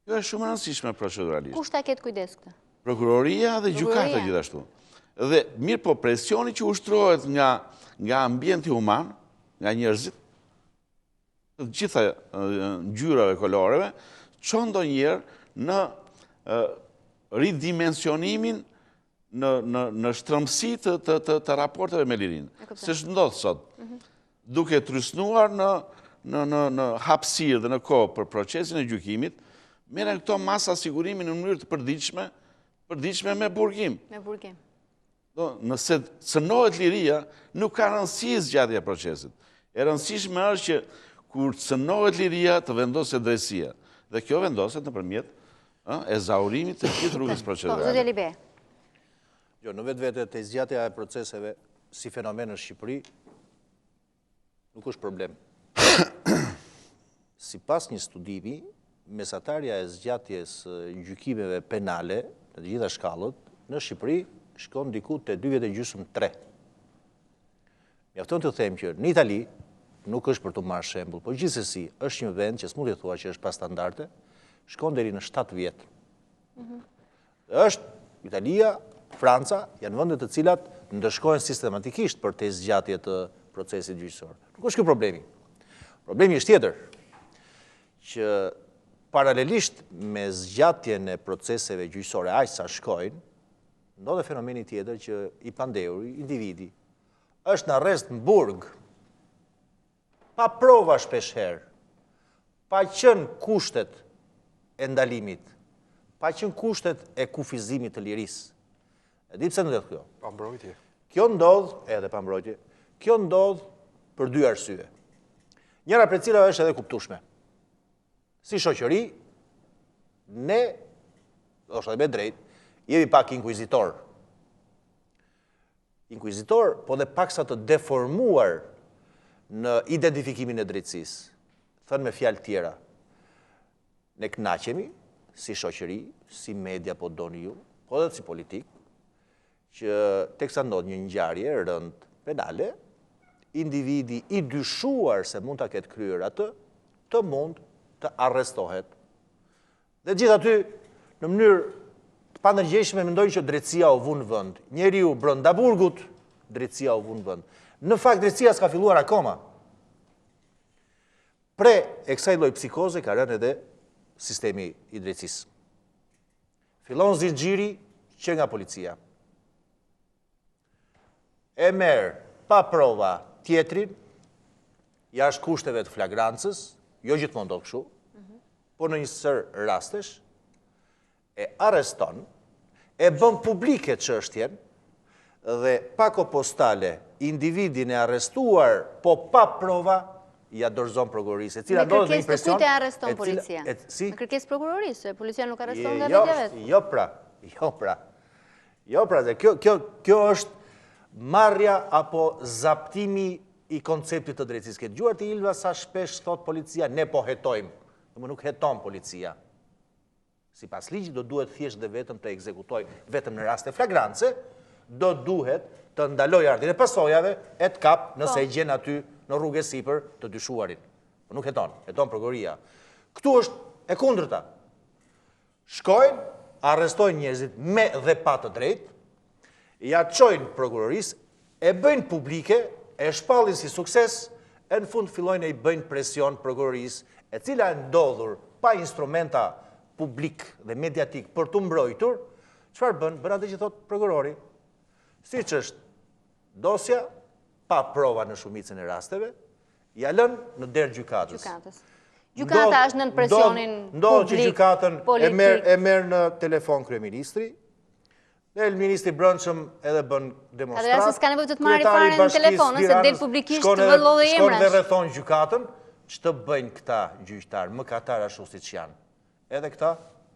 S9: Kjo është shumë e rëndësishme proceduralisht.
S7: Kush ta ketë kujdes këtë?
S9: Prokuroria dhe gjykata gjithashtu. Dhe mirë po presioni që ushtrohet nga ambienti human, nga njerëzit, të gjitha ngjyrave koloreve, çon ndonjëherë në ridimensionimin në shtrëmsi të raporteve me lirinë. Se ndodh sot, duke trysnuar në hapësirë dhe në kohë për procesin e gjykimit, merren këto masa sigurimi në mënyrë të përditshme me burgim.
S7: Me burgim.
S9: Nëse cënohet liria, nuk ka rëndësi zgjatja e procesit. E rëndësishme është që kur cënohet liria të vendoset drejtësia. Dhe kjo vendoset nëpërmjet ezaurimit të gjithë rrugës procedurale.
S7: Zotja Libe.
S8: Jo, në vetvete të zgjatja e proceseve si fenomen në Shqipëri nuk është problem. Sipas një studimi, mesatarja e zgjatjes gjykimeve penale në të gjitha shkallët në Shqipëri shkon diku te 2,3. Mjafton të them që në Itali nuk është për të marrë shembull, por gjithsesi është një vend që s'mund të thua që është pa standarde, shkon deri në 7 vjet. Është Italia, Franca, janë vende të cilat ndëshkohen sistematikisht për të zgjatje të procesit gjyqësor. Nuk është ky problemi. Problemi është tjetër, që paralelisht me zgjatjen e proceseve gjyqësore aq sa shkojnë, ndodhe fenomeni tjetër që i pandehuri, individi, është në arrest në burg, pa prova shpeshherë, pa qenë kushtet e ndalimit, pa qenë kushtet e kufizimit të lirisë. E di pse ndodh kjo?
S11: Pambrojtje.
S8: Kjo ndodh, edhe pambrojtje, kjo ndodh për 2 arsye. Njëra prej cilave është edhe kuptueshme. Si shoqëri, ne, është edhe me drejt, jemi pak inkvizitor. Inkvizitor, po dhe pak sa të deformuar në identifikimin e drejtësisë. Thënë me fjalë tjera, ne kënaqemi, si shoqëri, si media po doni ju, po dhe si politik, që teksa ndodh një ngjarje rënd penale, individi i dyshuar se mund ta ketë kryer atë, të mund të arrestohet. Dhe gjithë aty, në mënyrë të pandërgjeshme, mendojnë që drejtësia u vunë vënd. Njeriu brenda burgut, drejtësia u vunë vënd. Në fakt, drejtësia s'ka filluar akoma. Pre e kësaj lloj psikoze ka rënë edhe sistemi i drejtësisë. Fillon zinxhiri që nga policia. E merr pa prova tjetrin, jashtë kushteve të flagrancës, jo gjithmonë do kështu, por në një sër rastesh, e arreston, e bën publike çështjen dhe pa kopostale individin e arrestuar, po pa prova, ja dorëzon prokurorisë.
S7: Me kërkesë të kujt e arreston policia? Me kërkesë prokurorisë, policia nuk arreston nga vetja vetë?
S8: Jo pra, dhe kjo është marrja apo zaptimi i konceptit të drejtësisë. Këtë gjuar të Ilva sa shpesh thot policia, ne po hetojmë, dhe më nuk heton policia. Si pas ligjit do duhet thjesht dhe vetëm të ekzekutoj, vetëm në raste flagrance, do duhet të ndaloj ardhin e pasojave e të kap nëse e gjen aty në rrugë sipër të dyshuarin. Nuk heton prokuroria. Këtu është e kundërta. Shkojnë, arrestojnë njerëzit me dhe pa të drejtë, ja çojnë prokurorisë, e bëjnë publike, e shpallin si sukses, e në fund fillojnë e i bëjnë presion prokurorisë, e cila e ndodhur pa instrumenta publik dhe mediatik për të mbrojtur, çfarë bën? Bën atë që thot prokurori. Siç është dosja, pa prova në shumicën e rasteve, ja lën në derë gjykatës.
S7: Gjykata është nën presionin
S8: ndodh që
S7: publik,
S8: gjykatën
S7: politik.
S8: e merr në telefon kryeministri, dhe ministri brendshëm edhe bën demonstrat.
S7: Ka rasti s'ka nevojë të marrë fare në telefon, se del publikisht vëllëllë emrash.
S8: Shkon dhe rrethon gjykatën, ç'të bëjnë këta gjyqtar, mëkatar ashtu siç janë. Edhe këta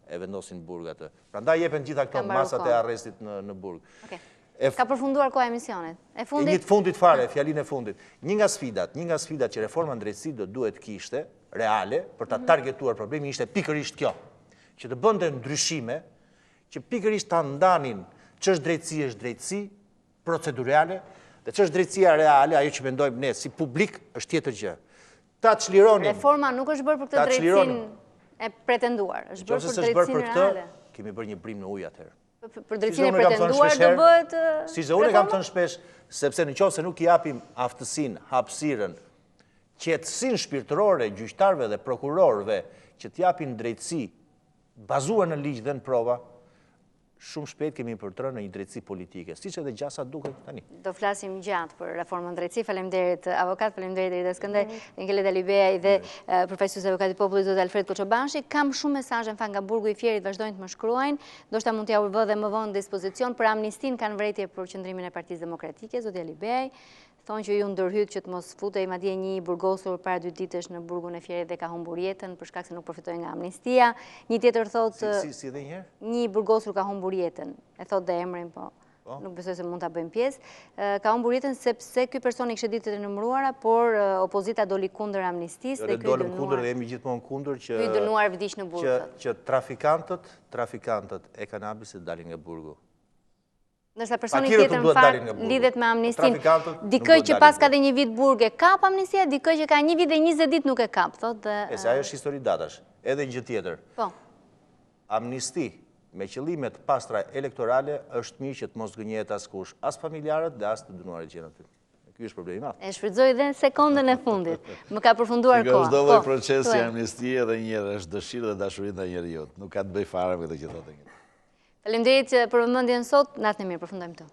S8: e vendosin burg atë. Prandaj jepen gjitha këto masat e arrestit në burg.
S7: Ka përfunduar koha e emisionit. E fundit?
S8: Një të fundit fare, fjalin e fundit. Një nga sfidat që reforma në drejtësi do duhet kishte, reale, për ta targetuar problemi, ishte pikërisht kjo. Që të bënte ndryshime, që pikërisht ta ndanin ç'është drejtësi, procedurale, dhe ç'është drejtësia reale, ajo që mendojmë ne si publik, është tjetër gjë. Ta çlironin.
S7: Reforma nuk është bërë për këtë drejtësinë e pretenduar, është bërë për drejtësinë reale.
S8: Kemi bërë një brim në ujë atëherë.
S7: Për drejtësinë e pretenduar do bëhet reforma?
S8: Si unë kam thënë shpesh, sepse nëse nuk i japim aftësinë, hapësirën, qetësinë shpirtërore gjyqtarëve dhe prokurorëve që t'japin drejtësi bazuar në ligj dhe në prova, shumë shpejt kemi përtrënë në një drejtësi politike, siç edhe gjasa duket tani.
S7: Do flasim gjatë për reformën drejtësi. Faleminderit avokat, faleminderit Rita Skënder, Engelet Alibeaj dhe përfaqësuesi avokat i popullit zot Alfred Koçobanshi. Kam shumë mesazhe nga burgu i Fierit, vazhdojnë të më shkruajnë, ndoshta mund t'ja u vë dhe më vonë dispozicion për amnistin kanë vërejtje për qëndrimin e Partisë Demokratike, zoti Alibeaj. Thonë që ju ndërhyt që të mos futej madje një burgosur para 2 ditësh në burgun e Fierit dhe ka humbur jetën për shkak se nuk përfitoi nga amnistia. Një tjetër thotë
S8: si edhe një herë?
S7: Një burgosur ka humbur jetën. E thotë dhe emrin, po nuk besoj se mund ta bëjmë pjesë. Ka humbur jetën sepse ky person i kishte ditët e numëruara, por opozita doli kundër amnistisë dhe ky
S8: dolëm kundër dhe jemi gjithmonë kundër që
S7: ky dënuar vdiq në burg.
S8: Që trafikantët e kanabisit dalin nga burgu.
S7: Nësa personi tjetër në farë lidhet me amnistin. Dikëj që pas ka dhe një vit burg e kap amnistia, dikëj që ka një vit dhe 20 dit nuk e kap.
S8: E se ajo është histori datash. Edhe një gjë tjetër. Amnisti me qëllimet pastra elektorale është mirë që të mos gënjehet askush, as familjarët dhe as të dënuarit që janë aty. Ky është problemi i madh.
S7: E shfrytëzoj dhe sekondën e fundit. Më ka përfunduar koha.
S9: Çdo lloj procesi amnistie edhe një herë është dëshirë dhe dashuri ndaj njeriu. Nuk ka të bëjë fare me këtë që thotë.
S7: Faleminderit për vëmendjen sot, natën e mirë, përfundojmë këtu.